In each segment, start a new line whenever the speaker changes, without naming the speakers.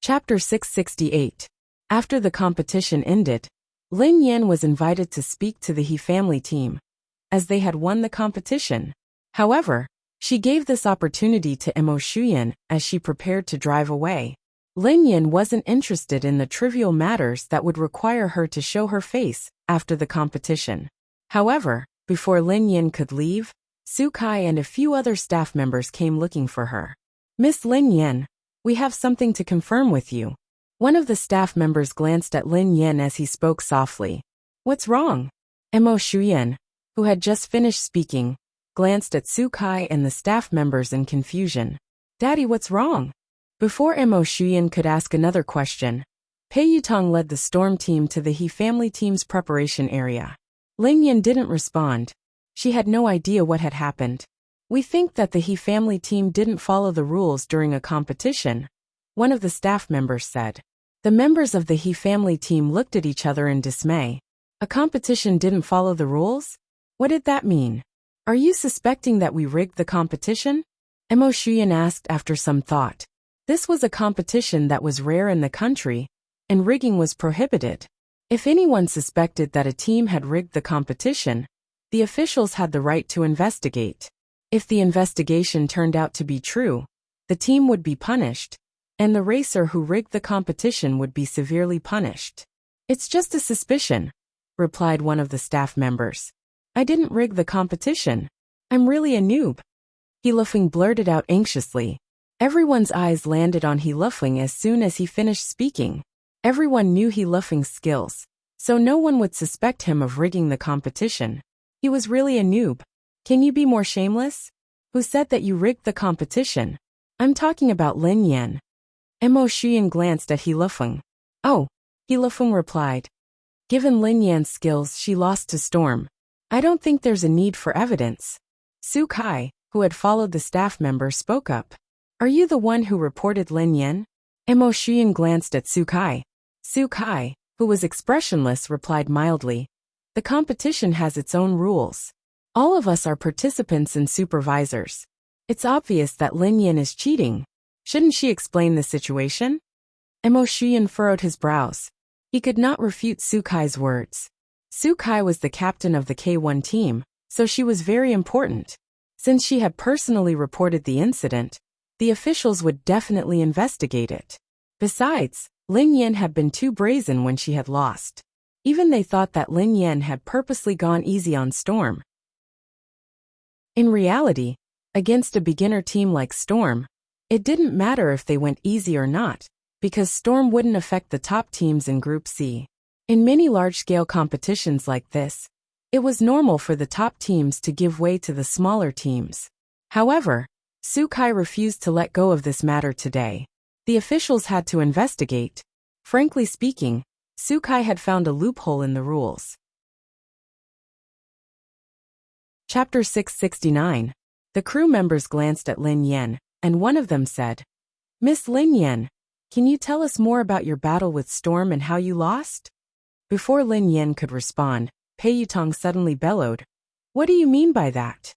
Chapter 668. After the competition ended, Lin Yan was invited to speak to the He family team, as they had won the competition. However, she gave this opportunity to Mo Shuyan as she prepared to drive away. Lin Yan wasn't interested in the trivial matters that would require her to show her face after the competition. However, before Lin Yan could leave, Su Kai and a few other staff members came looking for her. "Miss Lin Yan, we have something to confirm with you." One of the staff members glanced at Lin Yan as he spoke softly. "What's wrong?" Mo Shuyan, who had just finished speaking, glanced at Su Kai and the staff members in confusion. "Daddy, what's wrong?" Before Mo Shuyan could ask another question, Pei Yutong led the storm team to the He family team's preparation area. Lin Yan didn't respond. She had no idea what had happened. "We think that the He family team didn't follow the rules during a competition," one of the staff members said. The members of the He family team looked at each other in dismay. A competition didn't follow the rules? What did that mean? "Are you suspecting that we rigged the competition?" Mo Shuyan asked after some thought. This was a competition that was rare in the country, and rigging was prohibited. If anyone suspected that a team had rigged the competition, the officials had the right to investigate. If the investigation turned out to be true, the team would be punished, and the racer who rigged the competition would be severely punished. "It's just a suspicion," replied one of the staff members. "I didn't rig the competition. I'm really a noob." He Lufeng blurted out anxiously. Everyone's eyes landed on He Lufeng as soon as he finished speaking. Everyone knew He Lufeng's skills, so no one would suspect him of rigging the competition. He was really a noob. "Can you be more shameless? Who said that you rigged the competition?" "I'm talking about Lin Yan." Mo Shuyan glanced at He Lufeng. "Oh," He Lufeng replied. "Given Lin Yan's skills, she lost to Storm. I don't think there's a need for evidence." Su Kai, who had followed the staff member, spoke up. "Are you the one who reported Lin Yan?" Mo Shuyan glanced at Su Kai. Su Kai, who was expressionless, replied mildly. "The competition has its own rules. All of us are participants and supervisors. It's obvious that Lin Yan is cheating. Shouldn't she explain the situation?" Mo Shuyan furrowed his brows. He could not refute Su Kai's words. Su Kai was the captain of the K1 team, so she was very important. Since she had personally reported the incident, the officials would definitely investigate it. Besides, Lin Yan had been too brazen when she had lost. Even they thought that Lin Yan had purposely gone easy on Storm. In reality, against a beginner team like Storm, it didn't matter if they went easy or not, because Storm wouldn't affect the top teams in Group C. In many large-scale competitions like this, it was normal for the top teams to give way to the smaller teams. However, Su Kai refused to let go of this matter today. The officials had to investigate. Frankly speaking, Su Kai had found a loophole in the rules. Chapter 669. The crew members glanced at Lin Yan, and one of them said, "Miss Lin Yan, can you tell us more about your battle with Storm and how you lost?" Before Lin Yan could respond, Pei Yutong suddenly bellowed, "What do you mean by that?"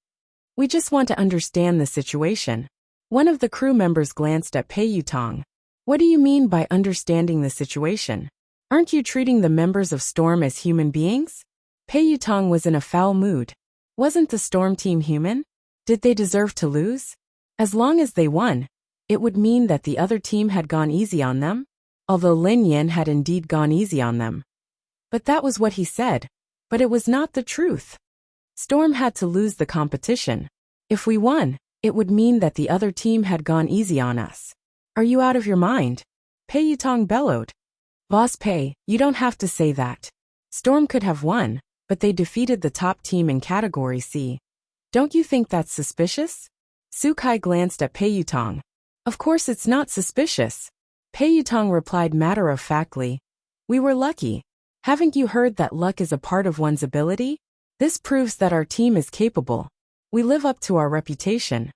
"We just want to understand the situation." One of the crew members glanced at Pei Yutong. "What do you mean by understanding the situation? Aren't you treating the members of Storm as human beings?" Pei Yutong was in a foul mood. Wasn't the Storm team human? Did they deserve to lose? As long as they won, it would mean that the other team had gone easy on them, although Lin Yan had indeed gone easy on them. But that was what he said, but it was not the truth. Storm had to lose the competition. If we won, it would mean that the other team had gone easy on us. "Are you out of your mind?" Pei Yutong bellowed. "Boss Pei, you don't have to say that. Storm could have won, but they defeated the top team in Category C. Don't you think that's suspicious?" Su Kai glanced at Pei Yutong. "Of course it's not suspicious." Pei Yutong replied matter-of-factly, "We were lucky. Haven't you heard that luck is a part of one's ability? This proves that our team is capable. We live up to our reputation."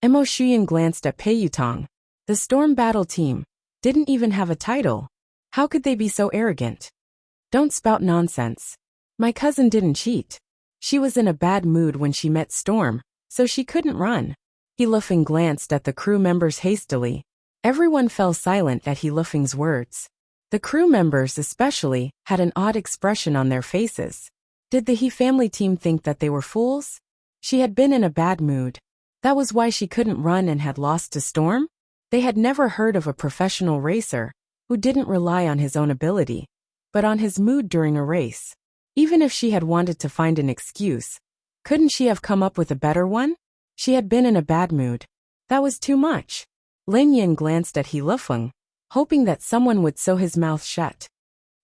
Mo Shuyan glanced at Pei Yutong. The Storm Battle team didn't even have a title. How could they be so arrogant? "Don't spout nonsense. My cousin didn't cheat. She was in a bad mood when she met Storm, so she couldn't run." He Lufeng glanced at the crew members hastily. Everyone fell silent at He Lufeng's words. The crew members especially had an odd expression on their faces. Did the He family team think that they were fools? She had been in a bad mood. That was why she couldn't run and had lost to Storm? They had never heard of a professional racer who didn't rely on his own ability, but on his mood during a race. Even if she had wanted to find an excuse, couldn't she have come up with a better one? She had been in a bad mood. That was too much. Lin Yin glanced at He Lufeng, hoping that someone would sew his mouth shut.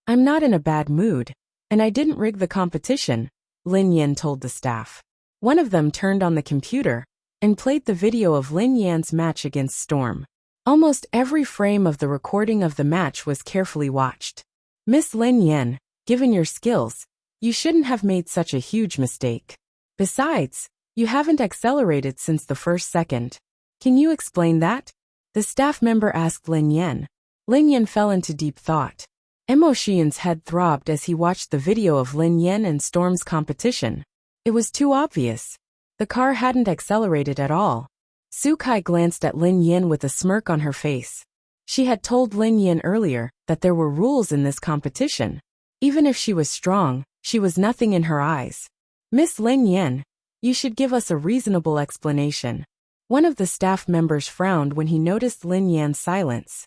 I'm not in a bad mood, and I didn't rig the competition, Lin Yin told the staff. One of them turned on the computer and played the video of Lin Yan's match against Storm. Almost every frame of the recording of the match was carefully watched. Miss Lin Yan, given your skills, you shouldn't have made such a huge mistake. Besides, you haven't accelerated since the first second. Can you explain that? The staff member asked Lin Yan. Lin Yan fell into deep thought. Mo Xian's head throbbed as he watched the video of Lin Yan and Storm's competition. It was too obvious. The car hadn't accelerated at all. Su Kai glanced at Lin Yan with a smirk on her face. She had told Lin Yan earlier that there were rules in this competition. Even if she was strong, she was nothing in her eyes. Miss Lin Yan, you should give us a reasonable explanation. One of the staff members frowned when he noticed Lin Yan's silence.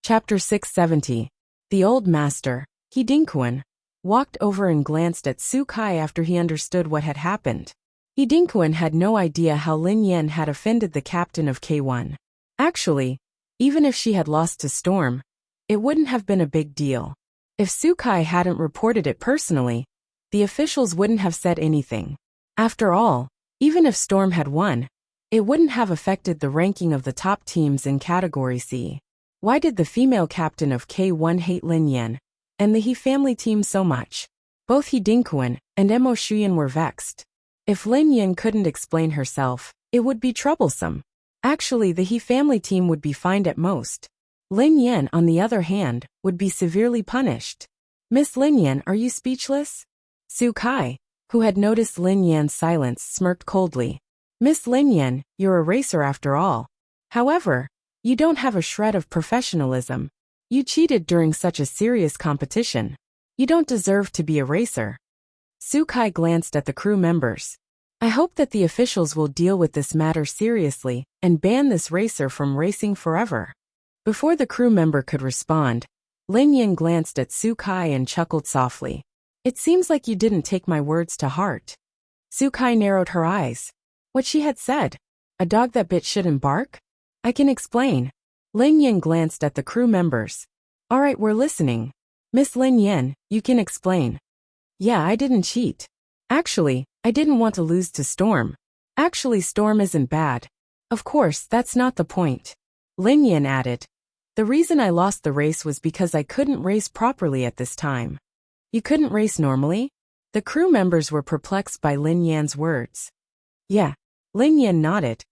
Chapter 670. The old master, He Dinkuan, walked over and glanced at Su Kai after he understood what had happened. He Dinkuan had no idea how Lin Yan had offended the captain of K1. Actually, even if she had lost to Storm, it wouldn't have been a big deal. If Su Kai hadn't reported it personally, the officials wouldn't have said anything. After all, even if Storm had won, it wouldn't have affected the ranking of the top teams in Category C. Why did the female captain of K1 hate Lin Yan and the He family team so much? Both He Dinkuan and Mo Xian were vexed. If Lin Yan couldn't explain herself, it would be troublesome. Actually, the He family team would be fined at most. Lin Yan, on the other hand, would be severely punished. Miss Lin Yan, are you speechless? Su Kai, who had noticed Lin Yan's silence, smirked coldly. Miss Lin Yan, you're a racer after all. However, you don't have a shred of professionalism. You cheated during such a serious competition. You don't deserve to be a racer. Su Kai glanced at the crew members. I hope that the officials will deal with this matter seriously and ban this racer from racing forever. Before the crew member could respond, Lin Yan glanced at Su Kai and chuckled softly. It seems like you didn't take my words to heart. Su Kai narrowed her eyes. What she had said? A dog that bit shouldn't bark? I can explain. Lin Yan glanced at the crew members. All right, we're listening. Miss Lin Yan, you can explain. Yeah, I didn't cheat. Actually, I didn't want to lose to Storm. Actually, Storm isn't bad. Of course, that's not the point. Lin Yan added. The reason I lost the race was because I couldn't race properly at this time. You couldn't race normally? The crew members were perplexed by Lin Yan's words. Yeah. Lin Yan nodded.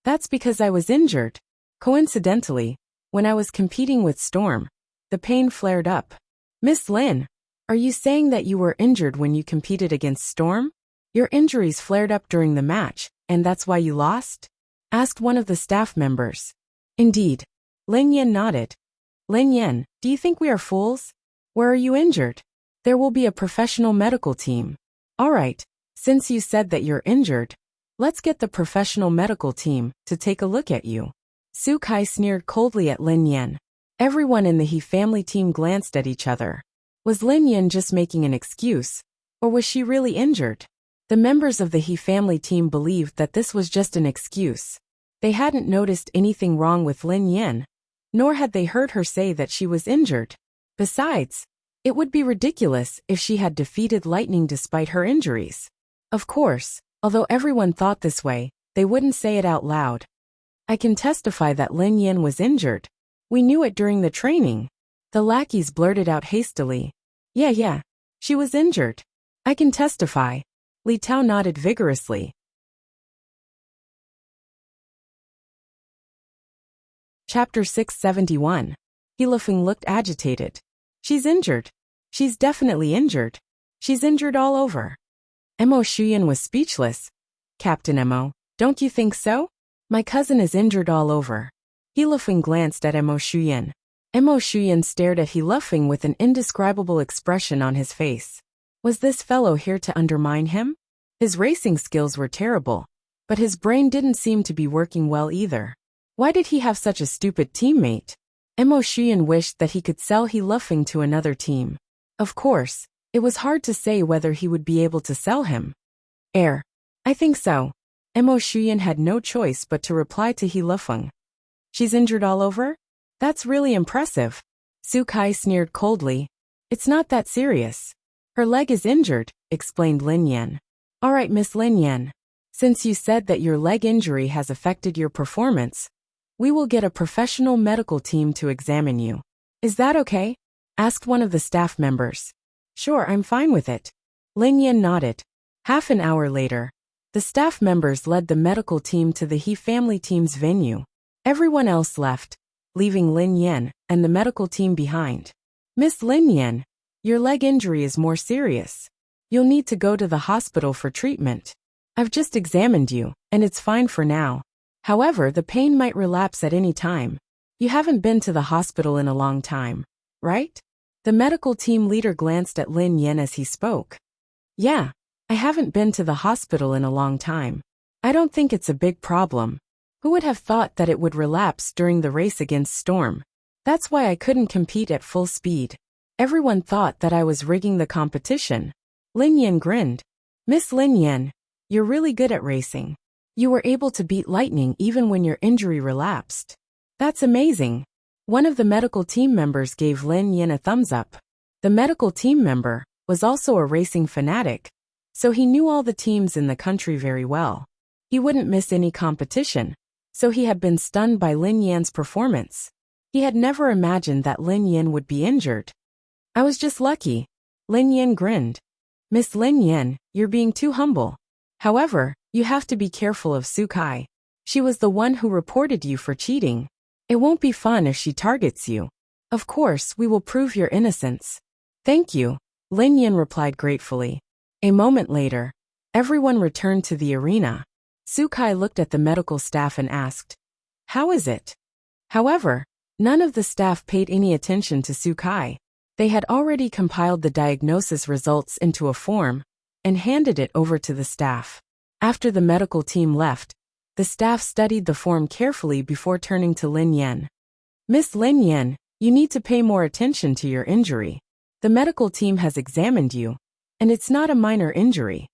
That's because I was injured. Coincidentally, when I was competing with Storm, the pain flared up. Miss Lin, are you saying that you were injured when you competed against Storm? Your injuries flared up during the match, and that's why you lost? Asked one of the staff members. Indeed. Lin Yan nodded. Lin Yan, do you think we are fools? Where are you injured? There will be a professional medical team. All right, since you said that you're injured, let's get the professional medical team to take a look at you. Su Kai sneered coldly at Lin Yan. Everyone in the He family team glanced at each other. Was Lin Yan just making an excuse, or was she really injured? The members of the He family team believed that this was just an excuse. They hadn't noticed anything wrong with Lin Yan, nor had they heard her say that she was injured. Besides, it would be ridiculous if she had defeated Lightning despite her injuries. Of course, although everyone thought this way, they wouldn't say it out loud. I can testify that Lin Yan was injured. We knew it during the training. The lackeys blurted out hastily. Yeah, she was injured. I can testify. Li Tao nodded vigorously. Chapter 671. He Lufeng looked agitated. She's injured. She's definitely injured. She's injured all over. Mo Xian was speechless. Captain Mo, don't you think so? My cousin is injured all over. He Lufeng glanced at Mo Shuyan. Mo Shuyan stared at He Lufeng with an indescribable expression on his face. Was this fellow here to undermine him? His racing skills were terrible, but his brain didn't seem to be working well either. Why did he have such a stupid teammate? Mo Shuyan wished that he could sell He Lufeng to another team. Of course, it was hard to say whether he would be able to sell him. I think so. Mo Shuyan had no choice but to reply to He Lufeng. She's injured all over? That's really impressive. Su Kai sneered coldly. It's not that serious. Her leg is injured, explained Lin Yan. All right, Miss Lin Yan. Since you said that your leg injury has affected your performance, we will get a professional medical team to examine you. Is that okay? Asked one of the staff members. Sure, I'm fine with it. Lin Yan nodded. Half an hour later, the staff members led the medical team to the He family team's venue. Everyone else left, leaving Lin Yan and the medical team behind. Miss Lin Yan, your leg injury is more serious. You'll need to go to the hospital for treatment. I've just examined you, and it's fine for now. However, the pain might relapse at any time. You haven't been to the hospital in a long time, right? The medical team leader glanced at Lin Yan as he spoke. Yeah, I haven't been to the hospital in a long time. I don't think it's a big problem. Who would have thought that it would relapse during the race against Storm? That's why I couldn't compete at full speed. Everyone thought that I was rigging the competition. Lin Yan grinned. Miss Lin Yan, you're really good at racing. You were able to beat Lightning even when your injury relapsed. That's amazing. One of the medical team members gave Lin Yan a thumbs up. The medical team member was also a racing fanatic, so he knew all the teams in the country very well. He wouldn't miss any competition, so he had been stunned by Lin Yan's performance. He had never imagined that Lin Yan would be injured. I was just lucky. Lin Yan grinned. Miss Lin Yan, you're being too humble. However, you have to be careful of Su Kai. She was the one who reported you for cheating. It won't be fun if she targets you. Of course, we will prove your innocence. Thank you, Lin Yan replied gratefully. A moment later, everyone returned to the arena. Su Kai looked at the medical staff and asked, How is it? However, none of the staff paid any attention to Su Kai. They had already compiled the diagnosis results into a form and handed it over to the staff. After the medical team left, the staff studied the form carefully before turning to Lin Yan. Miss Lin Yan, you need to pay more attention to your injury. The medical team has examined you, and it's not a minor injury.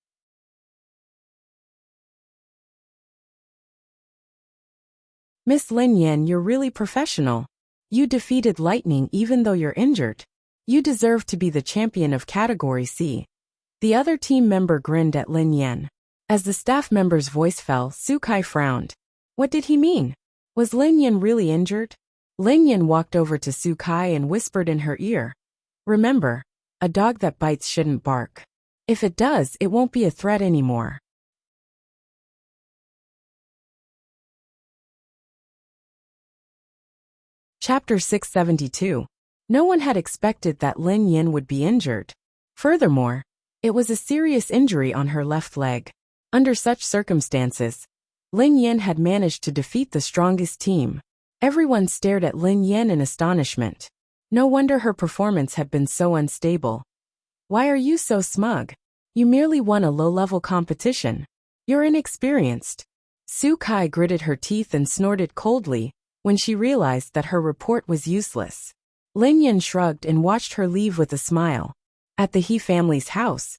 Miss Lin Yan, you're really professional. You defeated Lightning even though you're injured. You deserve to be the champion of Category C. The other team member grinned at Lin Yan. As the staff member's voice fell, Su Kai frowned. What did he mean? Was Lin Yan really injured? Lin Yan walked over to Su Kai and whispered in her ear. Remember, a dog that bites shouldn't bark. If it does, it won't be a threat anymore. Chapter 672. No one had expected that Lin Yan would be injured. Furthermore, it was a serious injury on her left leg. Under such circumstances, Lin Yan had managed to defeat the strongest team. Everyone stared at Lin Yan in astonishment. No wonder her performance had been so unstable. Why are you so smug? You merely won a low-level competition. You're inexperienced. Su Kai gritted her teeth and snorted coldly when she realized that her report was useless. Lin Yan shrugged and watched her leave with a smile. At the He family's house,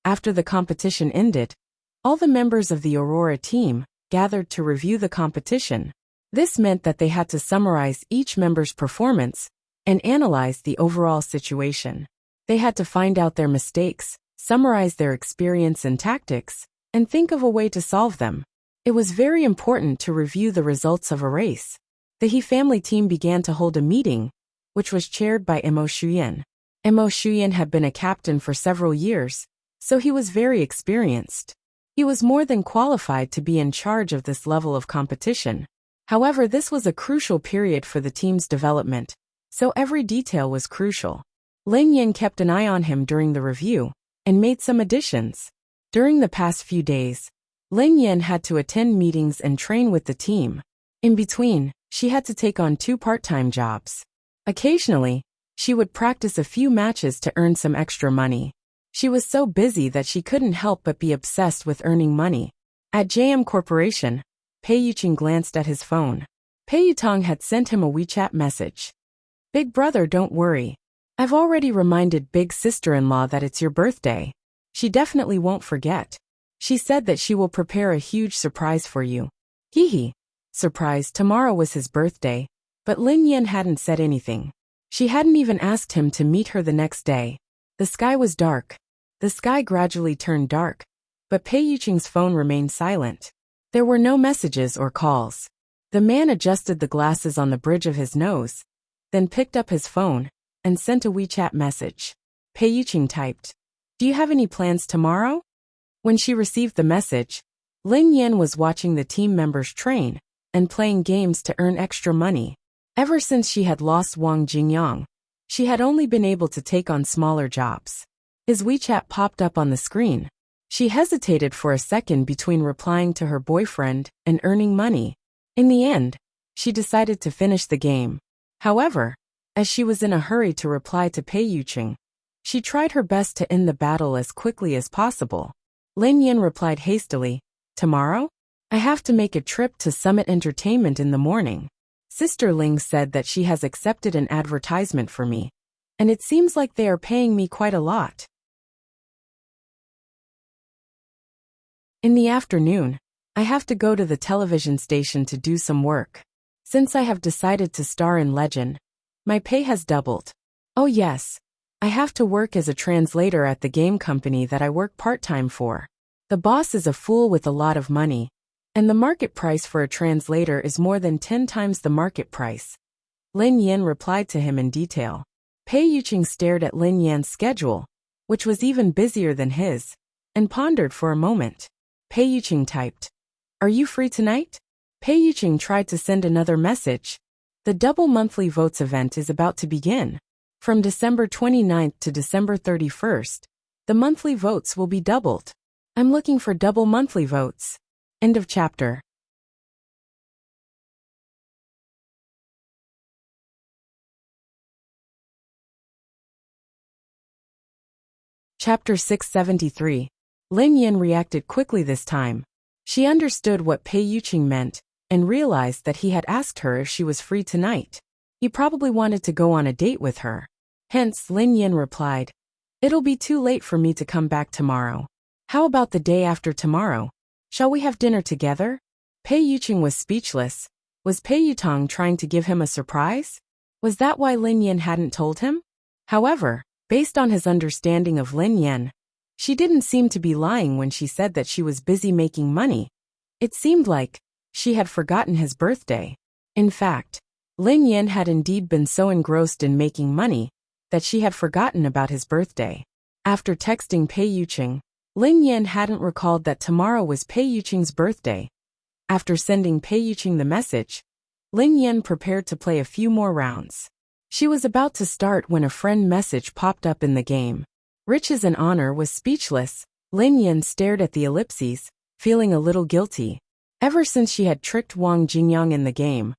after the competition ended, all the members of the Aurora team gathered to review the competition. This meant that they had to summarize each member's performance and analyze the overall situation. They had to find out their mistakes, summarize their experience and tactics, and think of a way to solve them. It was very important to review the results of a race. The He family team began to hold a meeting, which was chaired by Mo Shuyan. Mo Shuyan had been a captain for several years, so he was very experienced. He was more than qualified to be in charge of this level of competition. However, this was a crucial period for the team's development, so every detail was crucial. Lin Yan kept an eye on him during the review and made some additions. During the past few days, Lin Yan had to attend meetings and train with the team. In between, she had to take on 2 part-time jobs. Occasionally, she would practice a few matches to earn some extra money. She was so busy that she couldn't help but be obsessed with earning money. At JM Corporation, Pei Yuqing glanced at his phone. Pei Yutong had sent him a WeChat message. Big brother, don't worry. I've already reminded big sister-in-law that it's your birthday. She definitely won't forget. She said that she will prepare a huge surprise for you. Hee hee. Surprise, tomorrow was his birthday, but Lin Yan hadn't said anything. She hadn't even asked him to meet her the next day. The sky was dark. The sky gradually turned dark, but Pei Yuqing's phone remained silent. There were no messages or calls. The man adjusted the glasses on the bridge of his nose, then picked up his phone and sent a WeChat message. Pei Yuqing typed, "Do you have any plans tomorrow?" When she received the message, Lin Yan was watching the team members train and playing games to earn extra money. Ever since she had lost Wang Jingyang, she had only been able to take on smaller jobs. His WeChat popped up on the screen. She hesitated for a second between replying to her boyfriend and earning money. In the end, she decided to finish the game. However, as she was in a hurry to reply to Pei Yuqing, she tried her best to end the battle as quickly as possible. Lin Yan replied hastily, "Tomorrow? I have to make a trip to Summit Entertainment in the morning. Sister Ling said that she has accepted an advertisement for me, and it seems like they are paying me quite a lot." In the afternoon, I have to go to the television station to do some work. Since I have decided to star in Legend, my pay has doubled. Oh yes, I have to work as a translator at the game company that I work part-time for. The boss is a fool with a lot of money, and the market price for a translator is more than 10 times the market price. Lin Yan replied to him in detail. Pei Yuqing stared at Lin Yan's schedule, which was even busier than his, and pondered for a moment. Pei Yuqing typed, "Are you free tonight?" Pei Yuqing tried to send another message. The double monthly votes event is about to begin. From December 29th to December 31st, the monthly votes will be doubled. I'm looking for double monthly votes. End of chapter. Chapter 673. Lin Yan reacted quickly this time. She understood what Pei Yuqing meant and realized that he had asked her if she was free tonight. He probably wanted to go on a date with her. Hence, Lin Yan replied, "It'll be too late for me to come back tomorrow. How about the day after tomorrow? Shall we have dinner together?" Pei Yuqing was speechless. Was Pei Yutong trying to give him a surprise? Was that why Lin Yan hadn't told him? However, based on his understanding of Lin Yan, she didn't seem to be lying when she said that she was busy making money. It seemed like she had forgotten his birthday. In fact, Lin Yan had indeed been so engrossed in making money that she had forgotten about his birthday. After texting Pei Yuqing, Lin Yan hadn't recalled that tomorrow was Pei Yuqing's birthday. After sending Pei Yuqing the message, Lin Yan prepared to play a few more rounds. She was about to start when a friend message popped up in the game. Riches and Honor was speechless. Lin Yan stared at the ellipses, feeling a little guilty. Ever since she had tricked Wang Jingyang in the game,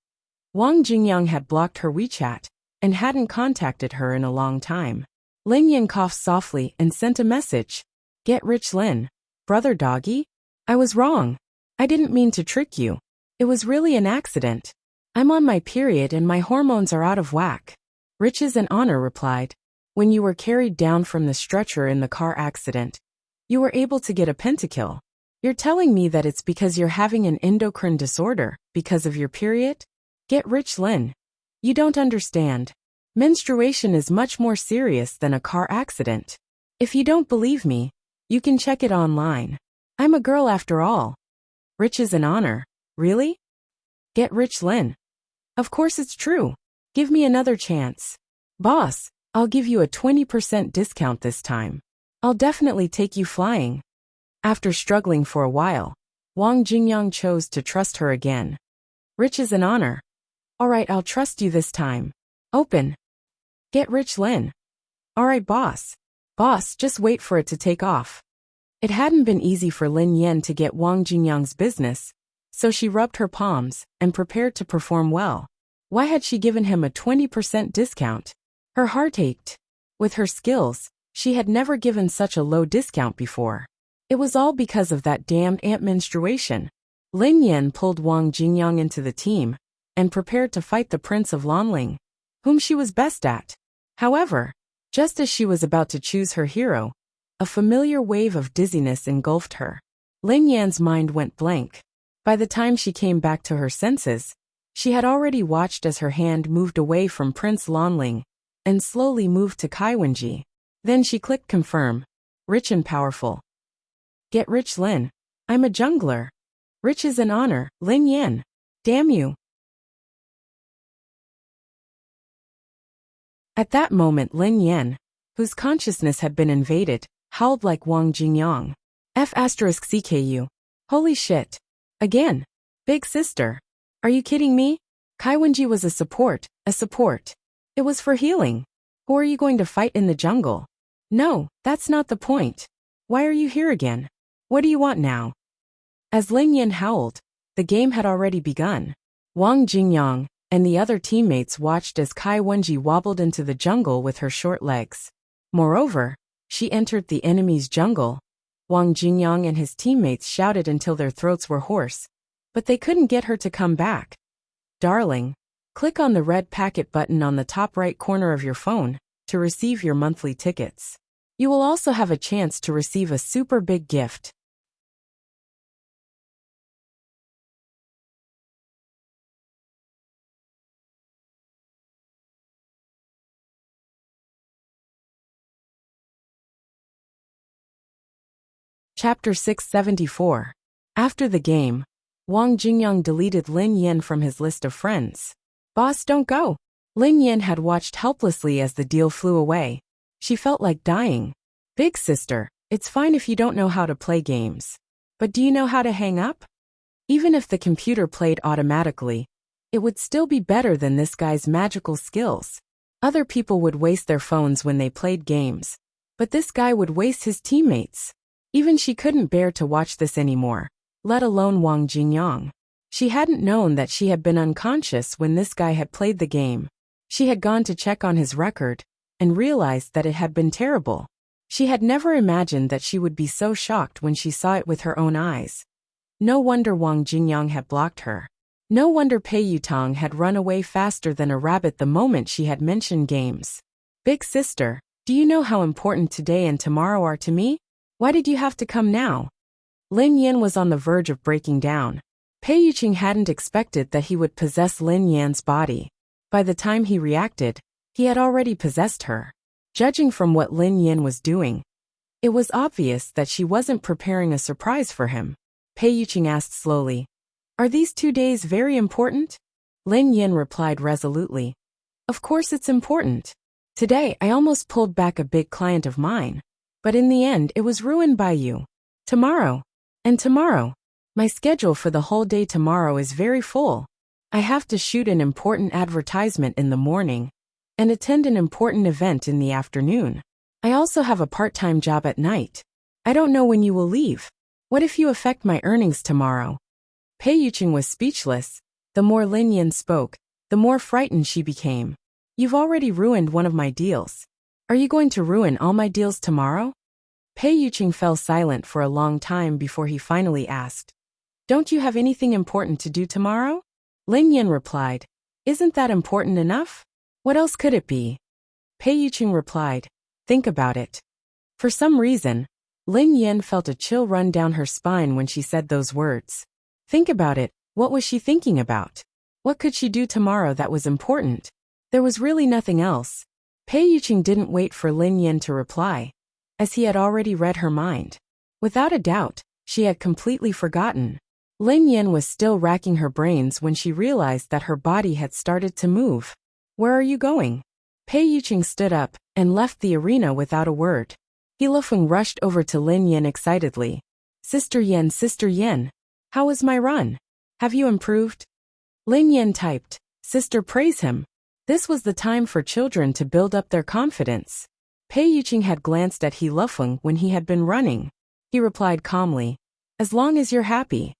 Wang Jingyang had blocked her WeChat and hadn't contacted her in a long time. Lin Yan coughed softly and sent a message. "Get rich Lin. Brother doggy? I was wrong. I didn't mean to trick you. It was really an accident. I'm on my period and my hormones are out of whack." Riches and Honor replied, "When you were carried down from the stretcher in the car accident, you were able to get a pentakill. You're telling me that it's because you're having an endocrine disorder, because of your period? Get rich Lin. You don't understand. Menstruation is much more serious than a car accident. If you don't believe me, you can check it online. I'm a girl after all." Riches and Honor, really? Get rich Lin. Of course it's true. Give me another chance. Boss, I'll give you a 20% discount this time. I'll definitely take you flying. After struggling for a while, Wang Jingyang chose to trust her again. Riches and Honor. Alright, I'll trust you this time. Open. Get rich Lin. Alright boss. Boss, just wait for it to take off. It hadn't been easy for Lin Yan to get Wang Jingyang's business, so she rubbed her palms and prepared to perform well. Why had she given him a 20% discount? Her heart ached. With her skills, she had never given such a low discount before. It was all because of that damned ant menstruation. Lin Yan pulled Wang Jingyang into the team and prepared to fight the Prince of Lanling, whom she was best at. However, just as she was about to choose her hero, a familiar wave of dizziness engulfed her. Lin Yan's mind went blank. By the time she came back to her senses, she had already watched as her hand moved away from Prince Lanling and slowly moved to Kai Wenji. Then she clicked confirm. Rich and powerful. Get rich, Lin. I'm a jungler. Rich is an honor, Lin Yan. Damn you. At that moment Lin Yan, whose consciousness had been invaded, howled like Wang Jingyang. F***CKU. Holy shit. Again. Big sister. Are you kidding me? Kai Wenji was a support. It was for healing. Who are you going to fight in the jungle? No, that's not the point. Why are you here again? What do you want now? As Lin Yan howled, the game had already begun. Wang Jingyang and the other teammates watched as Kai Wenji wobbled into the jungle with her short legs. Moreover, she entered the enemy's jungle. Wang Jingyang and his teammates shouted until their throats were hoarse, but they couldn't get her to come back. Darling, click on the red packet button on the top right corner of your phone to receive your monthly tickets. You will also have a chance to receive a super big gift. Chapter 674. After the game, Wang Jingyang deleted Lin Yan from his list of friends. Boss, don't go. Lin Yan had watched helplessly as the deal flew away. She felt like dying. Big sister, it's fine if you don't know how to play games. But do you know how to hang up? Even if the computer played automatically, it would still be better than this guy's magical skills. Other people would waste their phones when they played games, but this guy would waste his teammates. Even she couldn't bear to watch this anymore, let alone Wang Jingyang. She hadn't known that she had been unconscious when this guy had played the game. She had gone to check on his record and realized that it had been terrible. She had never imagined that she would be so shocked when she saw it with her own eyes. No wonder Wang Jingyang had blocked her. No wonder Pei Yutang had run away faster than a rabbit the moment she had mentioned games. Big sister, do you know how important today and tomorrow are to me? Why did you have to come now? Lin Yan was on the verge of breaking down. Pei Yuqing hadn't expected that he would possess Lin Yan's body. By the time he reacted, he had already possessed her. Judging from what Lin Yan was doing, it was obvious that she wasn't preparing a surprise for him. Pei Yuqing asked slowly, "Are these 2 days very important?" Lin Yan replied resolutely, "Of course it's important. Today I almost pulled back a big client of mine, but in the end it was ruined by you. Tomorrow, and tomorrow. My schedule for the whole day tomorrow is very full. I have to shoot an important advertisement in the morning and attend an important event in the afternoon. I also have a part-time job at night. I don't know when you will leave. What if you affect my earnings tomorrow?" Pei Yuqing was speechless. The more Lin Yan spoke, the more frightened she became. "You've already ruined one of my deals. Are you going to ruin all my deals tomorrow?" Pei Yuqing fell silent for a long time before he finally asked, "Don't you have anything important to do tomorrow?" Lin Yan replied, "Isn't that important enough? What else could it be?" Pei Yuqing replied, "Think about it." For some reason, Lin Yan felt a chill run down her spine when she said those words. Think about it. What was she thinking about? What could she do tomorrow that was important? There was really nothing else. Pei Yuqing didn't wait for Lin Yan to reply, as he had already read her mind. Without a doubt, she had completely forgotten. Lin Yan was still racking her brains when she realized that her body had started to move. "Where are you going?" Pei Yuqing stood up and left the arena without a word. Hilofeng rushed over to Lin Yan excitedly. Sister Yan, how was my run? Have you improved?" Lin Yan typed, "Sister, praise him." This was the time for children to build up their confidence. Pei Yuqing had glanced at Hilofeng when he had been running. he replied calmly. As long as you're happy.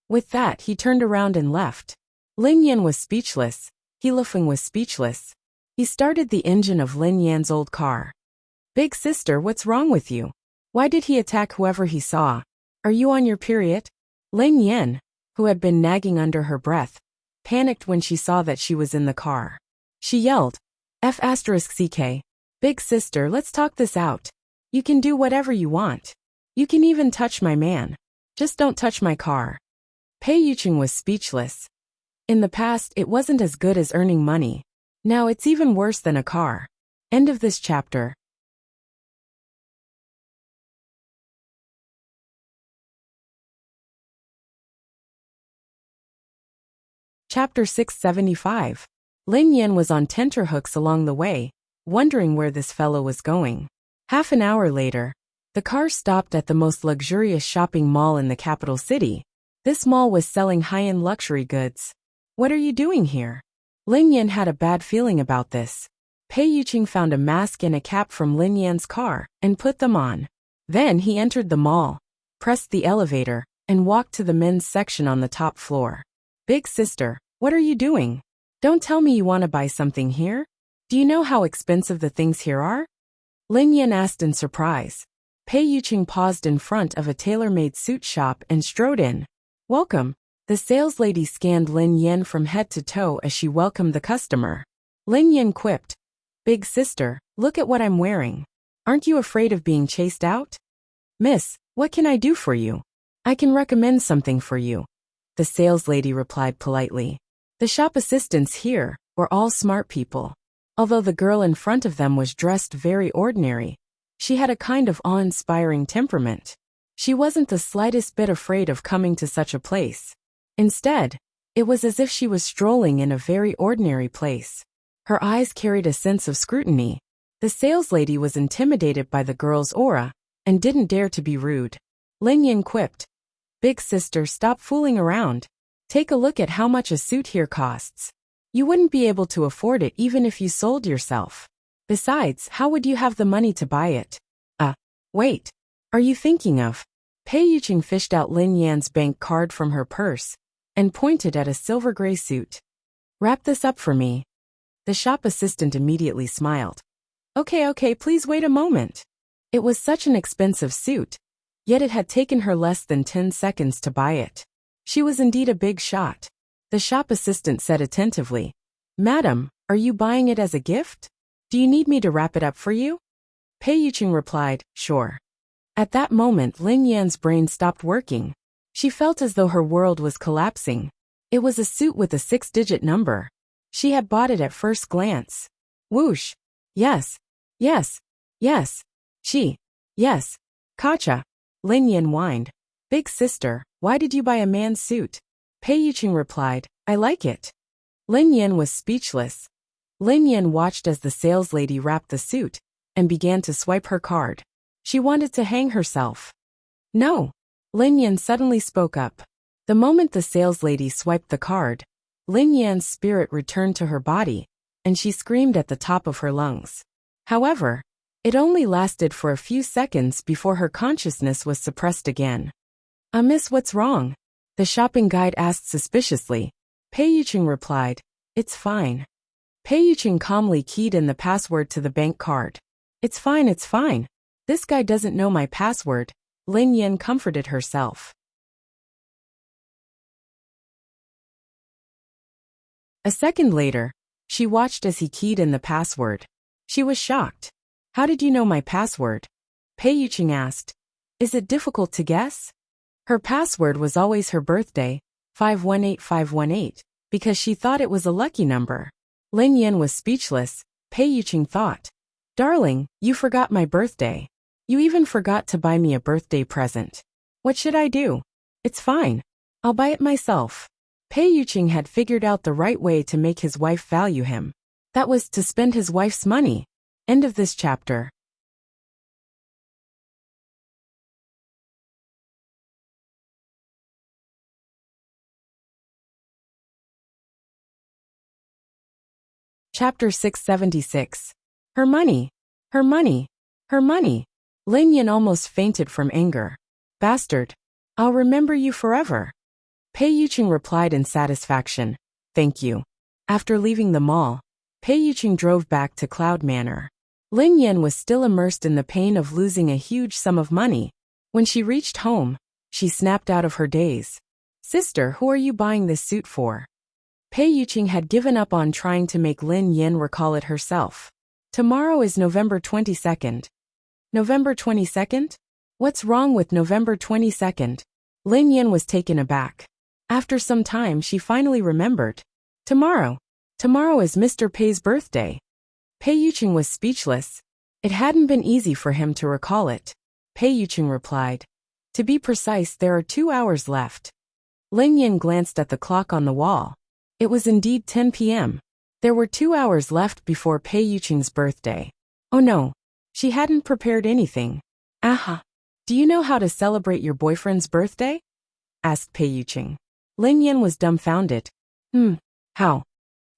With that, he turned around and left. Lin Yan was speechless. He Lifeng was speechless. He started the engine of Lin Yan's old car. Big sister, what's wrong with you? Why did he attack whoever he saw? Are you on your period? Lin Yan, who had been nagging under her breath, panicked when she saw that she was in the car. She yelled, F***CK. Big sister, let's talk this out. You can do whatever you want. You can even touch my man. Just don't touch my car. Pei Yuqing was speechless. In the past, it wasn't as good as earning money. Now it's even worse than a car. End of this chapter. Chapter 675. Lin Yan was on tenterhooks along the way, wondering where this fellow was going. Half an hour later, the car stopped at the most luxurious shopping mall in the capital city. This mall was selling high-end luxury goods. What are you doing here? Lin Yan had a bad feeling about this. Pei Yuqing found a mask and a cap from Lin Yan's car and put them on. Then he entered the mall, pressed the elevator, and walked to the men's section on the top floor. Big sister, what are you doing? Don't tell me you want to buy something here? Do you know how expensive the things here are? Lin Yan asked in surprise. Pei Yuqing paused in front of a tailor-made suit shop and strode in. Welcome. The saleslady scanned Lin Yan from head to toe as she welcomed the customer. Lin Yan quipped, Big sister, look at what I'm wearing. Aren't you afraid of being chased out? Miss, what can I do for you? I can recommend something for you. The saleslady replied politely. The shop assistants here were all smart people. Although the girl in front of them was dressed very ordinary, she had a kind of awe-inspiring temperament. She wasn't the slightest bit afraid of coming to such a place. Instead, it was as if she was strolling in a very ordinary place. Her eyes carried a sense of scrutiny. The saleslady was intimidated by the girl's aura and didn't dare to be rude. Lin Yan quipped, Big sister, stop fooling around. Take a look at how much a suit here costs. You wouldn't be able to afford it even if you sold yourself. Besides, how would you have the money to buy it? Wait. Are you thinking of? Pei Yuqing fished out Lin Yan's bank card from her purse and pointed at a silver gray suit. Wrap this up for me. The shop assistant immediately smiled. Okay, please wait a moment. It was such an expensive suit, yet it had taken her less than 10 seconds to buy it. She was indeed a big shot. The shop assistant said attentively, Madam, are you buying it as a gift? Do you need me to wrap it up for you? Pei Yuqing replied, Sure. At that moment, Lin Yan's brain stopped working. She felt as though her world was collapsing. It was a suit with a 6-digit number. She had bought it at first glance. Whoosh. Yes. Yes. Gotcha. Lin Yan whined. Big sister, why did you buy a man's suit? Pei Yuqing replied, I like it. Lin Yan was speechless. Lin Yan watched as the saleslady wrapped the suit and began to swipe her card. She wanted to hang herself. No. Lin Yan suddenly spoke up. The moment the saleslady swiped the card, Lin Yan's spirit returned to her body, and she screamed at the top of her lungs. However, it only lasted for a few seconds before her consciousness was suppressed again. Miss, what's wrong? The shopping guide asked suspiciously. Pei Yuqing replied, It's fine. Pei Yuqing calmly keyed in the password to the bank card. It's fine. This guy doesn't know my password, Lin Yan comforted herself. A second later, she watched as he keyed in the password. She was shocked. How did you know my password? Pei Yuqing asked. Is it difficult to guess? Her password was always her birthday, 518518, because she thought it was a lucky number. Lin Yan was speechless. Pei Yuqing thought, Darling, you forgot my birthday. You even forgot to buy me a birthday present. What should I do? It's fine. I'll buy it myself. Pei Yuqing had figured out the right way to make his wife value him. That was to spend his wife's money. End of this chapter. Chapter 676. Her money. Her money. Her money. Lin Yin almost fainted from anger. Bastard. I'll remember you forever. Pei Yuqing replied in satisfaction. Thank you. After leaving the mall, Pei Yuqing drove back to Cloud Manor. Lin Yin was still immersed in the pain of losing a huge sum of money. When she reached home, she snapped out of her daze. Sister, who are you buying this suit for? Pei Yuqing had given up on trying to make Lin Yin recall it herself. Tomorrow is November 22nd. November 22nd? What's wrong with November 22nd? Lin Yin was taken aback. After some time she finally remembered. Tomorrow is Mr. Pei's birthday. Pei Yuqing was speechless. It hadn't been easy for him to recall it. Pei Yuqing replied. To be precise, there are 2 hours left. Lin Yin glanced at the clock on the wall. It was indeed 10 p.m. There were 2 hours left before Pei Yuqing's birthday. Oh no. She hadn't prepared anything. Aha. Do you know how to celebrate your boyfriend's birthday? Asked Pei Yuqing. Lin Yin was dumbfounded. How?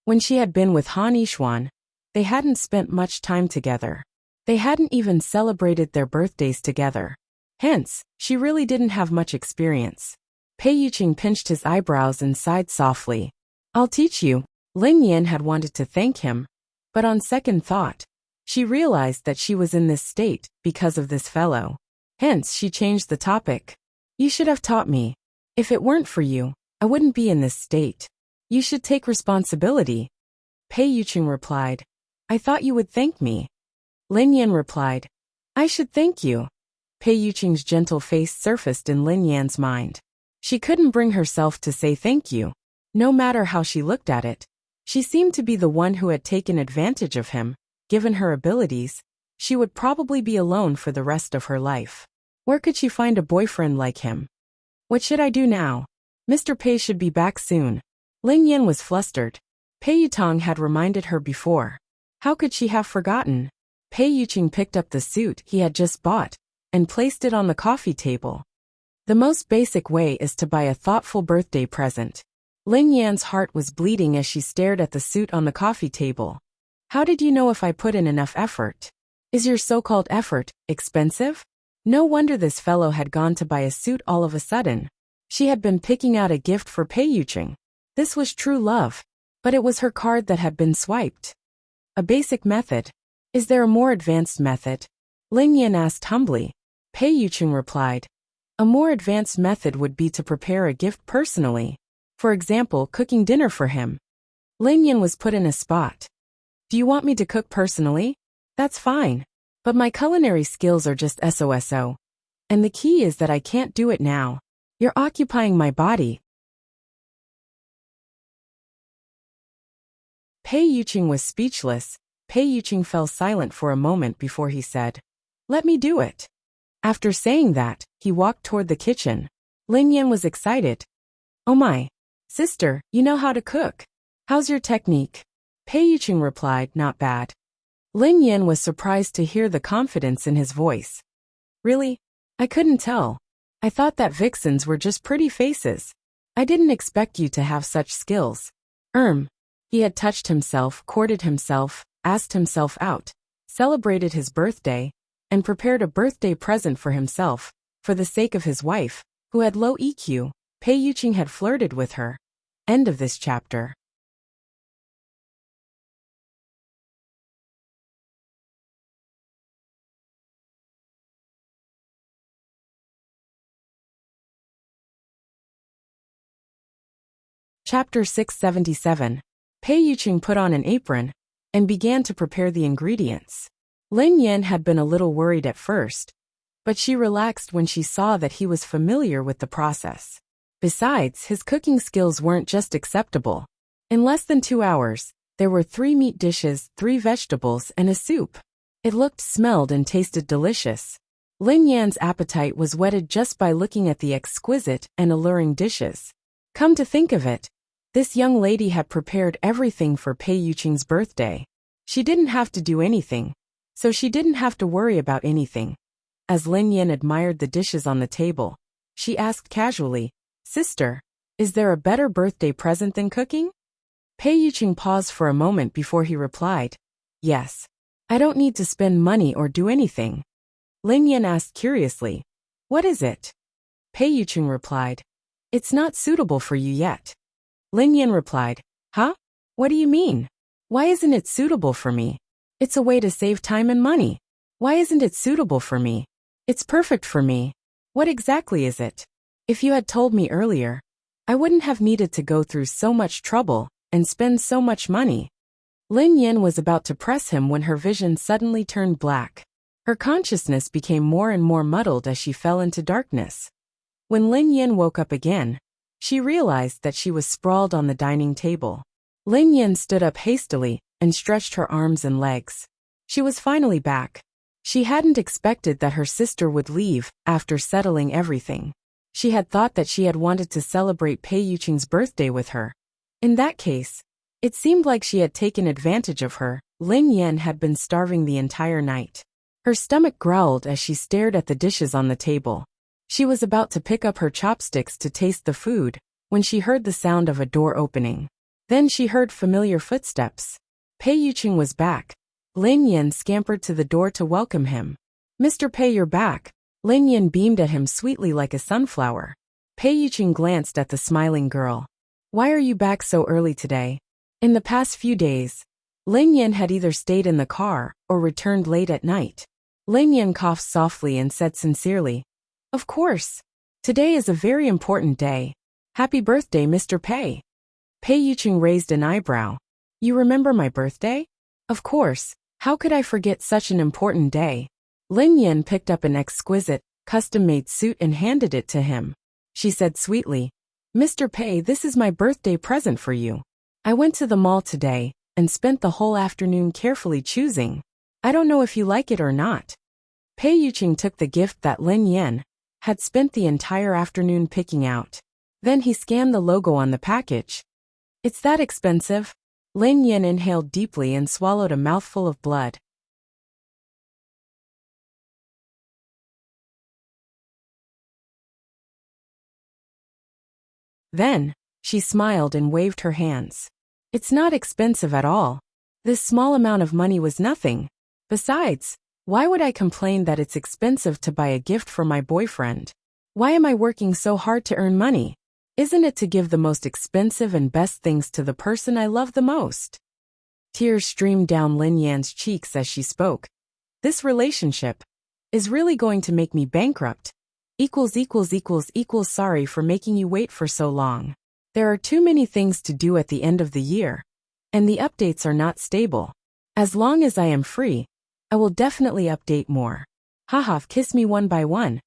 When she had been with Han Yishuan, they hadn't spent much time together. They hadn't even celebrated their birthdays together. Hence, she really didn't have much experience. Pei Yuqing pinched his eyebrows and sighed softly. I'll teach you. Lin Yin had wanted to thank him, but on second thought, she realized that she was in this state because of this fellow. Hence, she changed the topic. You should have taught me. If it weren't for you, I wouldn't be in this state. You should take responsibility. Pei Yuqing replied. I thought you would thank me. Lin Yin replied. I should thank you. Pei Yuqing's gentle face surfaced in Lin Yan's mind. She couldn't bring herself to say thank you. No matter how she looked at it, she seemed to be the one who had taken advantage of him. Given her abilities, she would probably be alone for the rest of her life. Where could she find a boyfriend like him? What should I do now? Mr. Pei should be back soon. Lin Yin was flustered. Pei Yutong had reminded her before. How could she have forgotten? Pei Yuqing picked up the suit he had just bought and placed it on the coffee table. The most basic way is to buy a thoughtful birthday present. Lin Yan's heart was bleeding as she stared at the suit on the coffee table. How did you know if I put in enough effort? Is your so-called effort expensive? No wonder this fellow had gone to buy a suit all of a sudden. She had been picking out a gift for Pei Yuqing. This was true love, but it was her card that had been swiped. A basic method. Is there a more advanced method? Lin Yin asked humbly. Pei Yuqing replied. A more advanced method would be to prepare a gift personally. For example, cooking dinner for him. Lin Yin was put in a spot. Do you want me to cook personally? That's fine. But my culinary skills are just SOSO. And the key is that I can't do it now. You're occupying my body. Pei Yuqing was speechless. Pei Yuqing fell silent for a moment before he said, Let me do it. After saying that, he walked toward the kitchen. Lin Yin was excited. Oh my. Sister, you know how to cook. How's your technique? Pei Yuqing replied, Not bad. Lin Yin was surprised to hear the confidence in his voice. Really? I couldn't tell. I thought that vixens were just pretty faces. I didn't expect you to have such skills. He had touched himself, courted himself, asked himself out, celebrated his birthday, and prepared a birthday present for himself, for the sake of his wife, who had low EQ. Pei Yuqing had flirted with her. End of this chapter. Chapter 677. Pei Yuqing put on an apron and began to prepare the ingredients. Lin Yin had been a little worried at first, but she relaxed when she saw that he was familiar with the process. Besides, his cooking skills weren't just acceptable. In less than 2 hours, there were 3 meat dishes, 3 vegetables, and a soup. It looked, smelled, and tasted delicious. Lin Yan's appetite was whetted just by looking at the exquisite and alluring dishes. Come to think of it, this young lady had prepared everything for Pei Yuqing's birthday. She didn't have to do anything, so she didn't have to worry about anything. As Lin Yin admired the dishes on the table, she asked casually, Sister, is there a better birthday present than cooking? Pei Yuqing paused for a moment before he replied, yes. I don't need to spend money or do anything. Lin Yan asked curiously, what is it? Pei Yuqing replied, it's not suitable for you yet. Lin Yan replied, huh? What do you mean? Why isn't it suitable for me? It's a way to save time and money. Why isn't it suitable for me? It's perfect for me. What exactly is it? If you had told me earlier, I wouldn't have needed to go through so much trouble and spend so much money. Lin Yan was about to press him when her vision suddenly turned black. Her consciousness became more and more muddled as she fell into darkness. When Lin Yan woke up again, she realized that she was sprawled on the dining table. Lin Yan stood up hastily and stretched her arms and legs. She was finally back. She hadn't expected that her sister would leave after settling everything. She had thought that she had wanted to celebrate Pei Yuqing's birthday with her. In that case, it seemed like she had taken advantage of her. Lin Yan had been starving the entire night. Her stomach growled as she stared at the dishes on the table. She was about to pick up her chopsticks to taste the food when she heard the sound of a door opening. Then she heard familiar footsteps. Pei Yuqing was back. Lin Yan scampered to the door to welcome him. Mr. Pei, you're back. Lin Yan beamed at him sweetly like a sunflower. Pei Yuqing glanced at the smiling girl. Why are you back so early today? In the past few days, Lin Yan had either stayed in the car or returned late at night. Lin Yan coughed softly and said sincerely, of course. Today is a very important day. Happy birthday, Mr. Pei. Pei Yuqing raised an eyebrow. You remember my birthday? Of course. How could I forget such an important day? Lin Yan picked up an exquisite, custom-made suit and handed it to him. She said sweetly, Mr. Pei, this is my birthday present for you. I went to the mall today and spent the whole afternoon carefully choosing. I don't know if you like it or not. Pei Yuqing took the gift that Lin Yan had spent the entire afternoon picking out. Then he scanned the logo on the package. It's that expensive? Lin Yan inhaled deeply and swallowed a mouthful of blood. Then, she smiled and waved her hands. It's not expensive at all. This small amount of money was nothing. Besides, why would I complain that it's expensive to buy a gift for my boyfriend? Why am I working so hard to earn money? Isn't it to give the most expensive and best things to the person I love the most? Tears streamed down Lin Yan's cheeks as she spoke. This relationship is really going to make me bankrupt. Sorry for making you wait for so long. There are too many things to do at the end of the year, and the updates are not stable. As long as I am free, I will definitely update more. Haha, kiss me one by one.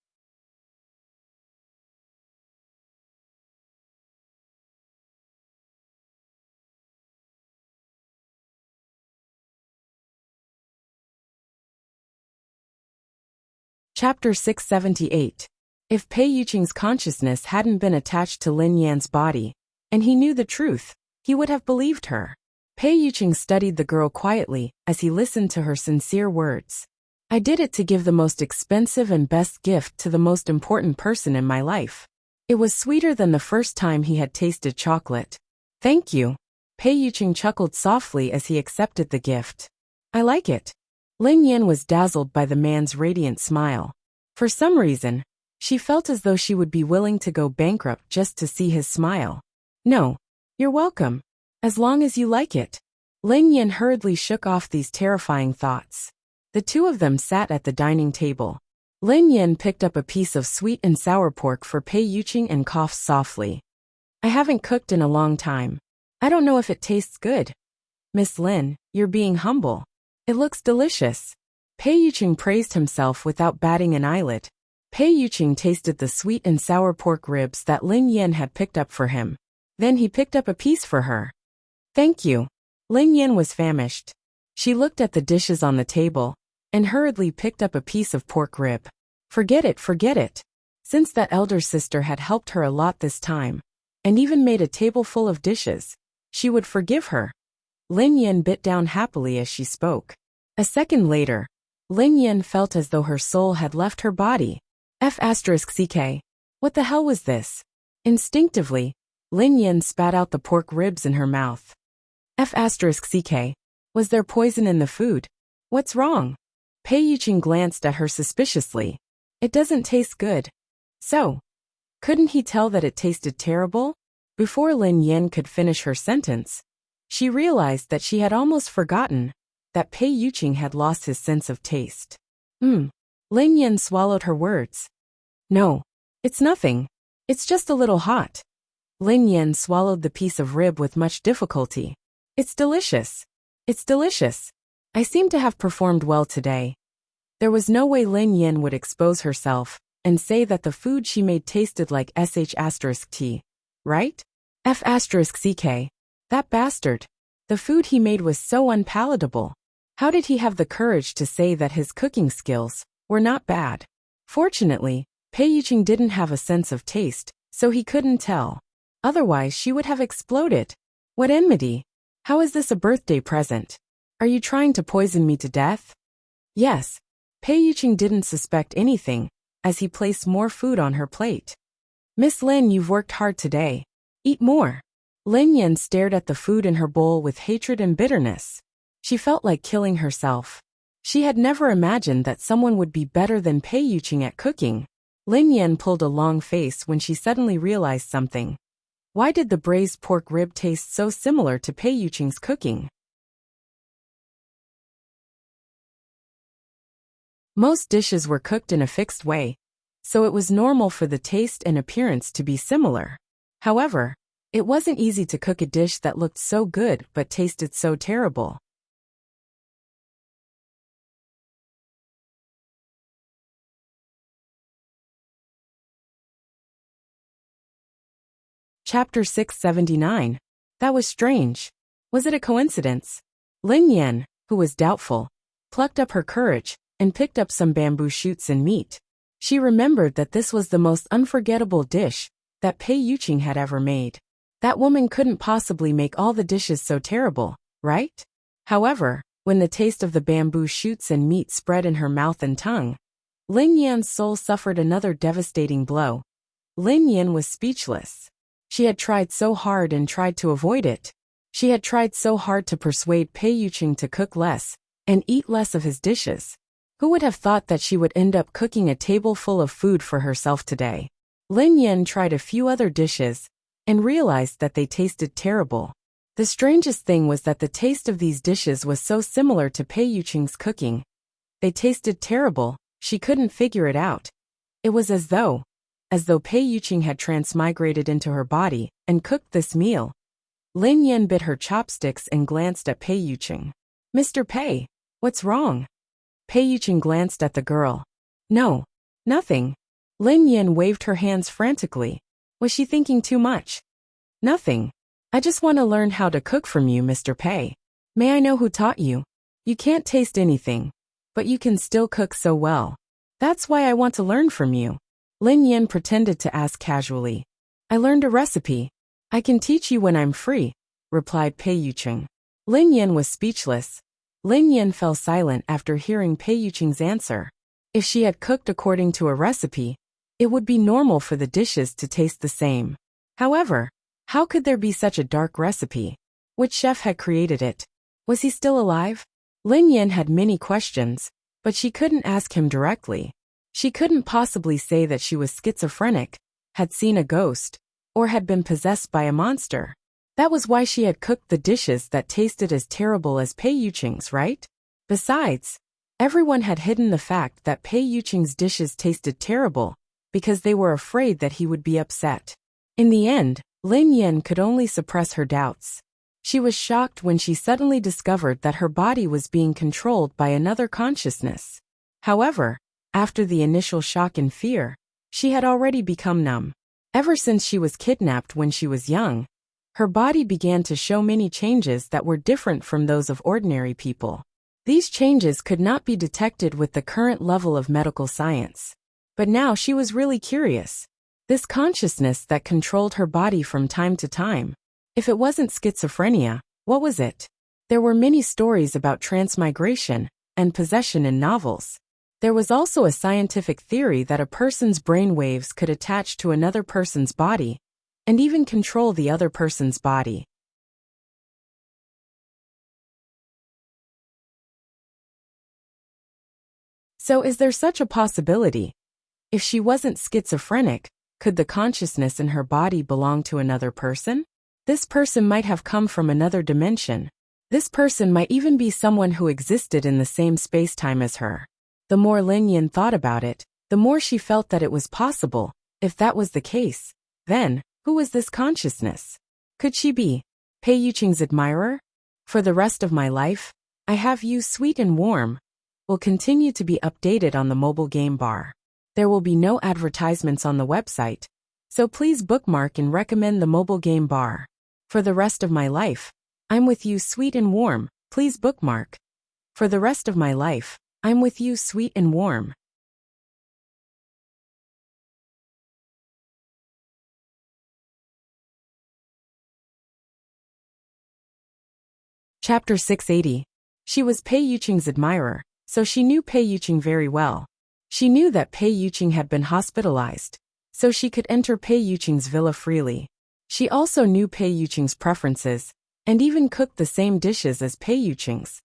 Chapter 678. If Pei Yuqing's consciousness hadn't been attached to Lin Yan's body, and he knew the truth, he would have believed her. Pei Yuqing studied the girl quietly as he listened to her sincere words. I did it to give the most expensive and best gift to the most important person in my life. It was sweeter than the first time he had tasted chocolate. Thank you. Pei Yuqing chuckled softly as he accepted the gift. I like it. Lin Yan was dazzled by the man's radiant smile. For some reason, she felt as though she would be willing to go bankrupt just to see his smile. No, you're welcome. As long as you like it. Lin Yan hurriedly shook off these terrifying thoughts. The two of them sat at the dining table. Lin Yan picked up a piece of sweet and sour pork for Pei Yuqing and coughed softly. I haven't cooked in a long time. I don't know if it tastes good. Miss Lin, you're being humble. It looks delicious. Pei Yuqing praised himself without batting an eyelid. Pei Yuqing tasted the sweet and sour pork ribs that Lin Yan had picked up for him. Then he picked up a piece for her. Thank you. Lin Yan was famished. She looked at the dishes on the table and hurriedly picked up a piece of pork rib. Forget it. Since that elder sister had helped her a lot this time, and even made a table full of dishes, she would forgive her. Lin Yan bit down happily as she spoke. A second later, Lin Yan felt as though her soul had left her body. F***ck. What the hell was this? Instinctively, Lin Yan spat out the pork ribs in her mouth. F***ck. Was there poison in the food? What's wrong? Pei Yuqing glanced at her suspiciously. It doesn't taste good. So, couldn't he tell that it tasted terrible? Before Lin Yan could finish her sentence, she realized that she had almost forgotten that Pei Yuqing had lost his sense of taste. Lin Yan swallowed her words. No, it's nothing. It's just a little hot. Lin Yan swallowed the piece of rib with much difficulty. It's delicious. It's delicious. I seem to have performed well today. There was no way Lin Yan would expose herself and say that the food she made tasted like sh*t, right? F***ck. That bastard. The food he made was so unpalatable. How did he have the courage to say that his cooking skills were not bad? Fortunately, Pei Yuqing didn't have a sense of taste, so he couldn't tell. Otherwise she would have exploded. What enmity? How is this a birthday present? Are you trying to poison me to death? Yes. Pei Yuqing didn't suspect anything, as he placed more food on her plate. Miss Lin, you've worked hard today. Eat more. Lin Yan stared at the food in her bowl with hatred and bitterness. She felt like killing herself. She had never imagined that someone would be better than Pei Yuqing at cooking. Lin Yan pulled a long face when she suddenly realized something. Why did the braised pork rib taste so similar to Pei Yuqing's cooking? Most dishes were cooked in a fixed way, so it was normal for the taste and appearance to be similar. However, it wasn't easy to cook a dish that looked so good but tasted so terrible. Chapter 679. That was strange. Was it a coincidence? Lin Yan, who was doubtful, plucked up her courage and picked up some bamboo shoots and meat. She remembered that this was the most unforgettable dish that Pei Yuqing had ever made. That woman couldn't possibly make all the dishes so terrible, right? However, when the taste of the bamboo shoots and meat spread in her mouth and tongue, Lin Yan's soul suffered another devastating blow. Lin Yan was speechless. She had tried so hard and tried to avoid it. She had tried so hard to persuade Pei Yuqing to cook less and eat less of his dishes. Who would have thought that she would end up cooking a table full of food for herself today? Lin Yan tried a few other dishes and realized that they tasted terrible. The strangest thing was that the taste of these dishes was so similar to Pei Yuqing's cooking. They tasted terrible, she couldn't figure it out. It was as though Pei Yuqing had transmigrated into her body and cooked this meal. Lin Yan bit her chopsticks and glanced at Pei Yuqing. Mr. Pei, what's wrong? Pei Yuqing glanced at the girl. No, nothing. Lin Yan waved her hands frantically. Was she thinking too much? Nothing. I just want to learn how to cook from you, Mr. Pei. May I know who taught you? You can't taste anything, but you can still cook so well. That's why I want to learn from you. Lin Yan pretended to ask casually. I learned a recipe. I can teach you when I'm free, replied Pei Yuqing. Lin Yan was speechless. Lin Yan fell silent after hearing Pei Yuqing's answer. If she had cooked according to a recipe, it would be normal for the dishes to taste the same. However, how could there be such a dark recipe? Which chef had created it? Was he still alive? Lin Yan had many questions, but she couldn't ask him directly. She couldn't possibly say that she was schizophrenic, had seen a ghost, or had been possessed by a monster. That was why she had cooked the dishes that tasted as terrible as Pei Yuqing's, right? Besides, everyone had hidden the fact that Pei Yuqing's dishes tasted terrible, because they were afraid that he would be upset. In the end, Lin Yan could only suppress her doubts. She was shocked when she suddenly discovered that her body was being controlled by another consciousness. However, after the initial shock and fear, she had already become numb. Ever since she was kidnapped when she was young, her body began to show many changes that were different from those of ordinary people. These changes could not be detected with the current level of medical science. But now she was really curious. This consciousness that controlled her body from time to time. If it wasn't schizophrenia, what was it? There were many stories about transmigration and possession in novels. There was also a scientific theory that a person's brain waves could attach to another person's body and even control the other person's body. So is there such a possibility? If she wasn't schizophrenic, could the consciousness in her body belong to another person? This person might have come from another dimension. This person might even be someone who existed in the same space-time as her. The more Lin Yin thought about it, the more she felt that it was possible. If that was the case, then, who was this consciousness? Could she be Pei Yuqing's admirer? For the rest of my life, I have you sweet and warm. Will continue to be updated on the mobile game bar. There will be no advertisements on the website, so please bookmark and recommend the mobile game bar. For the rest of my life, I'm with you sweet and warm, please bookmark. For the rest of my life, I'm with you sweet and warm. Chapter 680. She was Pei Yuqing's admirer, so she knew Pei Yuqing very well. She knew that Pei Yuqing had been hospitalized, so she could enter Pei Yuqing's villa freely. She also knew Pei Yuqing's preferences, and even cooked the same dishes as Pei Yuqing's.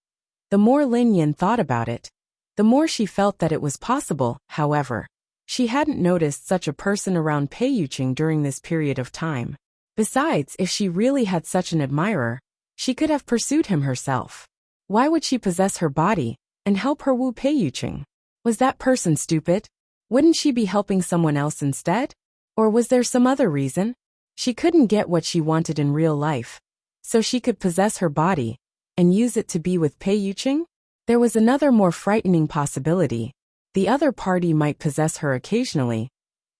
The more Lin Yin thought about it, the more she felt that it was possible. However, she hadn't noticed such a person around Pei Yuqing during this period of time. Besides, if she really had such an admirer, she could have pursued him herself. Why would she possess her body and help her woo Pei Yuqing? Was that person stupid? Wouldn't she be helping someone else instead? Or was there some other reason? She couldn't get what she wanted in real life, so she could possess her body and use it to be with Pei Yuqing? There was another more frightening possibility. The other party might possess her occasionally,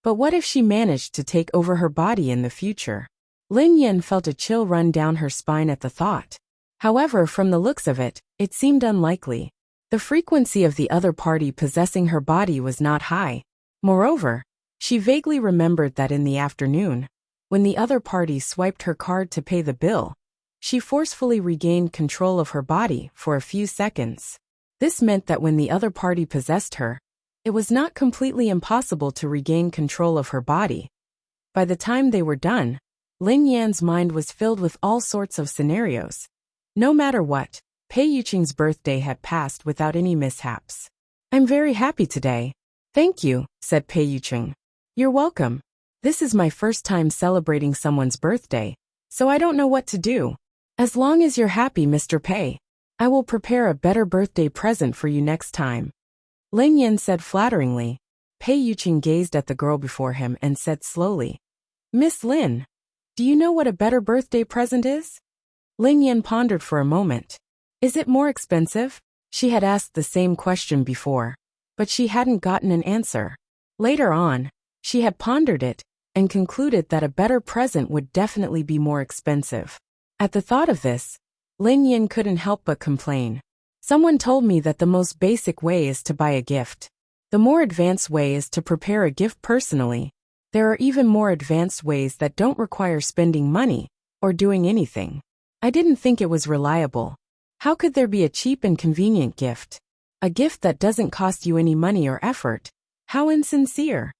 but what if she managed to take over her body in the future? Lin Yin felt a chill run down her spine at the thought. However, from the looks of it, it seemed unlikely. The frequency of the other party possessing her body was not high. Moreover, she vaguely remembered that in the afternoon, when the other party swiped her card to pay the bill, she forcefully regained control of her body for a few seconds. This meant that when the other party possessed her, it was not completely impossible to regain control of her body. By the time they were done, Lin Yan's mind was filled with all sorts of scenarios. No matter what, Pei Yuqing's birthday had passed without any mishaps. I'm very happy today. Thank you, said Pei Yuqing. You're welcome. This is my first time celebrating someone's birthday, so I don't know what to do. As long as you're happy, Mr. Pei, I will prepare a better birthday present for you next time. Lin Yin said flatteringly. Pei Yuqing gazed at the girl before him and said slowly, Miss Lin, do you know what a better birthday present is? Lin Yin pondered for a moment. Is it more expensive? She had asked the same question before, but she hadn't gotten an answer. Later on, she had pondered it and concluded that a better present would definitely be more expensive. At the thought of this, Lin Yin couldn't help but complain. Someone told me that the most basic way is to buy a gift. The more advanced way is to prepare a gift personally. There are even more advanced ways that don't require spending money or doing anything. I didn't think it was reliable. How could there be a cheap and convenient gift? A gift that doesn't cost you any money or effort? How insincere.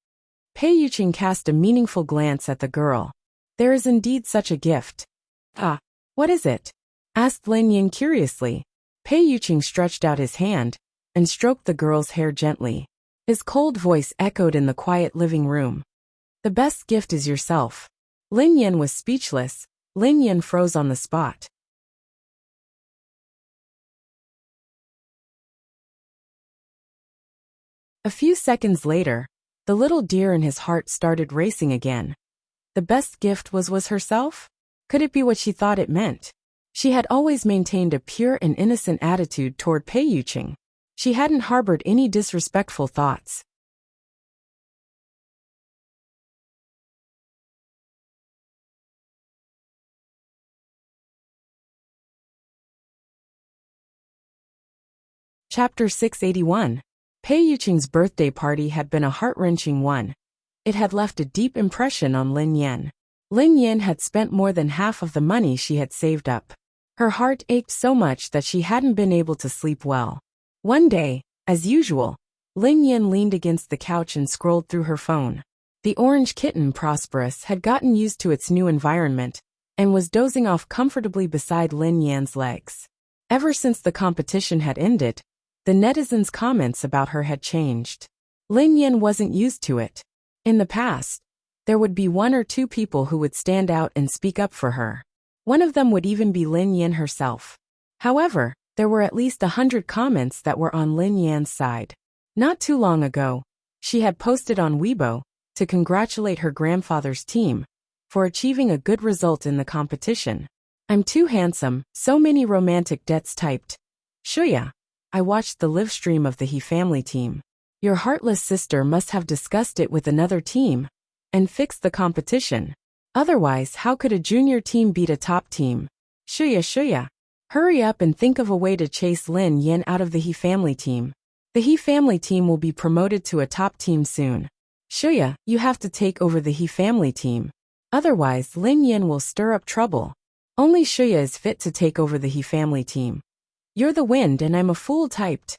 Pei Yuqing cast a meaningful glance at the girl. There is indeed such a gift. Ah, what is it? Asked Lin Yin curiously. Pei Yuqing stretched out his hand and stroked the girl's hair gently. His cold voice echoed in the quiet living room. The best gift is yourself. Lin Yin was speechless. Lin Yin froze on the spot. A few seconds later, the little deer in his heart started racing again. The best gift was herself? Could it be what she thought it meant? She had always maintained a pure and innocent attitude toward Pei Yuqing. She hadn't harbored any disrespectful thoughts. Chapter 681. Pei Yuqing's birthday party had been a heart-wrenching one. It had left a deep impression on Lin Yin. Lin Yin had spent more than half of the money she had saved up. Her heart ached so much that she hadn't been able to sleep well. One day, as usual, Lin Yin leaned against the couch and scrolled through her phone. The orange kitten, Prosperous, had gotten used to its new environment and was dozing off comfortably beside Lin Yan's legs. Ever since the competition had ended, The netizens' comments about her had changed. Lin Yin wasn't used to it. In the past, there would be one or two people who would stand out and speak up for her. One of them would even be Lin Yin herself. However, there were at least 100 comments that were on Lin Yan's side. Not too long ago, she had posted on Weibo to congratulate her grandfather's team for achieving a good result in the competition. I'm too handsome, so many romantic deaths typed. Shuya. I watched the live stream of the He family team. Your heartless sister must have discussed it with another team and fixed the competition. Otherwise, how could a junior team beat a top team? Shuya. Hurry up and think of a way to chase Lin Yin out of the He family team. The He family team will be promoted to a top team soon. Shuya, you have to take over the He family team. Otherwise, Lin Yin will stir up trouble. Only Shuya is fit to take over the He family team. You're the wind and I'm a fool typed.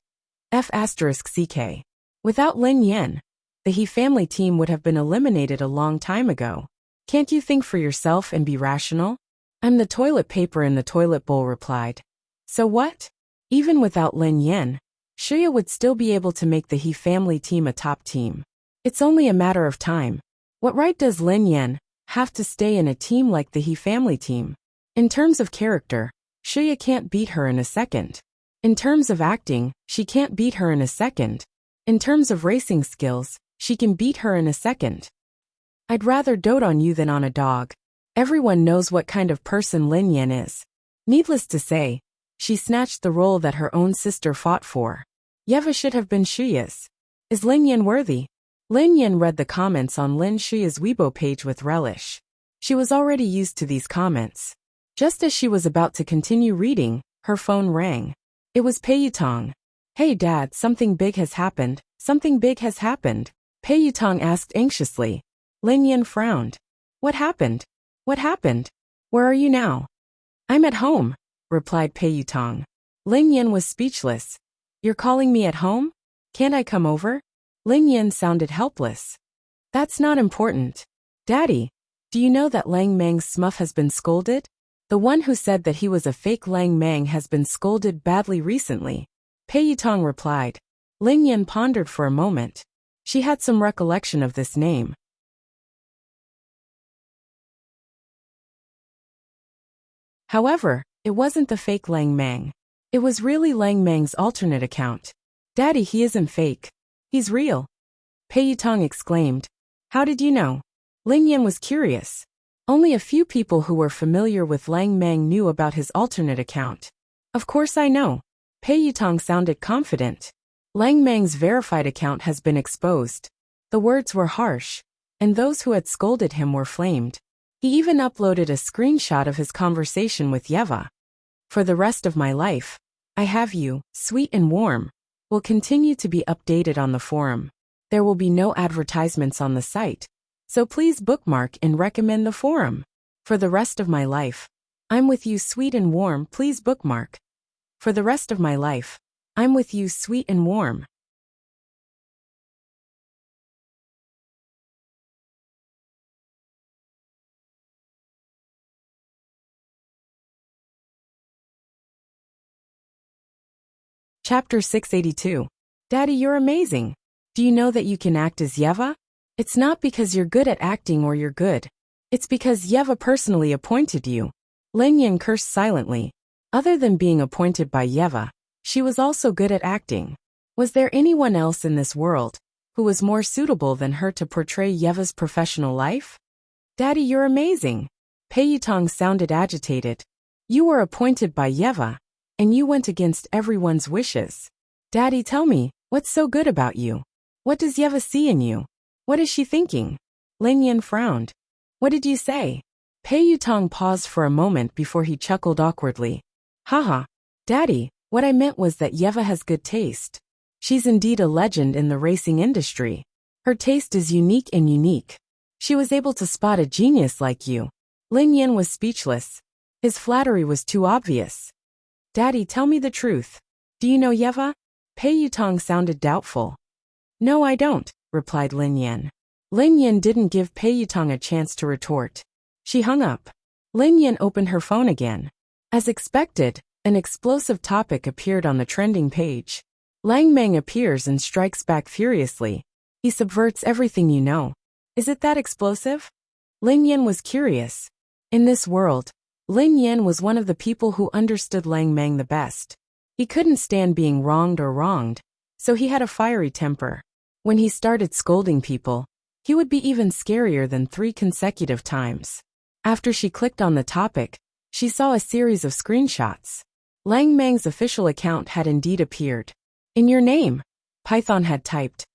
F***CK. Without Lin Yin, the He family team would have been eliminated a long time ago. Can't you think for yourself and be rational? I'm the toilet paper in the toilet bowl replied. So what? Even without Lin Yin, Shuya would still be able to make the He family team a top team. It's only a matter of time. What right does Lin Yin have to stay in a team like the He family team? In terms of character, Shuya can't beat her in a second. In terms of acting, she can't beat her in a second. In terms of racing skills, she can beat her in a second. I'd rather dote on you than on a dog. Everyone knows what kind of person Lin Yin is. Needless to say, she snatched the role that her own sister fought for. Yeva should have been Shuya's. Is Lin Yin worthy? Lin Yin read the comments on Lin Shuya's Weibo page with relish. She was already used to these comments. Just as she was about to continue reading, her phone rang. It was Pei Yutong. Hey Dad, something big has happened. Something big has happened. Pei Yutong asked anxiously. Lin Yin frowned. What happened? What happened? Where are you now? I'm at home, replied Pei Yutong. Lin Yin was speechless. You're calling me at home? Can't I come over? Lin Yin sounded helpless. That's not important. Daddy, do you know that Lang Mang's Smuff has been scolded? The one who said that he was a fake Lang Mang has been scolded badly recently. Pei Yutong replied. Lin Yin pondered for a moment. She had some recollection of this name. However, it wasn't the fake Lang Mang. It was really Lang Mang's alternate account. Daddy, he isn't fake. He's real. Pei Yutong exclaimed. How did you know? Lin Yin was curious. Only a few people who were familiar with Lang Mang knew about his alternate account. Of course I know. Pei Yutong sounded confident. Lang Mang's verified account has been exposed. The words were harsh, and those who had scolded him were flamed. He even uploaded a screenshot of his conversation with Yeva. For the rest of my life, I have you, sweet and warm, will continue to be updated on the forum. There will be no advertisements on the site, so please bookmark and recommend the forum. For the rest of my life, I'm with you sweet and warm, please bookmark. For the rest of my life, I'm with you sweet and warm. Chapter 682. Daddy, you're amazing. Do you know that you can act as Yeva? It's not because you're good at acting or you're good. It's because Yeva personally appointed you. Lin Yin cursed silently. Other than being appointed by Yeva, she was also good at acting. Was there anyone else in this world who was more suitable than her to portray Yeva's professional life? Daddy, you're amazing. Pei Yutong sounded agitated. You were appointed by Yeva, and you went against everyone's wishes. Daddy, tell me, what's so good about you? What does Yeva see in you? What is she thinking? Lin Yin frowned. What did you say? Pei Yutong paused for a moment before he chuckled awkwardly. Haha. Daddy, what I meant was that Yeva has good taste. She's indeed a legend in the racing industry. Her taste is unique and unique. She was able to spot a genius like you. Lin Yin was speechless. His flattery was too obvious. Daddy, tell me the truth. Do you know Yeva? Pei Yutong sounded doubtful. No, I don't, replied Lin Yin. Lin Yin didn't give Pei Yutong a chance to retort. She hung up. Lin Yin opened her phone again. As expected, an explosive topic appeared on the trending page. Lang Meng appears and strikes back furiously. He subverts everything you know. Is it that explosive? Lin Yan was curious. In this world, Lin Yan was one of the people who understood Lang Meng the best. He couldn't stand being wronged or wronged, so he had a fiery temper. When he started scolding people, he would be even scarier than 3 consecutive times. After she clicked on the topic, she saw a series of screenshots. Lang Meng's official account had indeed appeared. In your name, Python had typed,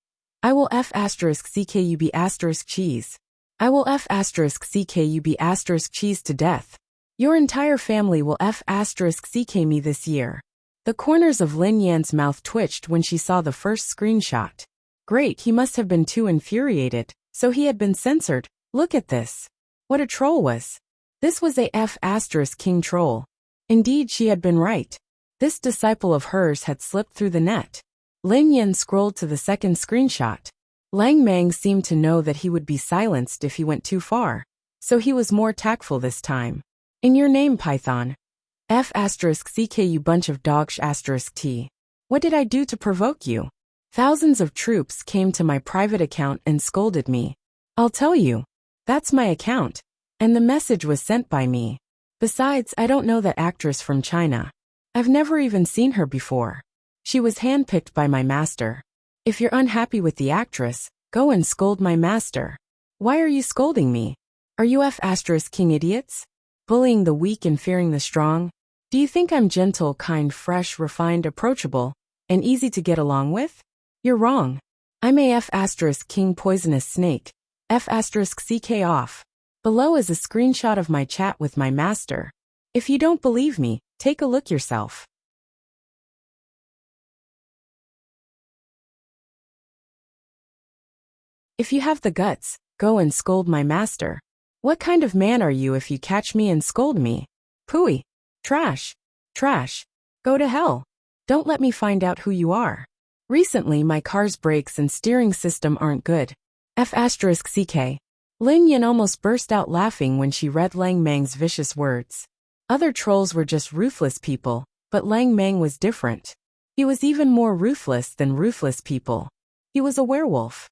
I will f***ckub** cheese. I will f***ckub** cheese to death. Your entire family will f***ck me this year. The corners of Lin Yan's mouth twitched when she saw the first screenshot. Great, he must have been too infuriated, so he had been censored. Look at this. What a troll was. This was a f***king troll. Indeed, she had been right. This disciple of hers had slipped through the net. Lin Yan scrolled to the second screenshot. Lang Meng seemed to know that he would be silenced if he went too far, so he was more tactful this time. In your name, Python. F***ck you bunch of dog *t. What did I do to provoke you? Thousands of troops came to my private account and scolded me. I'll tell you. That's my account. And the message was sent by me. Besides, I don't know that actress from China. I've never even seen her before. She was handpicked by my master. If you're unhappy with the actress, go and scold my master. Why are you scolding me? Are you f***king idiots? Bullying the weak and fearing the strong? Do you think I'm gentle, kind, fresh, refined, approachable, and easy to get along with? You're wrong. I'm a f***king poisonous snake. f***ck off. Below is a screenshot of my chat with my master. If you don't believe me, take a look yourself. If you have the guts, go and scold my master. What kind of man are you if you catch me and scold me? Pooey. Trash. Trash. Go to hell. Don't let me find out who you are. Recently my car's brakes and steering system aren't good. f***ck. Lin Yan almost burst out laughing when she read Lang Meng's vicious words. Other trolls were just ruthless people, but Lang Meng was different. He was even more ruthless than ruthless people. He was a werewolf.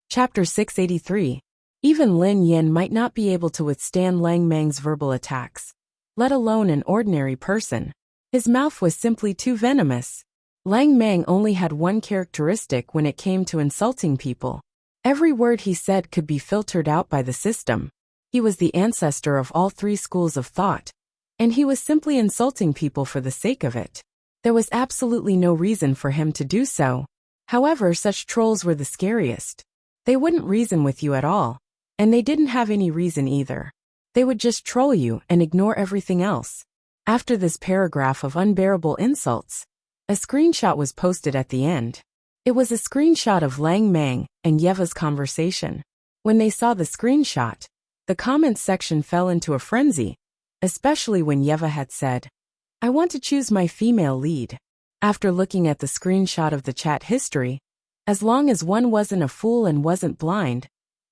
Chapter 683. Even Lin Yan might not be able to withstand Lang Meng's verbal attacks, let alone an ordinary person. His mouth was simply too venomous. Lang Meng only had one characteristic when it came to insulting people. Every word he said could be filtered out by the system. He was the ancestor of all 3 schools of thought, and he was simply insulting people for the sake of it. There was absolutely no reason for him to do so. However, such trolls were the scariest. They wouldn't reason with you at all, and they didn't have any reason either. They would just troll you and ignore everything else. After this paragraph of unbearable insults, a screenshot was posted at the end. It was a screenshot of Lang Meng and Yeva's conversation. When they saw the screenshot, the comments section fell into a frenzy, especially when Yeva had said, I want to choose my female lead. After looking at the screenshot of the chat history, as long as one wasn't a fool and wasn't blind,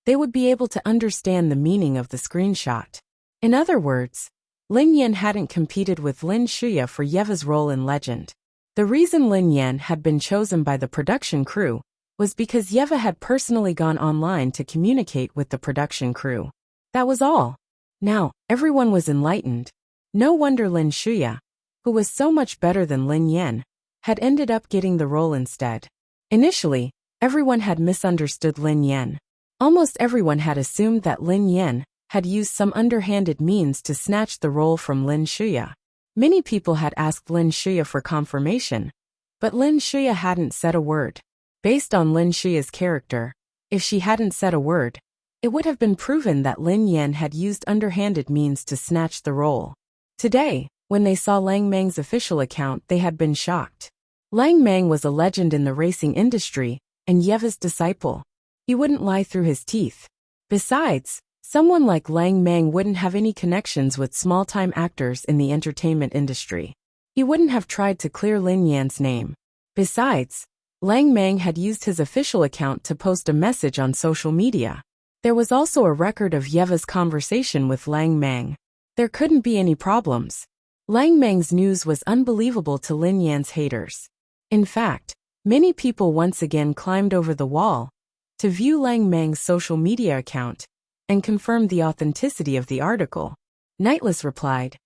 they would be able to understand the meaning of the screenshot. In other words, Lin Yan hadn't competed with Lin Shuya for Yeva's role in Legend. The reason Lin Yan had been chosen by the production crew was because Yeva had personally gone online to communicate with the production crew. That was all. Now, everyone was enlightened. No wonder Lin Shuya, who was so much better than Lin Yan, had ended up getting the role instead. Initially, everyone had misunderstood Lin Yan. Almost everyone had assumed that Lin Yan had used some underhanded means to snatch the role from Lin Shuya. Many people had asked Lin Shuya for confirmation, but Lin Shuya hadn't said a word. Based on Lin Shuya's character, if she hadn't said a word, it would have been proven that Lin Yan had used underhanded means to snatch the role. Today, when they saw Lang Meng's official account, they had been shocked. Lang Meng was a legend in the racing industry, and Yeva's disciple. He wouldn't lie through his teeth. Besides, someone like Lang Meng wouldn't have any connections with small-time actors in the entertainment industry. He wouldn't have tried to clear Lin Yan's name. Besides, Lang Meng had used his official account to post a message on social media. There was also a record of Yeva's conversation with Lang Mang. There couldn't be any problems. Lang Mang's news was unbelievable to Lin Yan's haters. In fact, many people once again climbed over the wall to view Lang Mang's social media account and confirm the authenticity of the article. Nightless replied,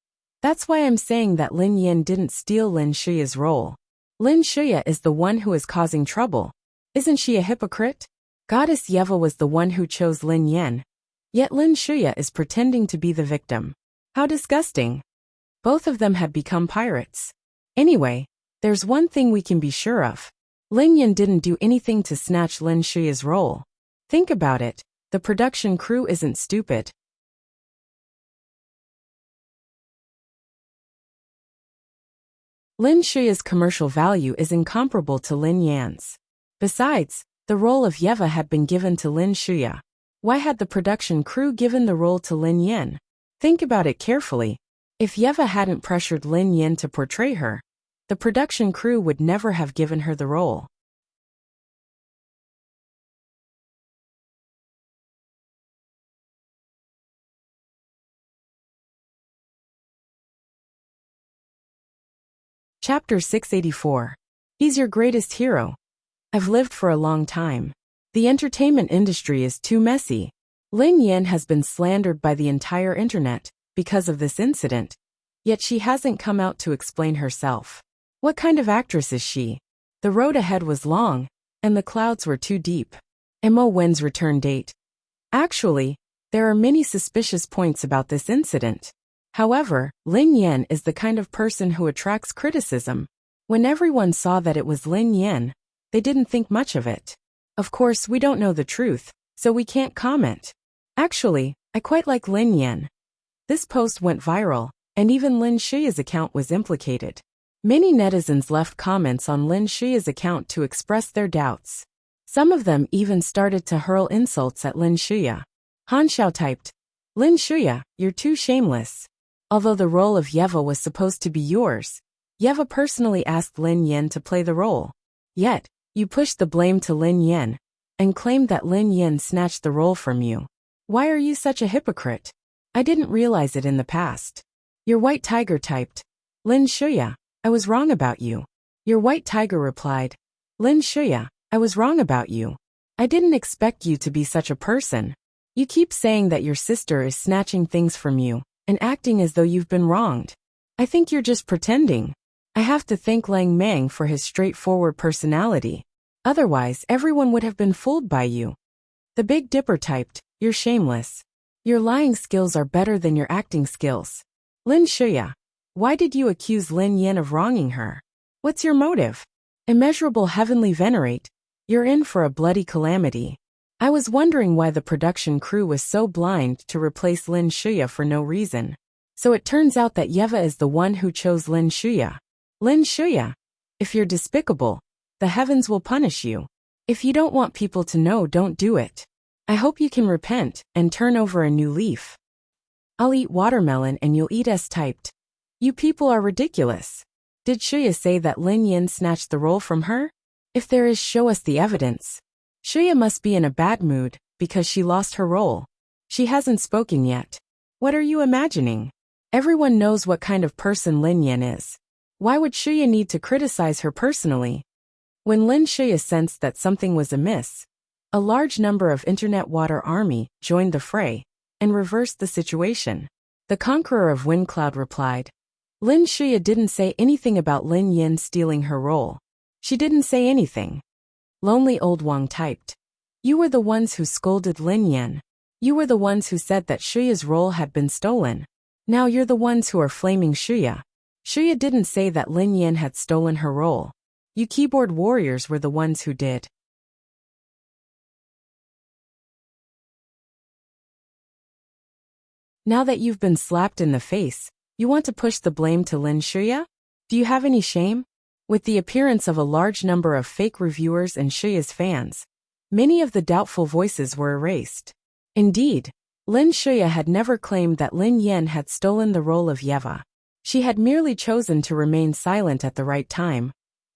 "That's why I'm saying that Lin Yan didn't steal Lin Shuya's role. Lin Shuya is the one who is causing trouble. Isn't she a hypocrite? Goddess Yeva was the one who chose Lin Yan. Yet Lin Shuya is pretending to be the victim. How disgusting." Both of them had become pirates. Anyway, there's one thing we can be sure of. Lin Yan didn't do anything to snatch Lin Shuya's role. Think about it, the production crew isn't stupid. Lin Shuya's commercial value is incomparable to Lin Yan's. Besides, the role of Yeva had been given to Lin Shuya. Why had the production crew given the role to Lin Yan? Think about it carefully. If Yeva hadn't pressured Lin Yan to portray her, the production crew would never have given her the role. Chapter 684. He's your greatest hero. I've lived for a long time. The entertainment industry is too messy. Lin Yan has been slandered by the entire internet because of this incident, yet she hasn't come out to explain herself. What kind of actress is she? The road ahead was long, and the clouds were too deep. Mo Wen's return date. Actually, there are many suspicious points about this incident. However, Lin Yan is the kind of person who attracts criticism. When everyone saw that it was Lin Yan, they didn't think much of it. Of course, we don't know the truth, so we can't comment. Actually, I quite like Lin Yan. This post went viral, and even Lin Shuya's account was implicated. Many netizens left comments on Lin Shuya's account to express their doubts. Some of them even started to hurl insults at Lin Shuya. Han Xiao typed, "Lin Shuya, you're too shameless." Although the role of Yeva was supposed to be yours, Yeva personally asked Lin Yan to play the role. Yet, you pushed the blame to Lin Yan and claimed that Lin Yan snatched the role from you. Why are you such a hypocrite? I didn't realize it in the past. Your White Tiger typed, "Lin Shuya, I was wrong about you." Your White Tiger replied, "Lin Shuya, I was wrong about you. I didn't expect you to be such a person. You keep saying that your sister is snatching things from you and acting as though you've been wronged. I think you're just pretending. I have to thank Lang Mang for his straightforward personality. Otherwise, everyone would have been fooled by you." The Big Dipper typed, "You're shameless. Your lying skills are better than your acting skills. Lin Shuya, why did you accuse Lin Yan of wronging her? What's your motive? Immeasurable heavenly venerate, you're in for a bloody calamity. I was wondering why the production crew was so blind to replace Lin Shuya for no reason. So it turns out that Yeva is the one who chose Lin Shuya. Lin Shuya, if you're despicable, the heavens will punish you. If you don't want people to know, don't do it. I hope you can repent and turn over a new leaf." I'll eat watermelon and you'll eat S typed. You people are ridiculous. Did Shuya say that Lin Yan snatched the role from her? If there is, show us the evidence. Shuya must be in a bad mood because she lost her role. She hasn't spoken yet. What are you imagining? Everyone knows what kind of person Lin Yan is. Why would Shuya need to criticize her personally? When Lin Shuya sensed that something was amiss, a large number of Internet Water Army joined the fray and reversed the situation. The Conqueror of Windcloud replied, "Lin Shuya didn't say anything about Lin Yan stealing her role. She didn't say anything." Lonely Old Wang typed, "You were the ones who scolded Lin Yan. You were the ones who said that Shuya's role had been stolen. Now you're the ones who are flaming Shuya. Shuya didn't say that Lin Yan had stolen her role. You keyboard warriors were the ones who did." Now that you've been slapped in the face, you want to push the blame to Lin Shuya? Do you have any shame? With the appearance of a large number of fake reviewers and Shuya's fans, many of the doubtful voices were erased. Indeed, Lin Shuya had never claimed that Lin Yan had stolen the role of Yeva. She had merely chosen to remain silent at the right time,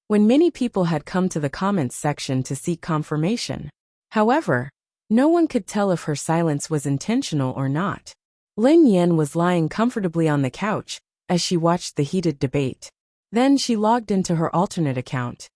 when many people had come to the comments section to seek confirmation. However, No one could tell if her silence was intentional or not. Lin Yan was lying comfortably on the couch as she watched the heated debate. Then she logged into her alternate account.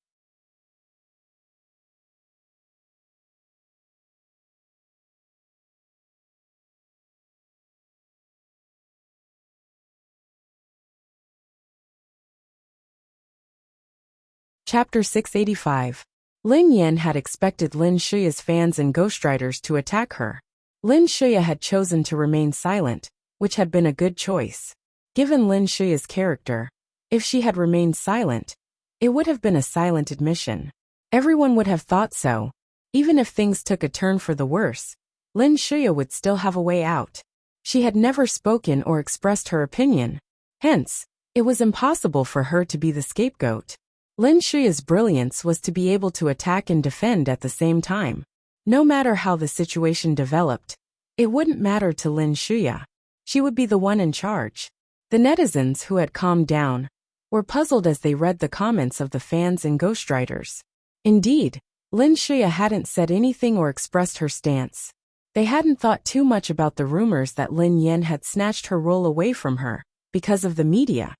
Chapter 685. Lin Yan had expected Lin Shuya's fans and ghostwriters to attack her. Lin Shuya had chosen to remain silent, which had been a good choice. Given Lin Shuya's character, if she had remained silent, it would have been a silent admission. Everyone would have thought so. Even if things took a turn for the worse, Lin Shuya would still have a way out. She had never spoken or expressed her opinion. Hence, it was impossible for her to be the scapegoat. Lin Shuya's brilliance was to be able to attack and defend at the same time. No matter how the situation developed, it wouldn't matter to Lin Shuya. She would be the one in charge. The netizens, who had calmed down, were puzzled as they read the comments of the fans and ghostwriters. Indeed, Lin Shuya hadn't said anything or expressed her stance. They hadn't thought too much about the rumors that Lin Yan had snatched her role away from her because of the media.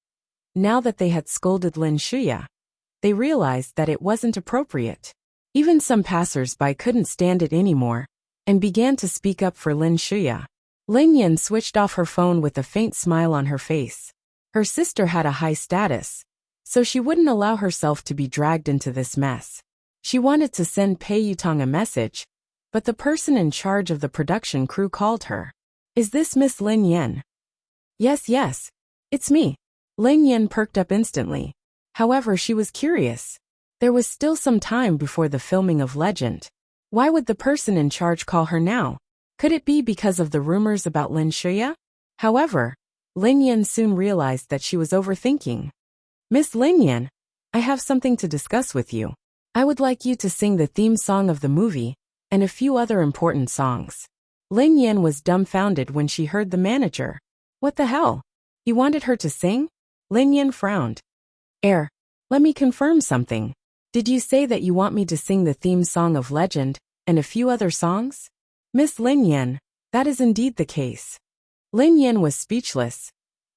Now that they had scolded Lin Shuya, they realized that it wasn't appropriate. Even some passers-by couldn't stand it anymore and began to speak up for Lin Shuya. Lin Yan switched off her phone with a faint smile on her face. Her sister had a high status, so she wouldn't allow herself to be dragged into this mess. She wanted to send Pei Yutong a message, but the person in charge of the production crew called her. "Is this Miss Lin Yan?" Yes, it's me." Lin Yan perked up instantly. However, she was curious. There was still some time before the filming of Legend. Why would the person in charge call her now? Could it be because of the rumors about Lin Shuya? However, Lin Yan soon realized that she was overthinking. "Miss Lin Yan, I have something to discuss with you. I would like you to sing the theme song of the movie and a few other important songs." Lin Yan was dumbfounded when she heard the manager. What the hell? He wanted her to sing? Lin Yan frowned. Let me confirm something. Did you say that you want me to sing the theme song of Legend and a few other songs? Miss Lin Yan, that is indeed the case. Lin Yan was speechless.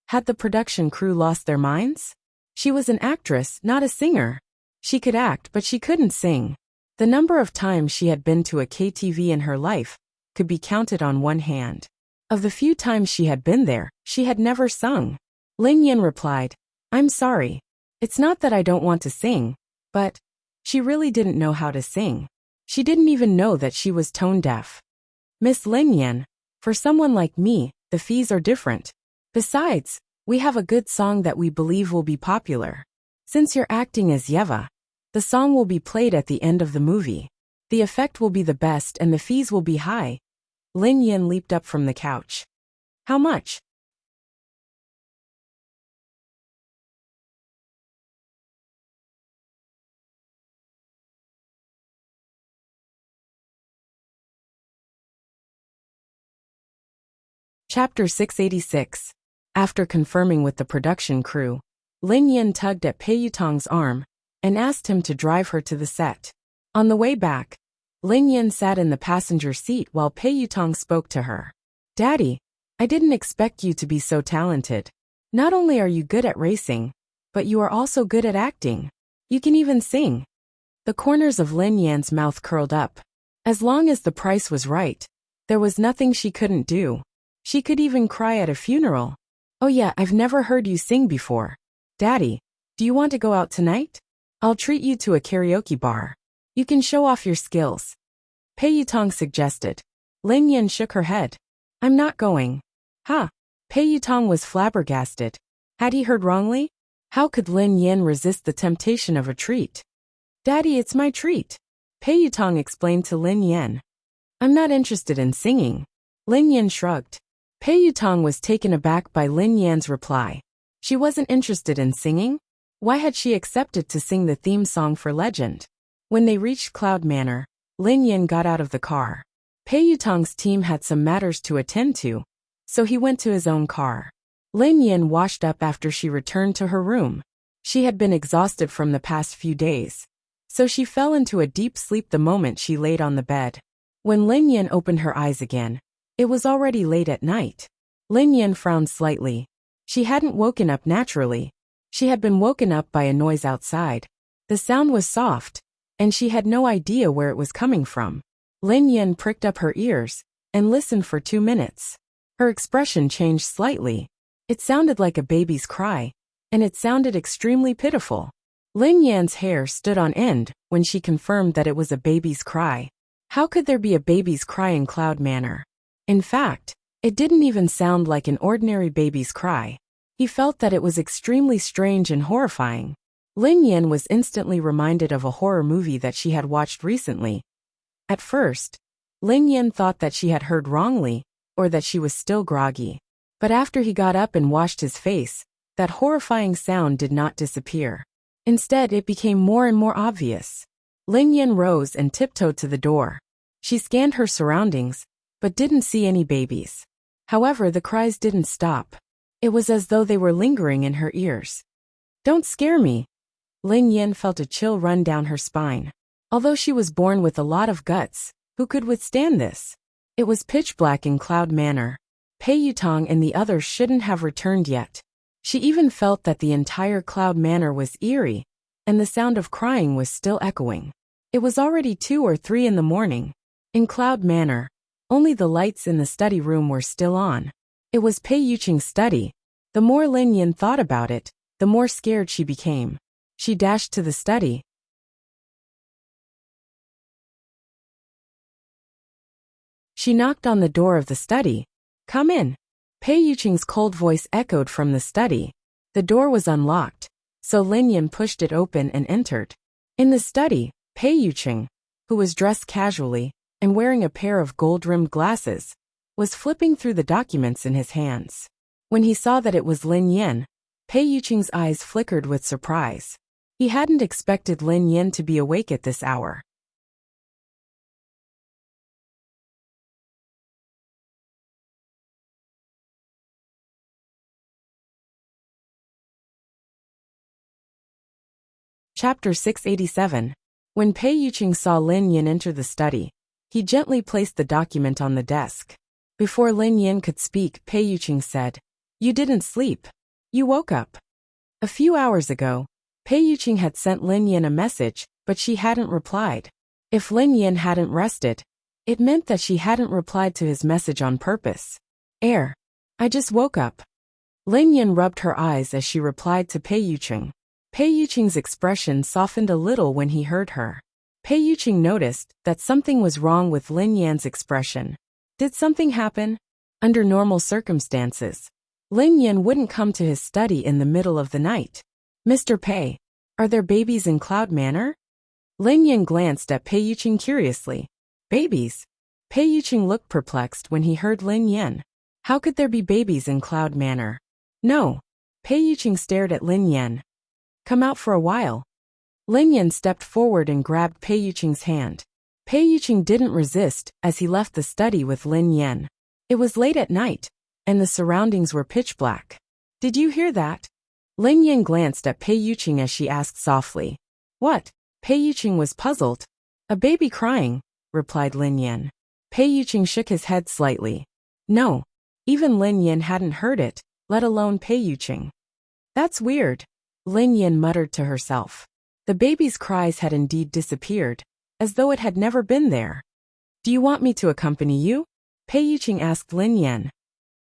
Had the production crew lost their minds? She was an actress, not a singer. She could act, but she couldn't sing. The number of times she had been to a KTV in her life could be counted on one hand. Of the few times she had been there, she had never sung. Lin Yan replied, "I'm sorry. It's not that I don't want to sing, but..." She really didn't know how to sing. She didn't even know that she was tone deaf. "Miss Lin Yan, for someone like me, the fees are different. Besides, we have a good song that we believe will be popular. Since you're acting as Yeva, the song will be played at the end of the movie. The effect will be the best and the fees will be high." Lin Yan leaped up from the couch. "How much?" Chapter 686. After confirming with the production crew, Lin Yan tugged at Pei Yutong's arm and asked him to drive her to the set. On the way back, Lin Yan sat in the passenger seat while Pei Yutong spoke to her. "Daddy, I didn't expect you to be so talented. Not only are you good at racing, but you are also good at acting. You can even sing." The corners of Lin Yan's mouth curled up. As long as the price was right, there was nothing she couldn't do. She could even cry at a funeral. "Oh yeah, I've never heard you sing before. Daddy, do you want to go out tonight? I'll treat you to a karaoke bar. You can show off your skills." Pei Yutong suggested. Lin Yan shook her head. "I'm not going." "Ha!" Pei Yutong was flabbergasted. Had he heard wrongly? How could Lin Yan resist the temptation of a treat? "Daddy, it's my treat," Pei Yutong explained to Lin Yan. "I'm not interested in singing." Lin Yan shrugged. Pei Yutong was taken aback by Lin Yan's reply. She wasn't interested in singing? Why had she accepted to sing the theme song for Legend? When they reached Cloud Manor, Lin Yan got out of the car. Pei Yutong's team had some matters to attend to, so he went to his own car. Lin Yan washed up after she returned to her room. She had been exhausted from the past few days, so she fell into a deep sleep the moment she laid on the bed. When Lin Yan opened her eyes again, it was already late at night. Lin Yan frowned slightly. She hadn't woken up naturally. She had been woken up by a noise outside. The sound was soft, and she had no idea where it was coming from. Lin Yan pricked up her ears and listened for 2 minutes. Her expression changed slightly. It sounded like a baby's cry, and it sounded extremely pitiful. Lin Yan's hair stood on end when she confirmed that it was a baby's cry. How could there be a baby's cry in Cloud Manor? In fact, it didn't even sound like an ordinary baby's cry. He felt that it was extremely strange and horrifying. Lin Yan was instantly reminded of a horror movie that she had watched recently. At first, Lin Yan thought that she had heard wrongly, or that she was still groggy. But after he got up and washed his face, that horrifying sound did not disappear. Instead, it became more and more obvious. Lin Yan rose and tiptoed to the door. She scanned her surroundings, but didn't see any babies. However, the cries didn't stop. It was as though they were lingering in her ears. "Don't scare me." Lin Yan felt a chill run down her spine. Although she was born with a lot of guts, who could withstand this? It was pitch black in Cloud Manor. Pei Yutong and the others shouldn't have returned yet. She even felt that the entire Cloud Manor was eerie, and the sound of crying was still echoing. It was already 2 or 3 in the morning. In Cloud Manor, only the lights in the study room were still on. It was Pei Yuqing's study. The more Lin Yan thought about it, the more scared she became. She dashed to the study. She knocked on the door of the study. "Come in." Pei Yuqing's cold voice echoed from the study. The door was unlocked, so Lin Yan pushed it open and entered. In the study, Pei Yuqing, who was dressed casually and wearing a pair of gold-rimmed glasses, was flipping through the documents in his hands. When he saw that it was Lin Yan, Pei Yuqing's eyes flickered with surprise. He hadn't expected Lin Yan to be awake at this hour. Chapter 687. When Pei Yuqing saw Lin Yan enter the study, he gently placed the document on the desk. Before Lin Yan could speak, Pei Yuqing said, "You didn't sleep. You woke up." A few hours ago, Pei Yuqing had sent Lin Yan a message, but she hadn't replied. If Lin Yan hadn't rested, it meant that she hadn't replied to his message on purpose. I just woke up." Lin Yan rubbed her eyes as she replied to Pei Yuqing. Pei Yuqing's expression softened a little when he heard her. Pei Yuqing noticed that something was wrong with Lin Yan's expression. Did something happen? Under normal circumstances, Lin Yan wouldn't come to his study in the middle of the night. "Mr. Pei, are there babies in Cloud Manor?" Lin Yan glanced at Pei Yuqing curiously. "Babies?" Pei Yuqing looked perplexed when he heard Lin Yan. How could there be babies in Cloud Manor? "No." Pei Yuqing stared at Lin Yan. "Come out for a while." Lin Yan stepped forward and grabbed Pei Yuqing's hand. Pei Yuqing didn't resist as he left the study with Lin Yan. It was late at night, and the surroundings were pitch black. "Did you hear that?" Lin Yan glanced at Pei Yuqing as she asked softly. "What?" Pei Yuqing was puzzled. "A baby crying," replied Lin Yan. Pei Yuqing shook his head slightly. No, even Lin Yan hadn't heard it, let alone Pei Yuqing. "That's weird," Lin Yan muttered to herself. The baby's cries had indeed disappeared, as though it had never been there. "Do you want me to accompany you?" Pei Yuqing asked Lin Yan.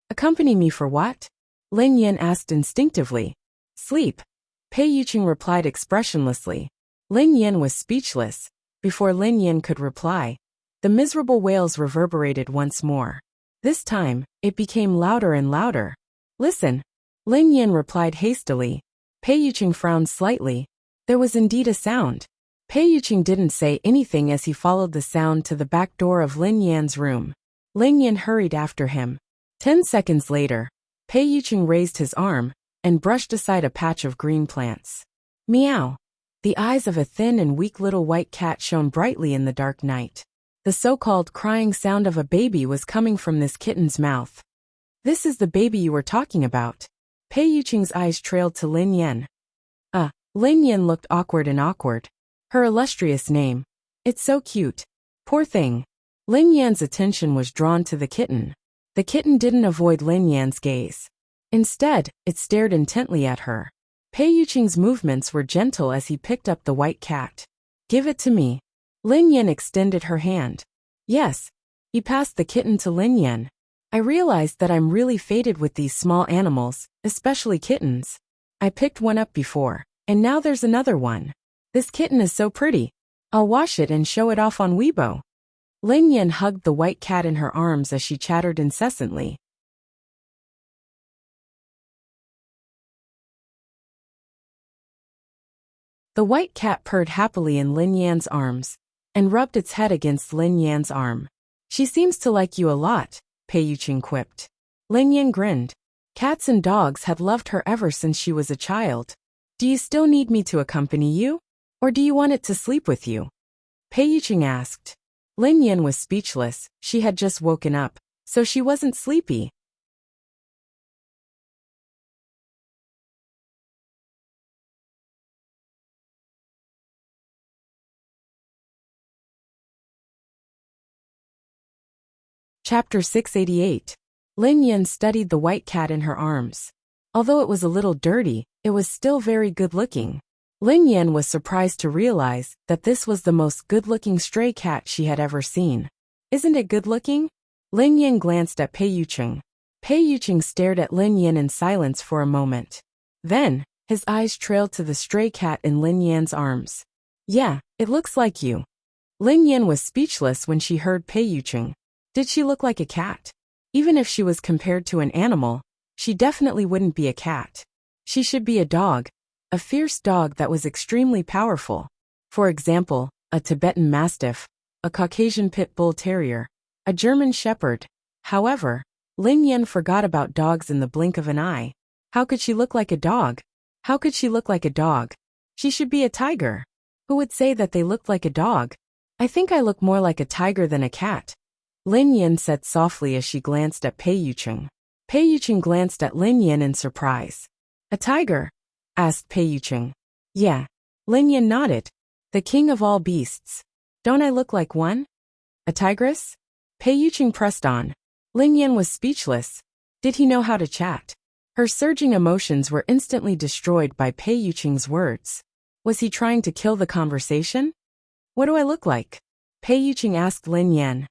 "Accompany me for what?" Lin Yan asked instinctively. "Sleep," Pei Yuqing replied expressionlessly. Lin Yan was speechless. Before Lin Yan could reply, the miserable wails reverberated once more. This time, it became louder and louder. "Listen," Lin Yan replied hastily. Pei Yuqing frowned slightly. There was indeed a sound. Pei Yuqing didn't say anything as he followed the sound to the back door of Lin Yan's room. Lin Yan hurried after him. 10 seconds later, Pei Yuqing raised his arm and brushed aside a patch of green plants. Meow. The eyes of a thin and weak little white cat shone brightly in the dark night. The so-called crying sound of a baby was coming from this kitten's mouth. "This is the baby you were talking about." Pei Yuqing's eyes trailed to Lin Yan. Lin Yan looked awkward. Her illustrious name. It's so cute. Poor thing. Lin Yan's attention was drawn to the kitten. The kitten didn't avoid Lin Yan's gaze. Instead, it stared intently at her. Pei Yuqing's movements were gentle as he picked up the white cat. Give it to me. Lin Yan extended her hand. Yes. He passed the kitten to Lin Yan. I realized that I'm really fated with these small animals, especially kittens. I picked one up before, and now there's another one. This kitten is so pretty. I'll wash it and show it off on Weibo. Lin Yan hugged the white cat in her arms as she chattered incessantly. The white cat purred happily in Lin Yan's arms and rubbed its head against Lin Yan's arm. She seems to like you a lot, Pei Yuqing quipped. Lin Yan grinned. Cats and dogs had loved her ever since she was a child. Do you still need me to accompany you? Or do you want it to sleep with you? Pei Yuqing asked. Lin Yan was speechless. She had just woken up, so she wasn't sleepy. Chapter 688. Lin Yan studied the white cat in her arms. Although it was a little dirty, it was still very good-looking. Lin Yan was surprised to realize that this was the most good-looking stray cat she had ever seen. Isn't it good-looking? Lin Yan glanced at Pei Yuqing. Pei Yuqing stared at Lin Yan in silence for a moment. Then, his eyes trailed to the stray cat in Lin Yan's arms. Yeah, it looks like you. Lin Yan was speechless when she heard Pei Yuqing. Did she look like a cat? Even if she was compared to an animal, she definitely wouldn't be a cat. She should be a dog. A fierce dog that was extremely powerful. For example, a Tibetan Mastiff, a Caucasian Pit Bull Terrier, a German Shepherd. However, Lin Yan forgot about dogs in the blink of an eye. How could she look like a dog? How could she look like a dog? She should be a tiger. Who would say that they looked like a dog? I think I look more like a tiger than a cat. Lin Yan said softly as she glanced at Pei Yuqing. Pei Yuqing glanced at Lin Yan in surprise. A tiger? Asked Pei Yuqing. Yeah. Lin Yan nodded. The king of all beasts. Don't I look like one? A tigress? Pei Yuqing pressed on. Lin Yan was speechless. Did he know how to chat? Her surging emotions were instantly destroyed by Pei Yuqing's words. Was he trying to kill the conversation? What do I look like? Pei Yuqing asked Lin Yan.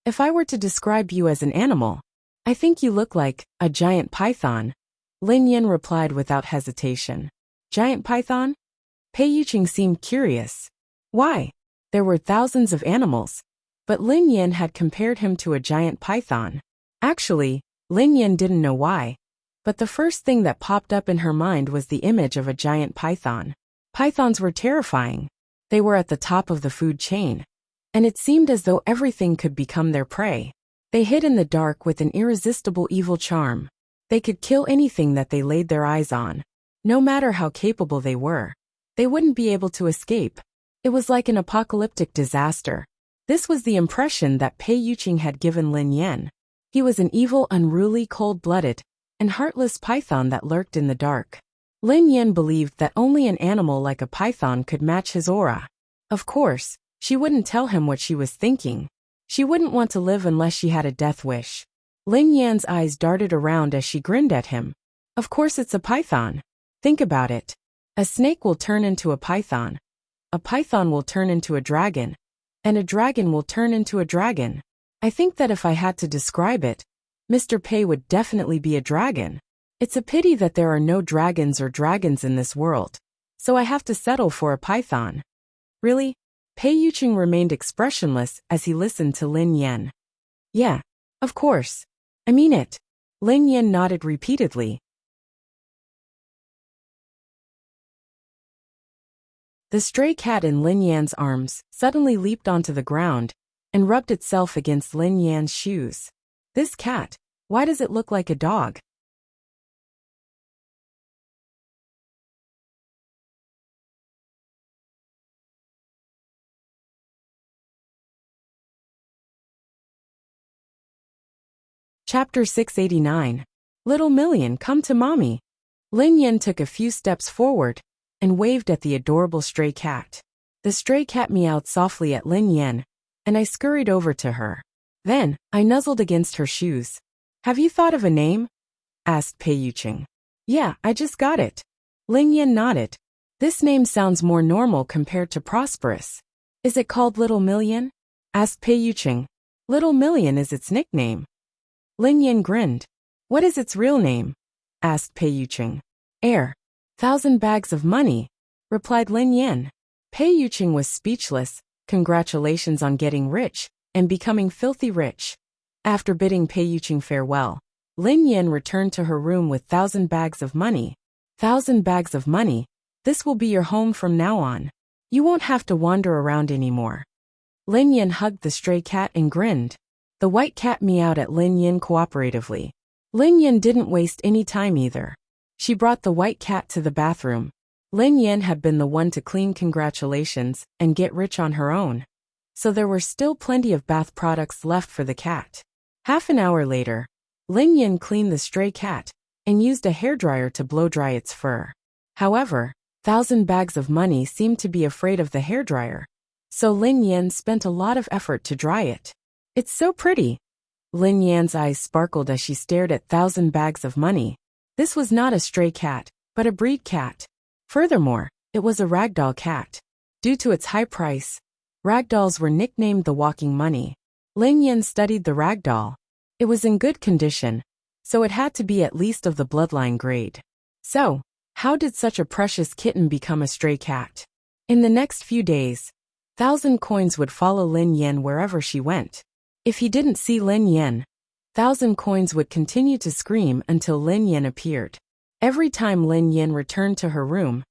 If I were to describe you as an animal, I think you look like a giant python. Lin Yan replied without hesitation. Giant python? Pei Yuqing seemed curious. Why? There were thousands of animals, but Lin Yan had compared him to a giant python. Actually, Lin Yan didn't know why, but the first thing that popped up in her mind was the image of a giant python. Pythons were terrifying. They were at the top of the food chain, and it seemed as though everything could become their prey. They hid in the dark with an irresistible evil charm. They could kill anything that they laid their eyes on. No matter how capable they were, they wouldn't be able to escape. It was like an apocalyptic disaster. This was the impression that Pei Yuqing had given Lin Yan. He was an evil, unruly, cold-blooded, and heartless python that lurked in the dark. Lin Yan believed that only an animal like a python could match his aura. Of course, she wouldn't tell him what she was thinking. She wouldn't want to live unless she had a death wish. Lin Yan's eyes darted around as she grinned at him. Of course it's a python. Think about it. A snake will turn into a python will turn into a dragon, and a dragon will turn into a dragon. I think that if I had to describe it, Mr. Pei would definitely be a dragon. It's a pity that there are no dragons in this world, so I have to settle for a python. Really? Pei Yuqing remained expressionless as he listened to Lin Yan. Yeah, of course. I mean it. Lin Yan nodded repeatedly. The stray cat in Lin Yan's arms suddenly leaped onto the ground and rubbed itself against Lin Yan's shoes. This cat, why does it look like a dog? Chapter 689. Little Million, come to mommy. Lin Yan took a few steps forward and waved at the adorable stray cat. The stray cat meowed softly at Lin Yan and I scurried over to her. Then, I nuzzled against her shoes. Have you thought of a name? Asked Pei Yuqing. Yeah, I just got it. Lin Yan nodded. This name sounds more normal compared to prosperous. Is it called Little Million? Asked Pei Yuqing. Little Million is its nickname. Lin Yan grinned. What is its real name? Asked Pei Yuqing. Air. 1,000 bags of money, replied Lin Yan. Pei Yuqing was speechless. Congratulations on getting rich and becoming filthy rich. After bidding Pei Yuqing farewell, Lin Yan returned to her room with 1,000 bags of money. 1,000 bags of money. This will be your home from now on. You won't have to wander around anymore. Lin Yan hugged the stray cat and grinned. The white cat meowed at Lin Yan cooperatively. Lin Yan didn't waste any time either. She brought the white cat to the bathroom. Lin Yan had been the one to clean congratulations and get rich on her own. So there were still plenty of bath products left for the cat. Half an hour later, Lin Yan cleaned the stray cat and used a hairdryer to blow-dry its fur. However, 1,000 bags of money seemed to be afraid of the hairdryer, so Lin Yan spent a lot of effort to dry it. It's so pretty. Lin Yan's eyes sparkled as she stared at 1,000 bags of money. This was not a stray cat, but a breed cat. Furthermore, it was a ragdoll cat. Due to its high price, ragdolls were nicknamed the walking money. Lin Yan studied the ragdoll. It was in good condition, so it had to be at least of the bloodline grade. So, how did such a precious kitten become a stray cat? In the next few days, 1,000 coins would follow Lin Yan wherever she went. If he didn't see Lin Yan, 1,000 coins would continue to scream until Lin Yan appeared. Every time Lin Yan returned to her room,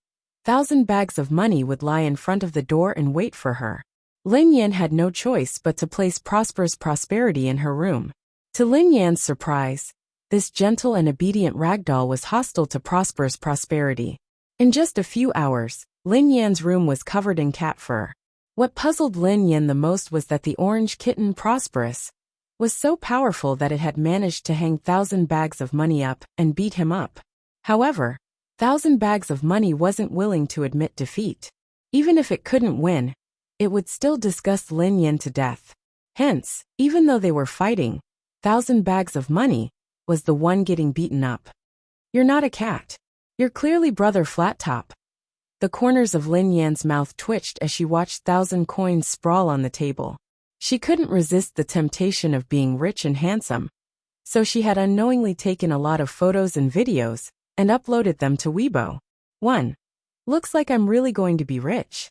1,000 bags of money would lie in front of the door and wait for her. Lin Yan had no choice but to place prosperous prosperity in her room. To Lin Yan's surprise, this gentle and obedient ragdoll was hostile to prosperous prosperity. In just a few hours, Lin Yan's room was covered in cat fur. What puzzled Lin Yan the most was that the orange kitten Prosperous was so powerful that it had managed to hang 1,000 bags of money up and beat him up. However, 1,000 bags of money wasn't willing to admit defeat. Even if it couldn't win, it would still disgust Lin Yan to death. Hence, even though they were fighting, 1,000 bags of money was the one getting beaten up. You're not a cat. You're clearly Brother Flat Top. The corners of Lin Yan's mouth twitched as she watched 1,000 coins sprawl on the table. She couldn't resist the temptation of being rich and handsome, so she had unknowingly taken a lot of photos and videos and uploaded them to Weibo. 1. Looks like I'm really going to be rich.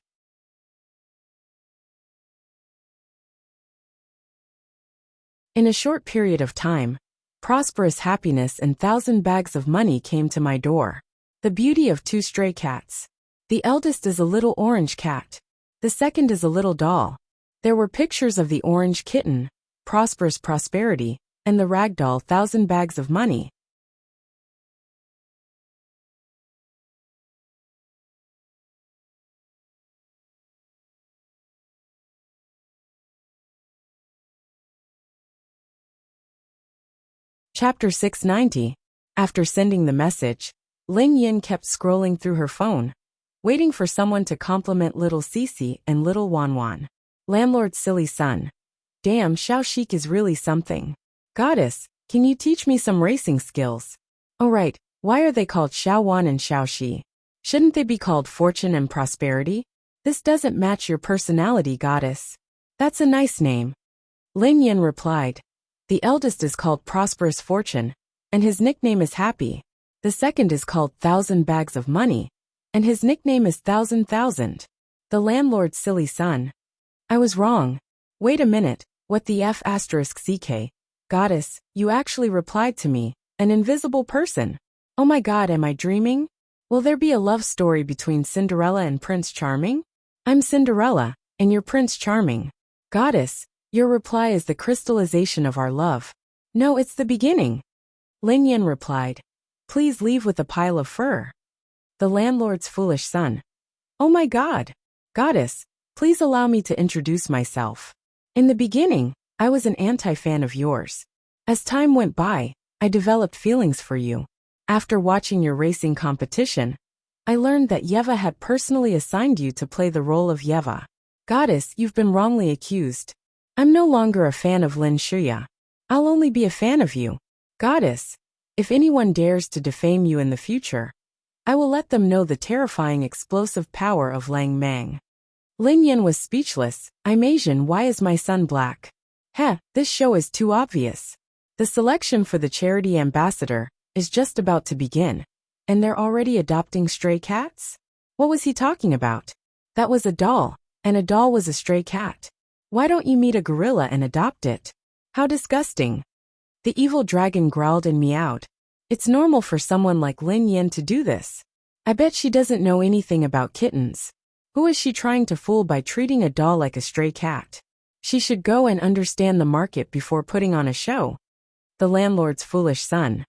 In a short period of time, prosperous happiness and 1,000 bags of money came to my door. The beauty of 2 stray cats. The eldest is a little orange cat. The second is a little doll. There were pictures of the orange kitten, prosperous prosperity, and the ragdoll 1,000 bags of money. Chapter 690. After sending the message, Lin Yan kept scrolling through her phone, waiting for someone to compliment little Cece and little Wan Wan. Landlord's silly son. Damn, Xiao Sheik is really something. Goddess, can you teach me some racing skills? Oh right, why are they called Xiao Wan and Xiao Shi? Shouldn't they be called Fortune and Prosperity? This doesn't match your personality, goddess. That's a nice name. Lin Yan replied. The eldest is called Prosperous Fortune, and his nickname is Happy. The second is called 1,000 Bags of Money, and his nickname is 1,000,000. The landlord's silly son. I was wrong. Wait a minute, what the F asterisk CK? Goddess, you actually replied to me, an invisible person. Oh my god, am I dreaming? Will there be a love story between Cinderella and Prince Charming? I'm Cinderella, and you're Prince Charming. Goddess, your reply is the crystallization of our love. No, it's the beginning. Lin Yan replied. Please leave with a pile of fur. The landlord's foolish son. Oh my god. Goddess, please allow me to introduce myself. In the beginning, I was an anti-fan of yours. As time went by, I developed feelings for you. After watching your racing competition, I learned that Yeva had personally assigned you to play the role of Yeva. Goddess, you've been wrongly accused. I'm no longer a fan of Lin Shuya. I'll only be a fan of you, goddess. If anyone dares to defame you in the future, I will let them know the terrifying explosive power of Lang Mang. Lin Yin was speechless. I'm Asian, why is my son black? Heh, this show is too obvious. The selection for the charity ambassador is just about to begin, and they're already adopting stray cats? What was he talking about? That was a doll, and a doll was a stray cat. Why don't you meet a gorilla and adopt it? How disgusting. The evil dragon growled and meowed. It's normal for someone like Lin Yin to do this. I bet she doesn't know anything about kittens. Who is she trying to fool by treating a doll like a stray cat? She should go and understand the market before putting on a show. The landlord's foolish son.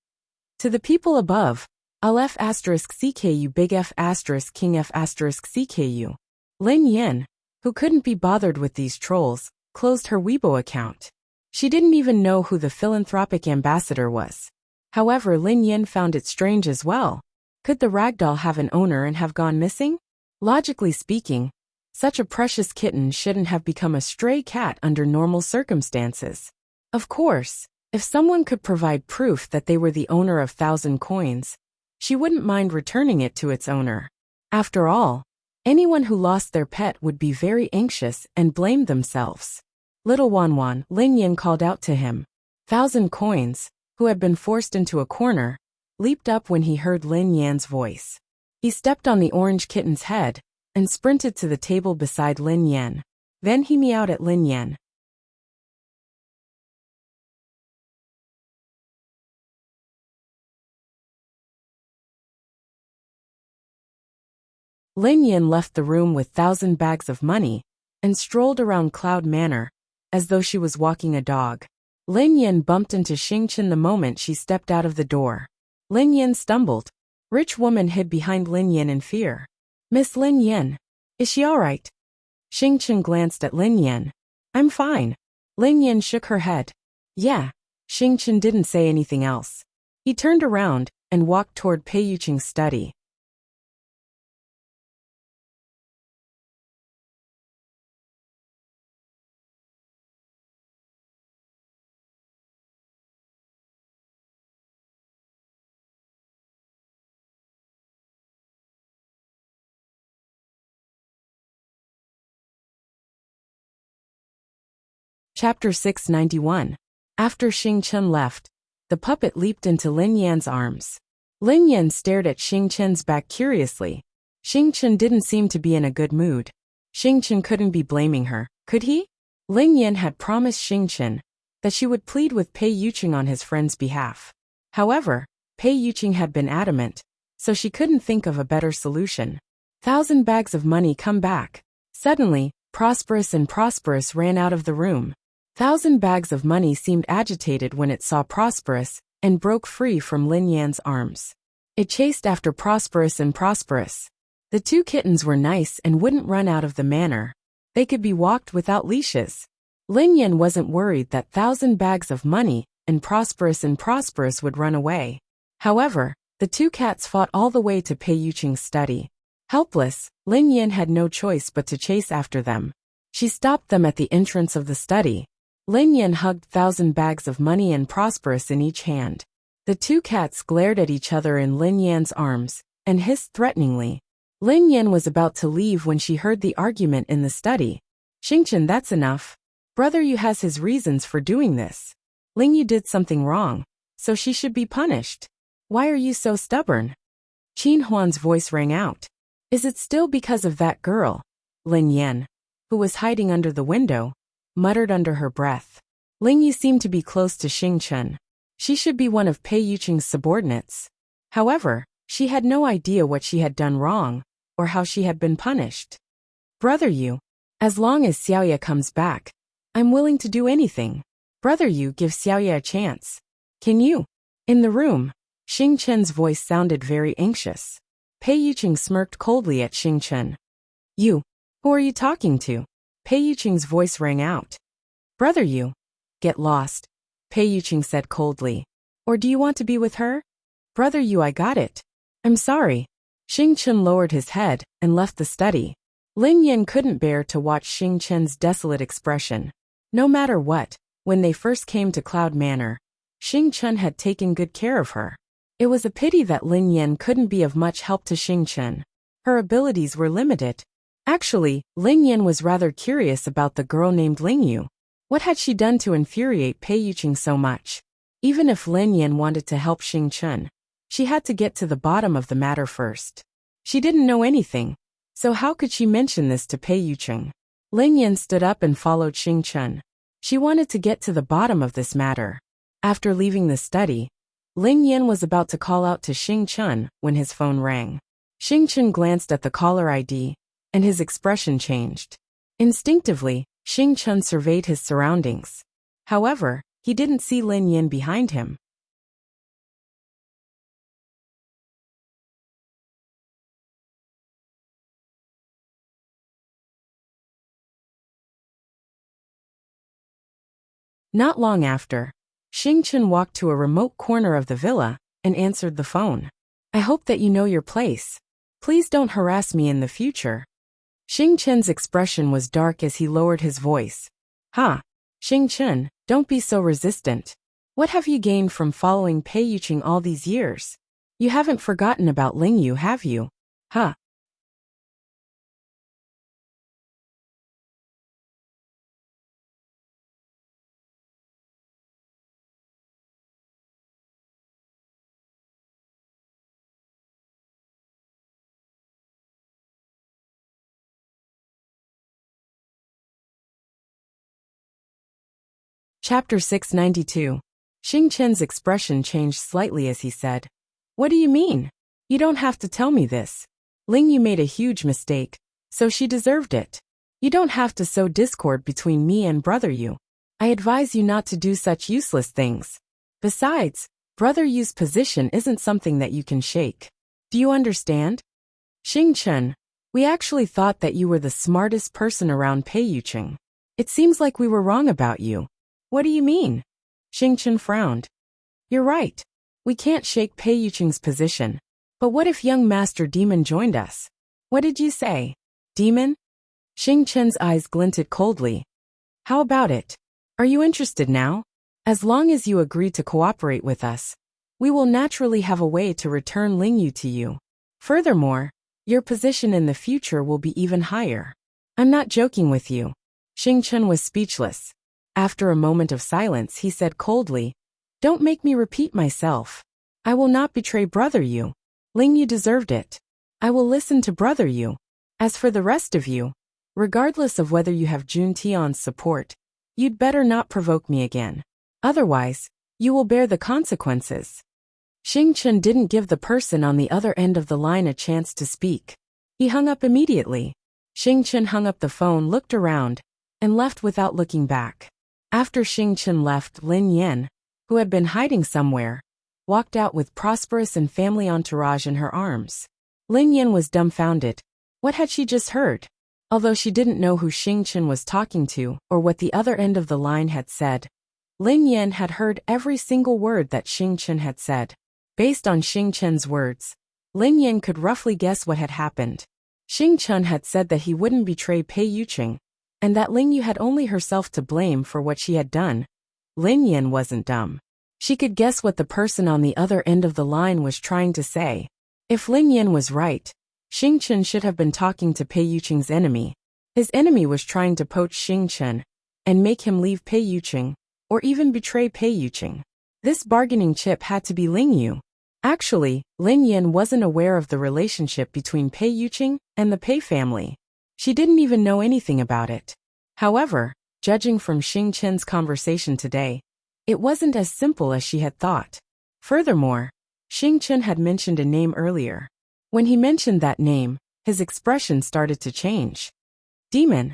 To the people above, Aleph asterisk CKU big F asterisk king F asterisk CKU. Lin Yin, who couldn't be bothered with these trolls, closed her Weibo account. She didn't even know who the philanthropic ambassador was. However, Lin Yin found it strange as well. Could the ragdoll have an owner and have gone missing? Logically speaking, such a precious kitten shouldn't have become a stray cat under normal circumstances. Of course, if someone could provide proof that they were the owner of 1,000 coins, she wouldn't mind returning it to its owner. After all, anyone who lost their pet would be very anxious and blame themselves. Little Wanwan, Lin Yin called out to him. 1,000 coins, who had been forced into a corner, leaped up when he heard Lin Yan's voice. He stepped on the orange kitten's head and sprinted to the table beside Lin Yan. Then he meowed at Lin Yan. Lin Yin left the room with 1,000 bags of money and strolled around Cloud Manor, as though she was walking a dog. Lin Yin bumped into Xingchen the moment she stepped out of the door. Lin Yin stumbled. Rich woman hid behind Lin Yin in fear. Miss Lin Yin, is she all right? Xingchen glanced at Lin Yin. I'm fine. Lin Yin shook her head. Yeah. Xingchen didn't say anything else. He turned around and walked toward Pei Yuqing's study. Chapter 691. After Xingchen left, the puppet leaped into Lin Yan's arms. Lin Yan stared at Xingchen's back curiously. Xingchen didn't seem to be in a good mood. Xingchen couldn't be blaming her, could he? Lin Yan had promised Xingchen that she would plead with Pei Yuqing on his friend's behalf. However, Pei Yuqing had been adamant, so she couldn't think of a better solution. 1,000 bags of money come back. Suddenly, Prosperous and Prosperous ran out of the room. 1,000 bags of money seemed agitated when it saw Prosperous and broke free from Lin Yan's arms. It chased after Prosperous and Prosperous. The two kittens were nice and wouldn't run out of the manor. They could be walked without leashes. Lin Yan wasn't worried that 1,000 bags of money and Prosperous would run away. However, the two cats fought all the way to Pei Yuqing's study. Helpless, Lin Yan had no choice but to chase after them. She stopped them at the entrance of the study. Lin Yan hugged 1,000 bags of money and Prosperous in each hand. The two cats glared at each other in Lin Yan's arms and hissed threateningly. Lin Yan was about to leave when she heard the argument in the study. Xingchen, that's enough. Brother Yu has his reasons for doing this. Ling Yu did something wrong, so she should be punished. Why are you so stubborn? Qin Huan's voice rang out. Is it still because of that girl? Lin Yan, who was hiding under the window, muttered under her breath. Ling Yu seemed to be close to Xingchen. She should be one of Pei Yuqing's subordinates. However, she had no idea what she had done wrong, or how she had been punished. Brother Yu, as long as Xiaoya comes back, I'm willing to do anything. Brother Yu, give Xiaoya a chance. Can you? In the room, Xingchen's voice sounded very anxious. Pei Yuqing smirked coldly at Xingchen. You, who are you talking to? Pei Yuqing's voice rang out. Brother Yu, get lost, Pei Yuqing said coldly. Or do you want to be with her? Brother Yu, I got it. I'm sorry. Xingchen lowered his head and left the study. Lin Yan couldn't bear to watch Xingchen's desolate expression. No matter what, when they first came to Cloud Manor, Xing Chen had taken good care of her. It was a pity that Lin Yan couldn't be of much help to Xing Chen. Her abilities were limited. Actually, Lin Yan was rather curious about the girl named Ling Yu. What had she done to infuriate Pei Yuqing so much? Even if Lin Yan wanted to help Xing Chen, she had to get to the bottom of the matter first. She didn't know anything, so how could she mention this to Pei Yuqing? Lin Yan stood up and followed Xing Chen. She wanted to get to the bottom of this matter. After leaving the study, Lin Yan was about to call out to Xing Chen when his phone rang. Xing Chen glanced at the caller ID, and his expression changed. Instinctively, Xing Chen surveyed his surroundings. However, he didn't see Lin Yan behind him. Not long after, Xing Chen walked to a remote corner of the villa and answered the phone. I hope that you know your place. Please don't harass me in the future. Xing Chen's expression was dark as he lowered his voice. Ha! Xing Chen, don't be so resistant. What have you gained from following Pei Yuqing all these years? You haven't forgotten about Ling Yu, have you? Ha! Chapter 692. Xing Chen's expression changed slightly as he said, What do you mean? You don't have to tell me this. Ling Yu made a huge mistake, so she deserved it. You don't have to sow discord between me and Brother Yu. I advise you not to do such useless things. Besides, Brother Yu's position isn't something that you can shake. Do you understand? Xing Chen, we actually thought that you were the smartest person around Pei Yuqing. It seems like we were wrong about you. What do you mean? Xing Chen frowned. You're right. We can't shake Pei Yuqing's position. But what if young Master Demon joined us? What did you say? Demon? Xing Chen's eyes glinted coldly. How about it? Are you interested now? As long as you agree to cooperate with us, we will naturally have a way to return Ling Yu to you. Furthermore, your position in the future will be even higher. I'm not joking with you. Xing Chen was speechless. After a moment of silence, he said coldly, Don't make me repeat myself. I will not betray Brother Yu. Ling Yu deserved it. I will listen to Brother Yu. As for the rest of you, regardless of whether you have Jun Tian's support, you'd better not provoke me again. Otherwise, you will bear the consequences. Xing Chen didn't give the person on the other end of the line a chance to speak. He hung up immediately. Xing Chen hung up the phone, looked around, and left without looking back. After Xing Chen left, Lin Yan, who had been hiding somewhere, walked out with Prosperous and family entourage in her arms. Lin Yan was dumbfounded. What had she just heard? Although she didn't know who Xing Chen was talking to or what the other end of the line had said, Lin Yan had heard every single word that Xing Chen had said. Based on Xing Chen's words, Lin Yan could roughly guess what had happened. Xing Chen had said that he wouldn't betray Pei Yuqing, and that Ling Yu had only herself to blame for what she had done. Lin Yan wasn't dumb. She could guess what the person on the other end of the line was trying to say. If Lin Yan was right, Xing Chen should have been talking to Pei Yuqing's enemy. His enemy was trying to poach Xing Chen and make him leave Pei Yuqing, or even betray Pei Yuqing. This bargaining chip had to be Ling Yu. Actually, Lin Yan wasn't aware of the relationship between Pei Yuqing and the Pei family. She didn't even know anything about it. However, judging from Xing Chen's conversation today, it wasn't as simple as she had thought. Furthermore, Xing Chen had mentioned a name earlier. When he mentioned that name, his expression started to change. Demon.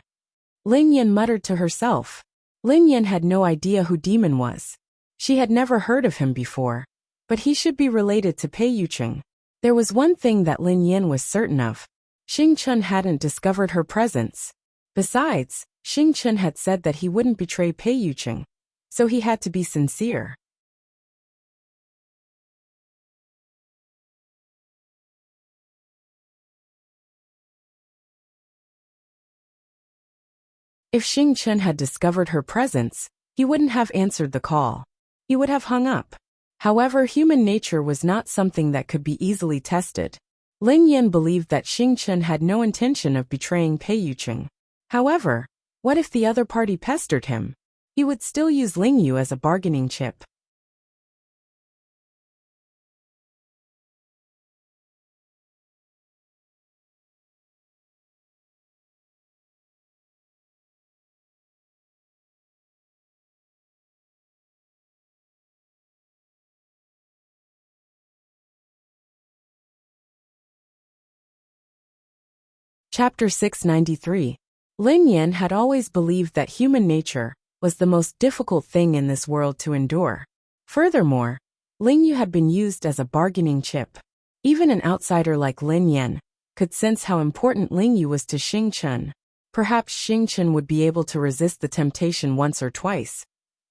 Lin Yan muttered to herself. Lin Yan had no idea who Demon was. She had never heard of him before, but he should be related to Pei Yuqing. There was one thing that Lin Yan was certain of. Xing Chen hadn't discovered her presence. Besides, Xing Chen had said that he wouldn't betray Pei Yuqing, so he had to be sincere. If Xing Chen had discovered her presence, he wouldn't have answered the call. He would have hung up. However, human nature was not something that could be easily tested. Lin Yan believed that Xing Chen had no intention of betraying Pei Yuqing. However, what if the other party pestered him? He would still use Ling Yu as a bargaining chip. Chapter 693. Lin Yan had always believed that human nature was the most difficult thing in this world to endure. Furthermore, Ling Yu had been used as a bargaining chip. Even an outsider like Lin Yan could sense how important Ling Yu was to Xing Chen. Perhaps Xing Chen would be able to resist the temptation once or twice.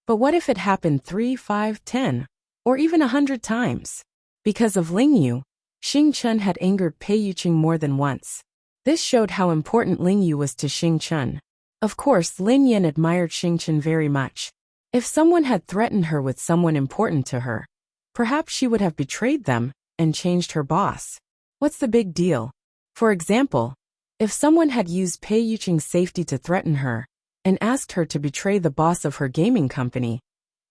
But what if it happened 3, 5, 10, or even 100 times? Because of Ling Yu, Xing Chen had angered Pei Yuqing more than once. This showed how important Ling Yu was to Xing Chen. Of course, Lin Yan admired Xing Chen very much. If someone had threatened her with someone important to her, perhaps she would have betrayed them and changed her boss. What's the big deal? For example, if someone had used Pei Yuqing's safety to threaten her and asked her to betray the boss of her gaming company,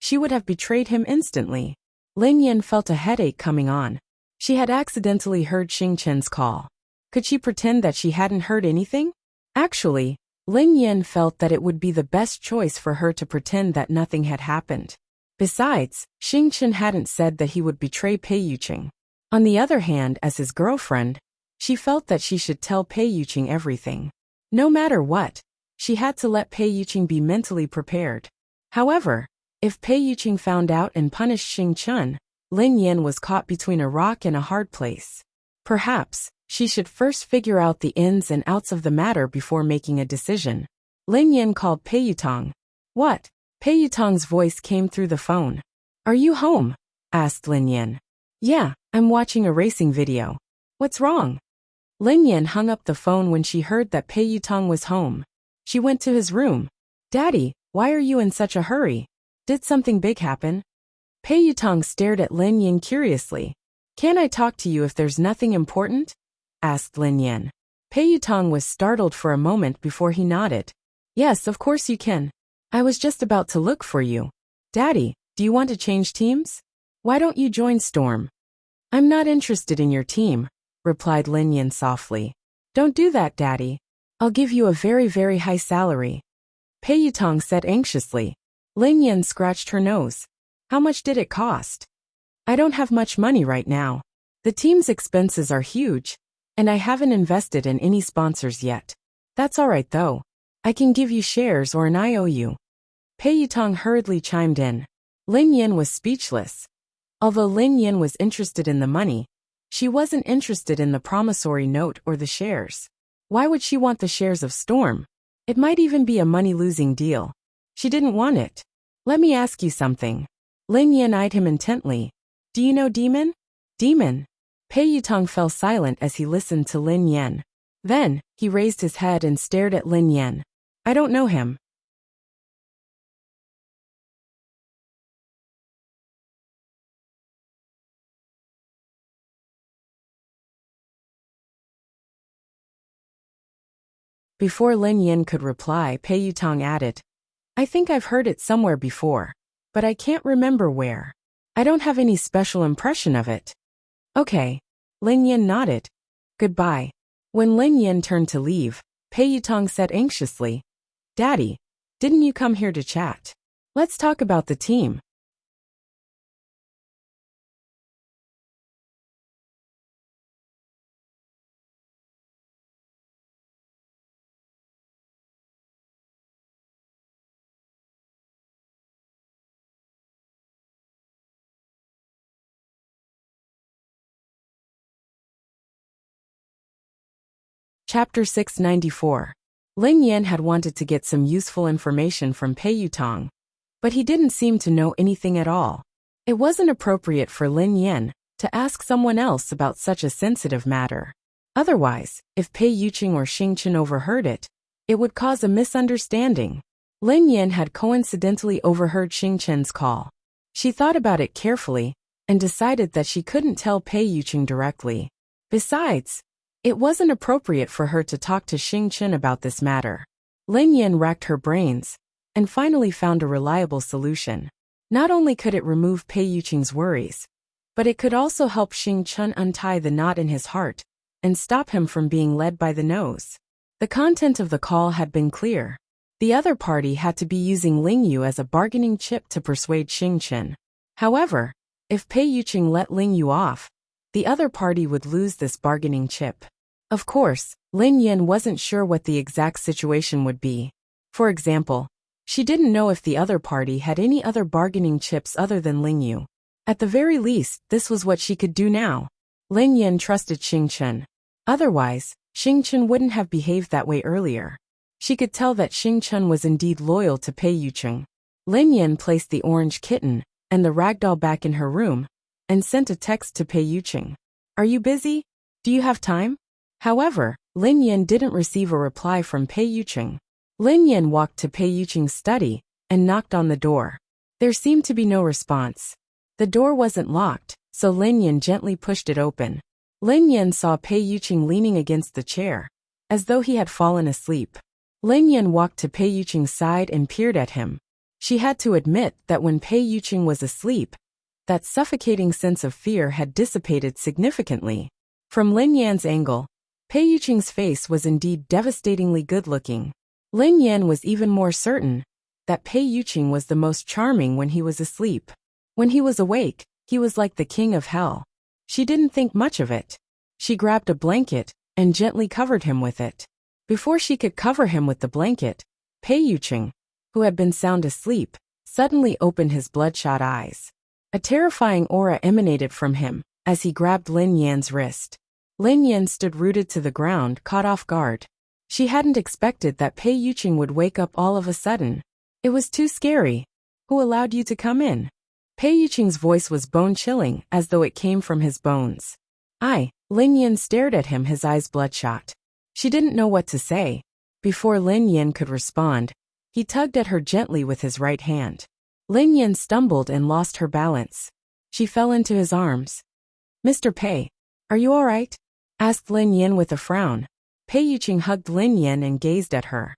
she would have betrayed him instantly. Lin Yan felt a headache coming on. She had accidentally heard Xing Chen's call. Could she pretend that she hadn't heard anything? Actually, Lin Yan felt that it would be the best choice for her to pretend that nothing had happened. Besides, Xing Chen hadn't said that he would betray Pei Yuqing. On the other hand, as his girlfriend, she felt that she should tell Pei Yuqing everything. No matter what, she had to let Pei Yuqing be mentally prepared. However, if Pei Yuqing found out and punished Xing Chen, Lin Yan was caught between a rock and a hard place. Perhaps she should first figure out the ins and outs of the matter before making a decision. Lin Yan called Pei Yutong. What? Pei Yutong's voice came through the phone. Are you home? Asked Lin Yan. Yeah, I'm watching a racing video. What's wrong? Lin Yan hung up the phone when she heard that Pei Yutong was home. She went to his room. Daddy, why are you in such a hurry? Did something big happen? Pei Yutong stared at Lin Yan curiously. Can I talk to you if there's nothing important? Asked Lin Yan. Pei Yutong was startled for a moment before he nodded. Yes, of course you can. I was just about to look for you. Daddy, do you want to change teams? Why don't you join Storm? I'm not interested in your team, replied Lin Yan softly. Don't do that, Daddy. I'll give you a very, very high salary. Pei Yutong said anxiously. Lin Yan scratched her nose. How much did it cost? I don't have much money right now. The team's expenses are huge, and I haven't invested in any sponsors yet. That's all right though. I can give you shares or an IOU. Pei Yutong hurriedly chimed in. Lin Yan was speechless. Although Lin Yan was interested in the money, she wasn't interested in the promissory note or the shares. Why would she want the shares of Storm? It might even be a money-losing deal. She didn't want it. Let me ask you something. Lin Yan eyed him intently. Do you know Demon? Demon? Pei Yutong fell silent as he listened to Lin Yan. Then, he raised his head and stared at Lin Yan. I don't know him. Before Lin Yan could reply, Pei Yutong added, I think I've heard it somewhere before, but I can't remember where. I don't have any special impression of it. Okay. Lin Yan nodded. Goodbye. When Lin Yan turned to leave, Pei Yutong said anxiously, Daddy, didn't you come here to chat? Let's talk about the team. Chapter 694. Lin Yan had wanted to get some useful information from Pei Yutong, but he didn't seem to know anything at all. It wasn't appropriate for Lin Yan to ask someone else about such a sensitive matter. Otherwise, if Pei Yuqing or Xing Chen overheard it, It would cause a misunderstanding. Lin Yan had coincidentally overheard Xing Chen's call. She thought about it carefully and decided that she couldn't tell Pei Yuqing directly. Besides, it wasn't appropriate for her to talk to Xing Chen about this matter. Lin Yan racked her brains and finally found a reliable solution. Not only could it remove Pei Yuqing's worries, but it could also help Xing Chen untie the knot in his heart and stop him from being led by the nose. The content of the call had been clear. The other party had to be using Ling Yu as a bargaining chip to persuade Xing Chen. However, if Pei Yuqing let Ling Yu off, the other party would lose this bargaining chip. Of course, Lin Yan wasn't sure what the exact situation would be. For example, she didn't know if the other party had any other bargaining chips other than Ling Yu. At the very least, this was what she could do now. Lin Yan trusted Xing Chen. Otherwise, Xing Chen wouldn't have behaved that way earlier. She could tell that Xing Chen was indeed loyal to Pei Yuqing. Lin Yan placed the orange kitten and the ragdoll back in her room and sent a text to Pei Yuqing. "Are you busy? Do you have time?" However, Lin Yan didn't receive a reply from Pei Yuqing. Lin Yan walked to Pei Yuqing's study and knocked on the door. There seemed to be no response. The door wasn't locked, so Lin Yan gently pushed it open. Lin Yan saw Pei Yuqing leaning against the chair, as though he had fallen asleep. Lin Yan walked to Pei Yuqing's side and peered at him. She had to admit that when Pei Yuqing was asleep, that suffocating sense of fear had dissipated significantly. From Lin Yan's angle, Pei Yuqing's face was indeed devastatingly good-looking. Lin Yan was even more certain that Pei Yuqing was the most charming when he was asleep. When he was awake, he was like the king of hell. She didn't think much of it. She grabbed a blanket and gently covered him with it. Before she could cover him with the blanket, Pei Yuqing, who had been sound asleep, suddenly opened his bloodshot eyes. A terrifying aura emanated from him as he grabbed Lin Yan's wrist. Lin Yan stood rooted to the ground, caught off guard. She hadn't expected that Pei Yuqing would wake up all of a sudden. It was too scary. "Who allowed you to come in?" Pei Yuqing's voice was bone-chilling, as though it came from his bones. Lin Yan stared at him, his eyes bloodshot. She didn't know what to say. Before Lin Yan could respond, he tugged at her gently with his right hand. Lin Yan stumbled and lost her balance. She fell into his arms. "Mr. Pei, are you all right?" asked Lin Yan with a frown. Pei Yuqing hugged Lin Yan and gazed at her.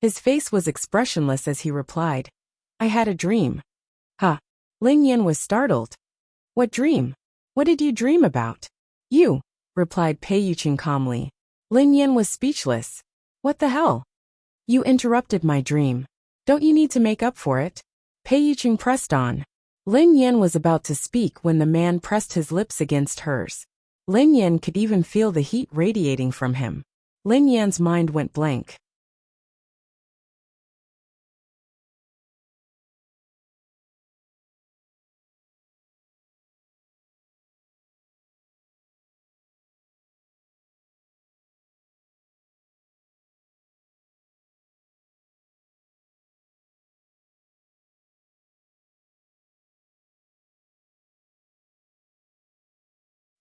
His face was expressionless as he replied, "I had a dream." "Huh." Lin Yan was startled. "What dream? What did you dream about?" "You," replied Pei Yuqing calmly. Lin Yan was speechless. "What the hell? You interrupted my dream. Don't you need to make up for it?" Pei Yuqing pressed on. Lin Yan was about to speak when the man pressed his lips against hers. Lin Yan could even feel the heat radiating from him. Lin Yan's mind went blank.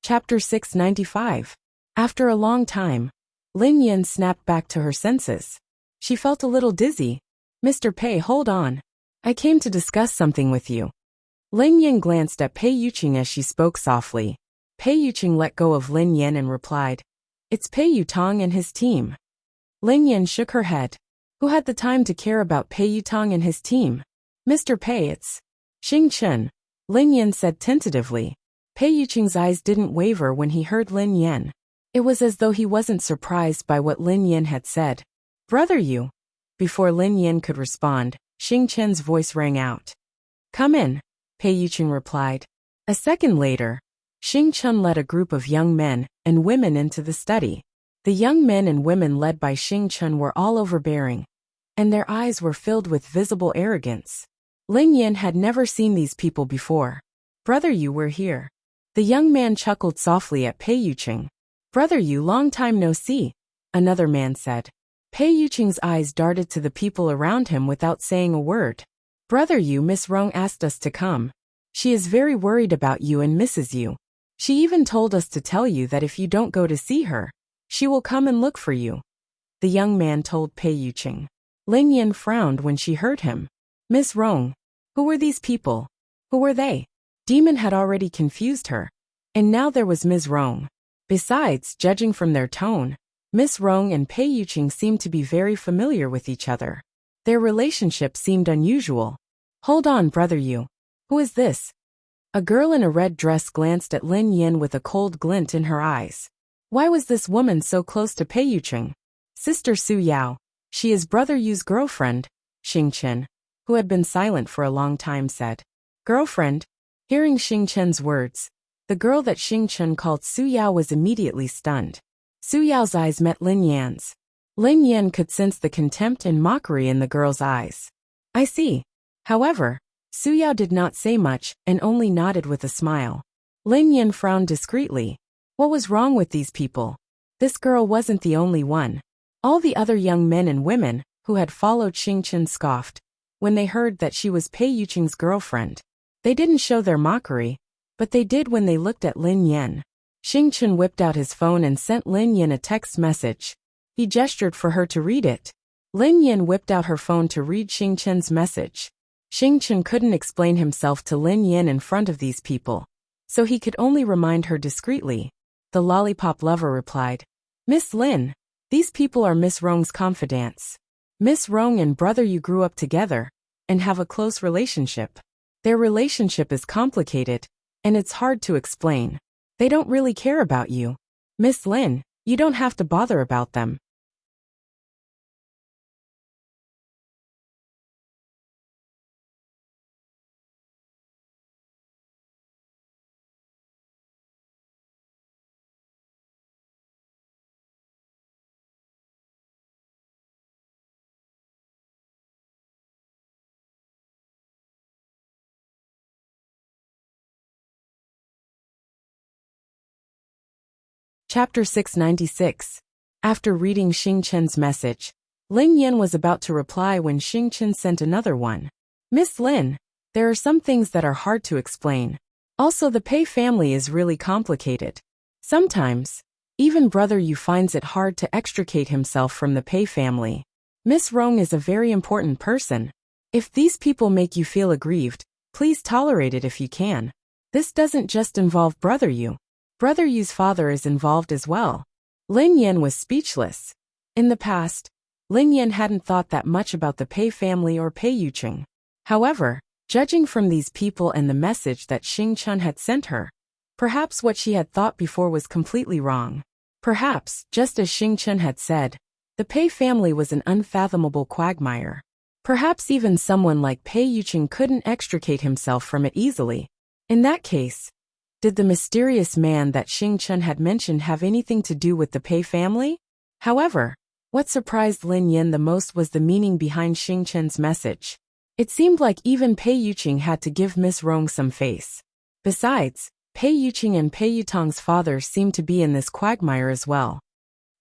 Chapter 695. After a long time, Lin Yan snapped back to her senses. She felt a little dizzy. "Mr. Pei, hold on. I came to discuss something with you." Lin Yan glanced at Pei Yuqing as she spoke softly. Pei Yuqing let go of Lin Yan and replied, "It's Pei Yutong and his team." Lin Yan shook her head. Who had the time to care about Pei Yutong and his team? "Mr. Pei, it's Xing Chen," Lin Yan said tentatively. Pei Yuqing's eyes didn't waver when he heard Lin Yan. It was as though he wasn't surprised by what Lin Yan had said. "Brother Yu." Before Lin Yan could respond, Xing Chen's voice rang out. "Come in," Pei Yuqing replied. A second later, Xing Chen led a group of young men and women into the study. The young men and women led by Xing Chen were all overbearing, and their eyes were filled with visible arrogance. Lin Yan had never seen these people before. "Brother Yu, we're here." The young man chuckled softly at Pei Yuqing. "Brother Yu, long time no see," another man said. Pei Yuqing's eyes darted to the people around him without saying a word. Brother Yu, Miss Rong asked us to come. She is very worried about you and misses you. She even told us to tell you that if you don't go to see her, she will come and look for you," the young man told Pei Yuqing. Lin Yan frowned when she heard him. Miss Rong, who were these people? Who were they? Demon had already confused her. And now there was Ms. Rong. Besides, judging from their tone, Miss Rong and Pei Yuqing seemed to be very familiar with each other. Their relationship seemed unusual. "Hold on, Brother Yu. Who is this?" A girl in a red dress glanced at Lin Yan with a cold glint in her eyes. Why was this woman so close to Pei Yuqing? Sister Su Yao. She is Brother Yu's girlfriend, Xing Chen, who had been silent for a long time, said. Girlfriend? Hearing Xing Chen's words, the girl that Xing Chen called Su Yao was immediately stunned. Su Yao's eyes met Lin Yan's. Lin Yan could sense the contempt and mockery in the girl's eyes. I see. However, Su Yao did not say much and only nodded with a smile. Lin Yan frowned discreetly. What was wrong with these people? This girl wasn't the only one. All the other young men and women who had followed Xing Chen scoffed when they heard that she was Pei Yuqing's girlfriend. They didn't show their mockery, but they did when they looked at Lin Yan. Xing Chen whipped out his phone and sent Lin Yan a text message. He gestured for her to read it. Lin Yan whipped out her phone to read Xing Chen's message. Xing Chen couldn't explain himself to Lin Yan in front of these people, so he could only remind her discreetly. The lollipop lover replied, Miss Lin, these people are Miss Rong's confidants. Miss Rong and Brother Yu grew up together and have a close relationship. Their relationship is complicated, and it's hard to explain. They don't really care about you. Miss Lin, you don't have to bother about them. Chapter 696. After reading Xing Chen's message, Lin Yan was about to reply when Xing Chen sent another one. Miss Lin, there are some things that are hard to explain. Also, the Pei family is really complicated. Sometimes, even Brother Yu finds it hard to extricate himself from the Pei family. Miss Rong is a very important person. If these people make you feel aggrieved, please tolerate it if you can. This doesn't just involve Brother Yu. Brother Yu's father is involved as well. Lin Yan was speechless. In the past, Lin Yan hadn't thought that much about the Pei family or Pei Yuqing. However, judging from these people and the message that Xing Chen had sent her, perhaps what she had thought before was completely wrong. Perhaps, just as Xing Chen had said, the Pei family was an unfathomable quagmire. Perhaps even someone like Pei Yuqing couldn't extricate himself from it easily. In that case, did the mysterious man that Xing Chen had mentioned have anything to do with the Pei family? However, what surprised Lin Yan the most was the meaning behind Xing Chen's message. It seemed like even Pei Yuqing had to give Miss Rong some face. Besides, Pei Yuqing and Pei Yutong's father seemed to be in this quagmire as well.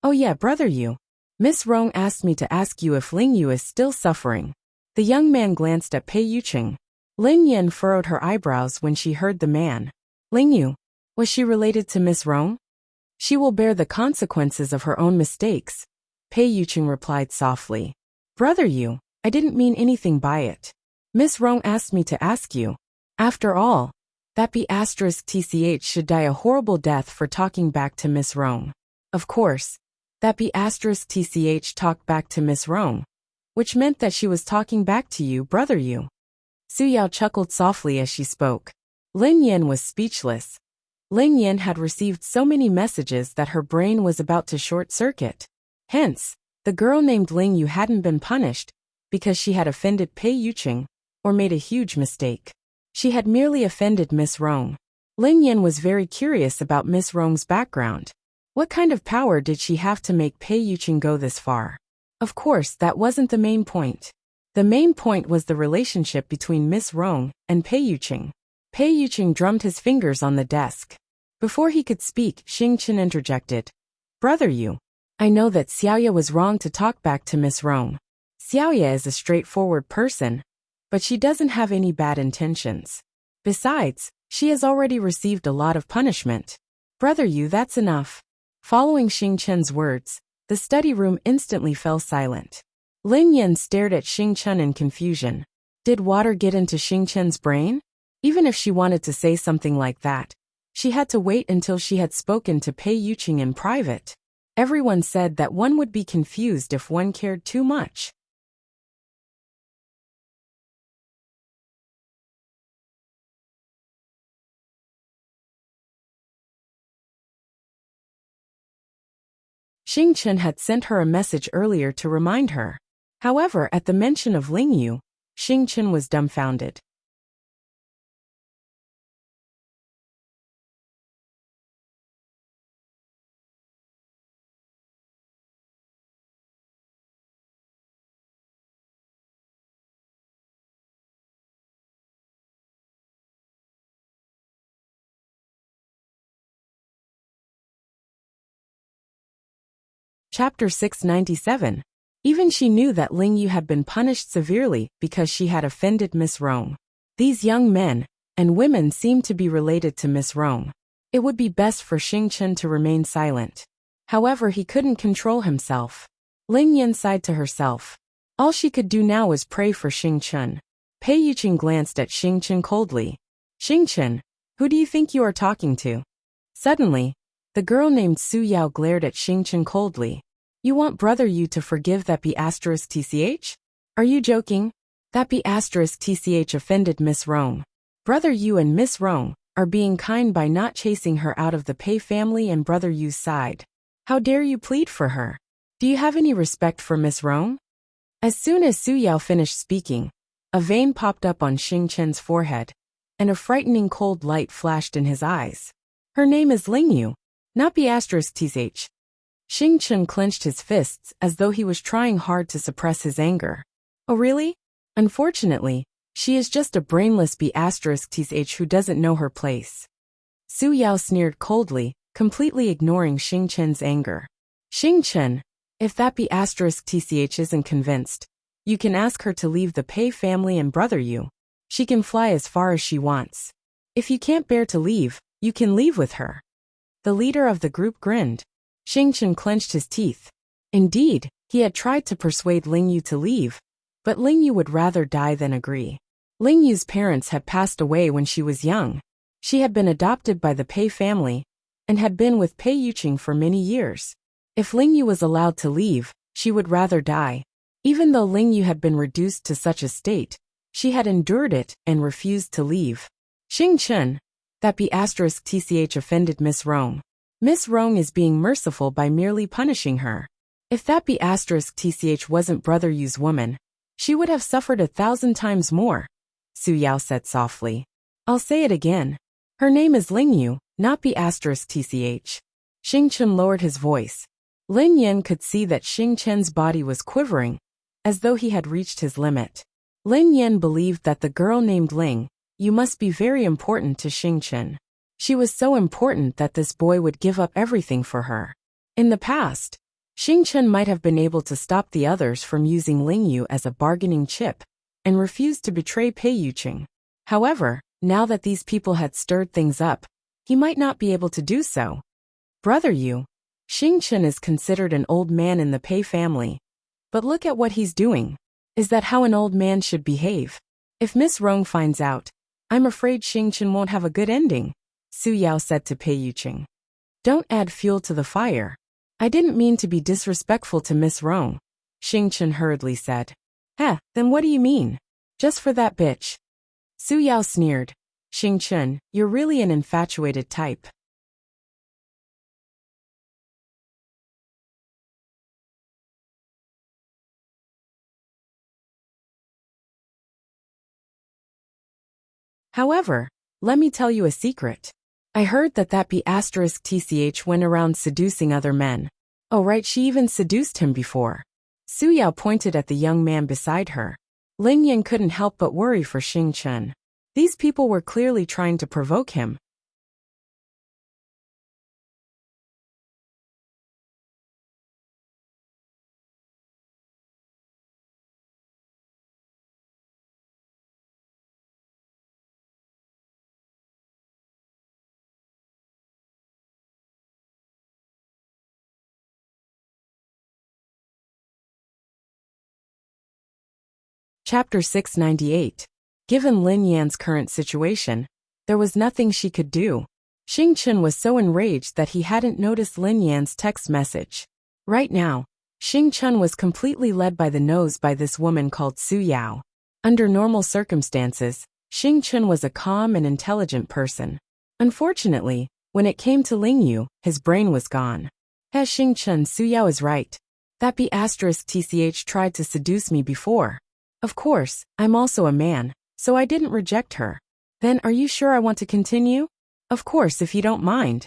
Oh yeah, Brother Yu. Miss Rong asked me to ask you if Ling Yu is still suffering. The young man glanced at Pei Yuqing. Lin Yan furrowed her eyebrows when she heard the man. Ling Yu, was she related to Miss Rong? She will bear the consequences of her own mistakes, Pei Yuqing replied softly. Brother Yu, I didn't mean anything by it. Miss Rong asked me to ask you. After all, that B*TCH should die a horrible death for talking back to Miss Rong. Of course, that B*TCH talked back to Miss Rong, which meant that she was talking back to you, Brother Yu. Su Yao chuckled softly as she spoke. Lin Yan was speechless. Lin Yan had received so many messages that her brain was about to short-circuit. Hence, the girl named Ling Yu hadn't been punished because she had offended Pei Yuqing or made a huge mistake. She had merely offended Miss Rong. Lin Yan was very curious about Miss Rong's background. What kind of power did she have to make Pei Yuqing go this far? Of course, that wasn't the main point. The main point was the relationship between Miss Rong and Pei Yuqing. Pei Yuqing drummed his fingers on the desk. Before he could speak, Xing Chen interjected. Brother Yu, I know that Xiaoya was wrong to talk back to Miss Rong. Xiaoya is a straightforward person, but she doesn't have any bad intentions. Besides, she has already received a lot of punishment. Brother Yu, that's enough. Following Xing Chen's words, the study room instantly fell silent. Lin Yan stared at Xing Chen in confusion. Did water get into Xing Chen's brain? Even if she wanted to say something like that, she had to wait until she had spoken to Pei Yuqing in private. Everyone said that one would be confused if one cared too much. Xing Chen had sent her a message earlier to remind her. However, at the mention of Ling Yu, Xing Chen was dumbfounded. Chapter 697. Even she knew that Ling Yu had been punished severely because she had offended Miss Rong. These young men and women seemed to be related to Miss Rong. It would be best for Xing Chen to remain silent. However, he couldn't control himself. Ling Yan sighed to herself. All she could do now was pray for Xing Chen. Pei Yuqing glanced at Xing Chen coldly. Xing Chen, who do you think you are talking to? Suddenly, the girl named Su Yao glared at Xing Chen coldly. You want Brother Yu to forgive that B***TCH? Are you joking? That B***TCH offended Miss Rong. Brother Yu and Miss Rong are being kind by not chasing her out of the Pei family and Brother Yu's side. How dare you plead for her? Do you have any respect for Miss Rong? As soon as Su Yao finished speaking, a vein popped up on Xing Chen's forehead, and a frightening cold light flashed in his eyes. Her name is Ling Yu, not B***TCH. Xing Chen clenched his fists as though he was trying hard to suppress his anger. Oh really? Unfortunately, she is just a brainless B***TCH who doesn't know her place. Su Yao sneered coldly, completely ignoring Xing Chen's anger. Xing Chen, if that B***TCH isn't convinced, you can ask her to leave the Pei family and Brother Yu. She can fly as far as she wants. If you can't bear to leave, you can leave with her. The leader of the group grinned. Xing Chen clenched his teeth. Indeed, he had tried to persuade Ling Yu to leave, but Ling Yu would rather die than agree. Ling Yu's parents had passed away when she was young. She had been adopted by the Pei family and had been with Pei Yuqing for many years. If Ling Yu was allowed to leave, she would rather die. Even though Ling Yu had been reduced to such a state, she had endured it and refused to leave. Xing Chen, that B***TCH offended Miss Rong. Miss Rong is being merciful by merely punishing her. If that B***TCH wasn't Brother Yu's woman, she would have suffered 1,000 times more, Su Yao said softly. I'll say it again. Her name is Ling Yu, not B***TCH. Xing Chen lowered his voice. Lin Yan could see that Xing Chen's body was quivering, as though he had reached his limit. Lin Yan believed that the girl named Ling Yu must be very important to Xing Chen. She was so important that this boy would give up everything for her. In the past, Xing Chen might have been able to stop the others from using Ling Yu as a bargaining chip and refused to betray Pei Yuqing. However, now that these people had stirred things up, he might not be able to do so. Brother Yu, Xing Chen is considered an old man in the Pei family. But look at what he's doing. Is that how an old man should behave? If Miss Rong finds out, I'm afraid Xing Chen won't have a good ending, Su Yao said to Pei Yuqing. Don't add fuel to the fire. I didn't mean to be disrespectful to Miss Rong, Xing Chen hurriedly said. Then what do you mean? Just for that bitch. Su Yao sneered. Xing Chen, you're really an infatuated type. However, let me tell you a secret. I heard that B***TCH went around seducing other men. Oh right, she even seduced him before. Su Yao pointed at the young man beside her. Ling Yan couldn't help but worry for Xing Chen. These people were clearly trying to provoke him. Chapter 698. Given Lin Yan's current situation, there was nothing she could do. Xing Chen was so enraged that he hadn't noticed Lin Yan's text message. Right now, Xing Chen was completely led by the nose by this woman called Su Yao. Under normal circumstances, Xing Chen was a calm and intelligent person. Unfortunately, when it came to Ling Yu, his brain was gone. As Xing Chen, Su Yao is right. That B***TCH tried to seduce me before. Of course, I'm also a man, so I didn't reject her. Then are you sure I want to continue? Of course, if you don't mind.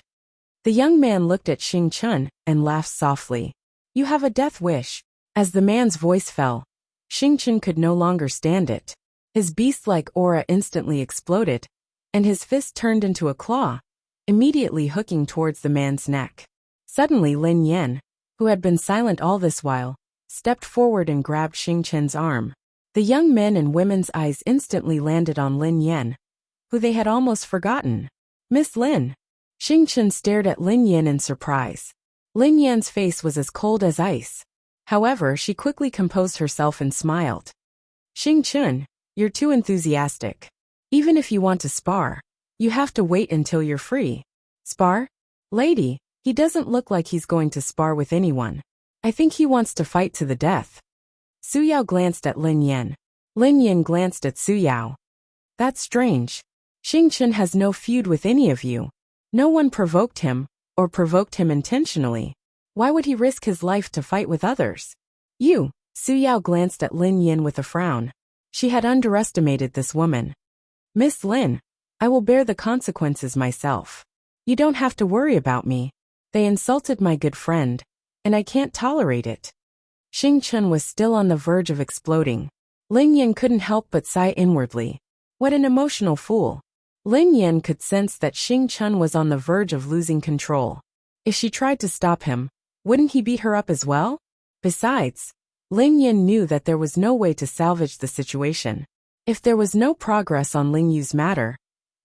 The young man looked at Xing Chen and laughed softly. You have a death wish. As the man's voice fell, Xing Chen could no longer stand it. His beast-like aura instantly exploded, and his fist turned into a claw, immediately hooking towards the man's neck. Suddenly Lin Yan, who had been silent all this while, stepped forward and grabbed Xing Chen's arm. The young men and women's eyes instantly landed on Lin Yan, who they had almost forgotten. Miss Lin. Xing Chen stared at Lin Yan in surprise. Lin Yan's face was as cold as ice. However, she quickly composed herself and smiled. Xing Chen, you're too enthusiastic. Even if you want to spar, you have to wait until you're free. Spar? Lady, he doesn't look like he's going to spar with anyone. I think he wants to fight to the death. Su Yao glanced at Lin Yan. Lin Yan glanced at Su Yao. That's strange. Xing Chen has no feud with any of you. No one provoked him, or provoked him intentionally. Why would he risk his life to fight with others? You, Su Yao glanced at Lin Yan with a frown. She had underestimated this woman. Miss Lin, I will bear the consequences myself. You don't have to worry about me. They insulted my good friend, and I can't tolerate it. Xing Chen was still on the verge of exploding. Lin Yan couldn't help but sigh inwardly. What an emotional fool. Lin Yan could sense that Xing Chen was on the verge of losing control. If she tried to stop him, wouldn't he beat her up as well? Besides, Lin Yan knew that there was no way to salvage the situation. If there was no progress on Ling Yu's matter,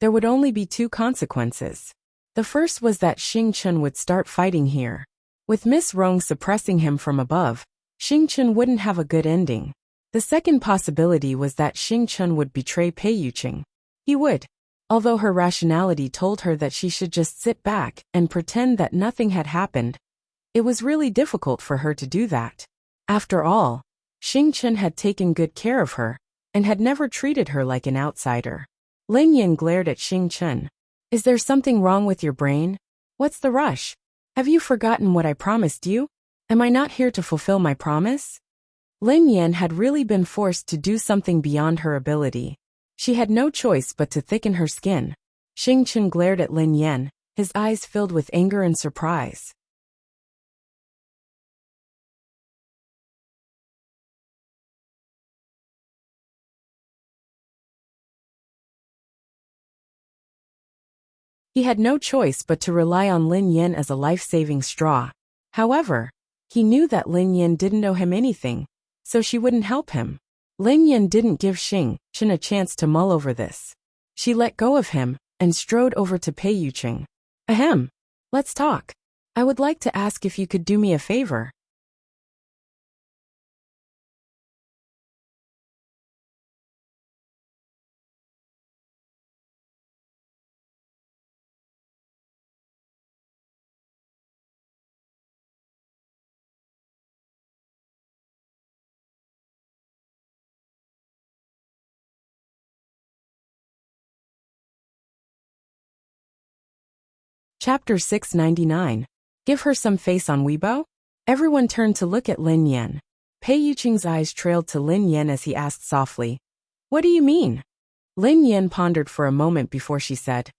there would only be two consequences. The first was that Xing Chen would start fighting here. With Miss Rong suppressing him from above, Xing Chen wouldn't have a good ending. The second possibility was that Xing Chen would betray Pei Yuqing. He would. Although her rationality told her that she should just sit back and pretend that nothing had happened, it was really difficult for her to do that. After all, Xing Chen had taken good care of her, and had never treated her like an outsider. Lin Yan glared at Xing Chen. Is there something wrong with your brain? What's the rush? Have you forgotten what I promised you? Am I not here to fulfill my promise? Lin Yan had really been forced to do something beyond her ability. She had no choice but to thicken her skin. Xing Chen glared at Lin Yan, his eyes filled with anger and surprise. He had no choice but to rely on Lin Yan as a life-saving straw. However, he knew that Lin Yan didn't know him anything, so she wouldn't help him. Lin Yan didn't give Xing Chen a chance to mull over this. She let go of him and strode over to Pei Yuqing. Ahem. Let's talk. I would like to ask if you could do me a favor. Chapter 699. Give her some face on Weibo? Everyone turned to look at Lin Yan. Pei Yuqing's eyes trailed to Lin Yan as he asked softly, What do you mean? Lin Yan pondered for a moment before she said,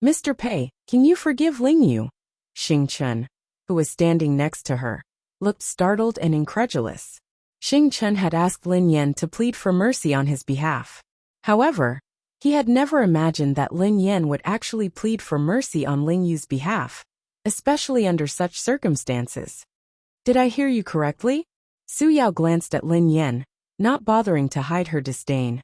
Mr. Pei, can you forgive Ling Yu? Xing Chen, who was standing next to her, looked startled and incredulous. Xing Chen had asked Lin Yan to plead for mercy on his behalf. However, he had never imagined that Lin Yan would actually plead for mercy on Ling Yu's behalf, especially under such circumstances. Did I hear you correctly? Su Yao glanced at Lin Yan, not bothering to hide her disdain.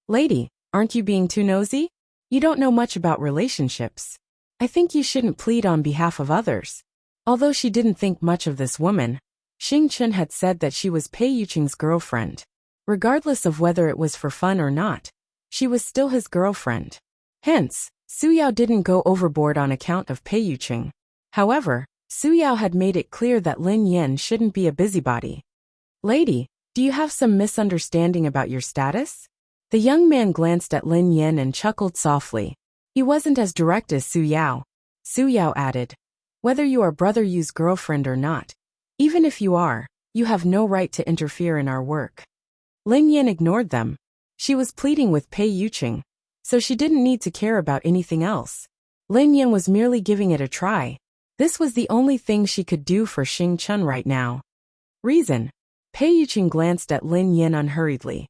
Lady, aren't you being too nosy? You don't know much about relationships. I think you shouldn't plead on behalf of others. Although she didn't think much of this woman, Xing Chen had said that she was Pei Yuqing's girlfriend. Regardless of whether it was for fun or not, she was still his girlfriend. Hence, Su Yao didn't go overboard on account of Pei Yuqing. However, Su Yao had made it clear that Lin Yan shouldn't be a busybody. Lady, do you have some misunderstanding about your status? The young man glanced at Lin Yan and chuckled softly. He wasn't as direct as Su Yao. Su Yao added, whether you are Brother Yu's girlfriend or not, even if you are, you have no right to interfere in our work. Lin Yan ignored them. She was pleading with Pei Yuqing, so she didn't need to care about anything else. Lin Yan was merely giving it a try. This was the only thing she could do for Xing Chun right now. Reason. Pei Yuqing glanced at Lin Yan unhurriedly.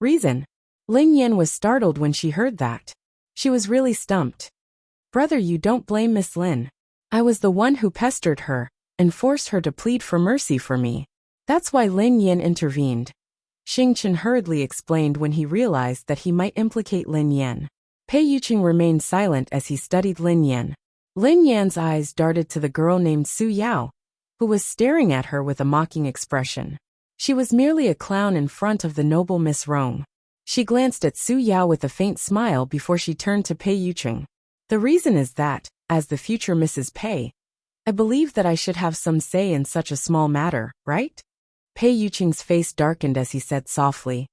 Reason. Lin Yan was startled when she heard that. She was really stumped. Brother, you don't blame Miss Lin. I was the one who pestered her and forced her to plead for mercy for me. That's why Lin Yan intervened. Xing Chun hurriedly explained when he realized that he might implicate Lin Yan. Pei Yuqing remained silent as he studied Lin Yan. Lin Yan's eyes darted to the girl named Su Yao, who was staring at her with a mocking expression. She was merely a clown in front of the noble Miss Rong. She glanced at Su Yao with a faint smile before she turned to Pei Yuqing. The reason is that, as the future Mrs. Pei, I believe that I should have some say in such a small matter, right? Pei Yuqing's face darkened as he said softly.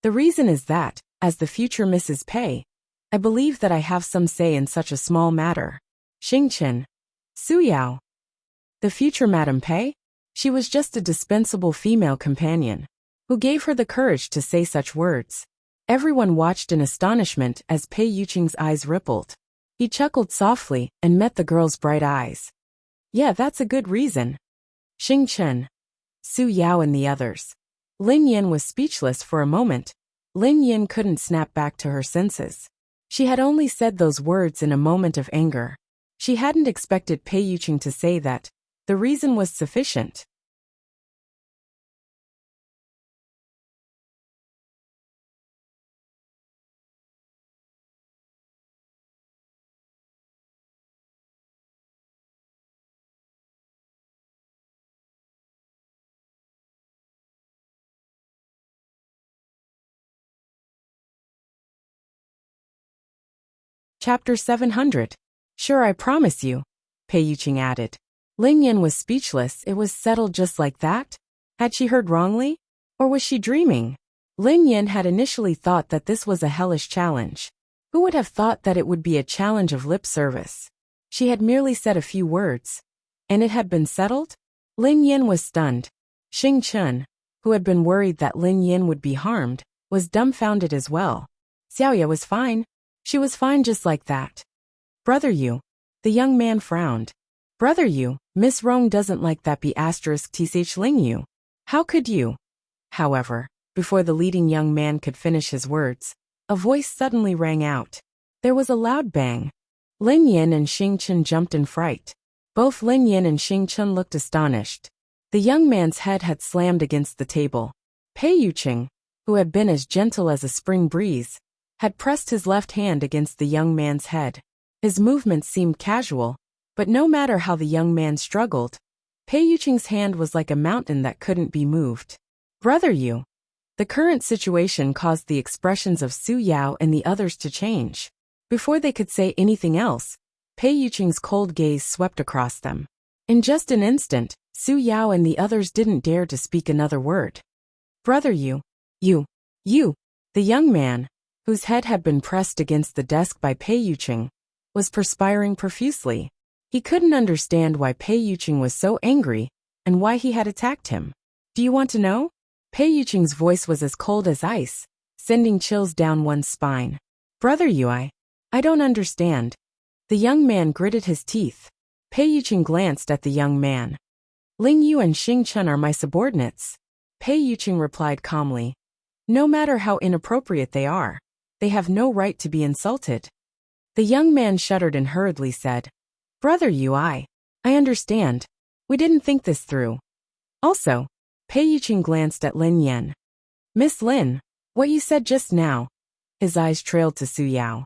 The reason is that, as the future Mrs. Pei, I believe that I have some say in such a small matter. Xing Chen. Su Yao. The future Madame Pei? She was just a dispensable female companion. Who gave her the courage to say such words? Everyone watched in astonishment as Pei Yuqing's eyes rippled. He chuckled softly and met the girl's bright eyes. Yeah, that's a good reason. Xing Chen. Su Yao and the others. Lin Yan was speechless for a moment. Lin Yan couldn't snap back to her senses. She had only said those words in a moment of anger. She hadn't expected Pei Yuqing to say that. The reason was sufficient. Chapter 700. Sure, I promise you, Pei Yuqing added. Lin Yan was speechless. It was settled just like that? Had she heard wrongly? Or was she dreaming? Lin Yan had initially thought that this was a hellish challenge. Who would have thought that it would be a challenge of lip service? She had merely said a few words. And it had been settled? Lin Yan was stunned. Xing Chun, who had been worried that Lin Yan would be harmed, was dumbfounded as well. Xiaoya was fine. She was fine just like that. Brother Yu. The young man frowned. Brother Yu, Miss Rong doesn't like that *th Ling Yu. How could you? However, before the leading young man could finish his words, a voice suddenly rang out. There was a loud bang. Lin Yan and Xing Chun jumped in fright. Both Lin Yan and Xing Chun looked astonished. The young man's head had slammed against the table. Pei Yuqing, who had been as gentle as a spring breeze, had pressed his left hand against the young man's head. His movements seemed casual, but no matter how the young man struggled, Pei Yuqing's hand was like a mountain that couldn't be moved. Brother Yu. The current situation caused the expressions of Su Yao and the others to change. Before they could say anything else, Pei Yuqing's cold gaze swept across them. In just an instant, Su Yao and the others didn't dare to speak another word. Brother Yu. You. The young man, whose head had been pressed against the desk by Pei Yuqing, was perspiring profusely. He couldn't understand why Pei Yuqing was so angry and why he had attacked him. Do you want to know? Pei Yuqing's voice was as cold as ice, sending chills down one's spine. Brother Yu, I don't understand. The young man gritted his teeth. Pei Yuqing glanced at the young man. Ling Yu and Xing Chun are my subordinates. Pei Yuqing replied calmly. No matter how inappropriate they are, they have no right to be insulted. The young man shuddered and hurriedly said, Brother Yu, I understand. We didn't think this through. Also, Pei Yuqing glanced at Lin Yan. Miss Lin, what you said just now. His eyes trailed to Su Yao.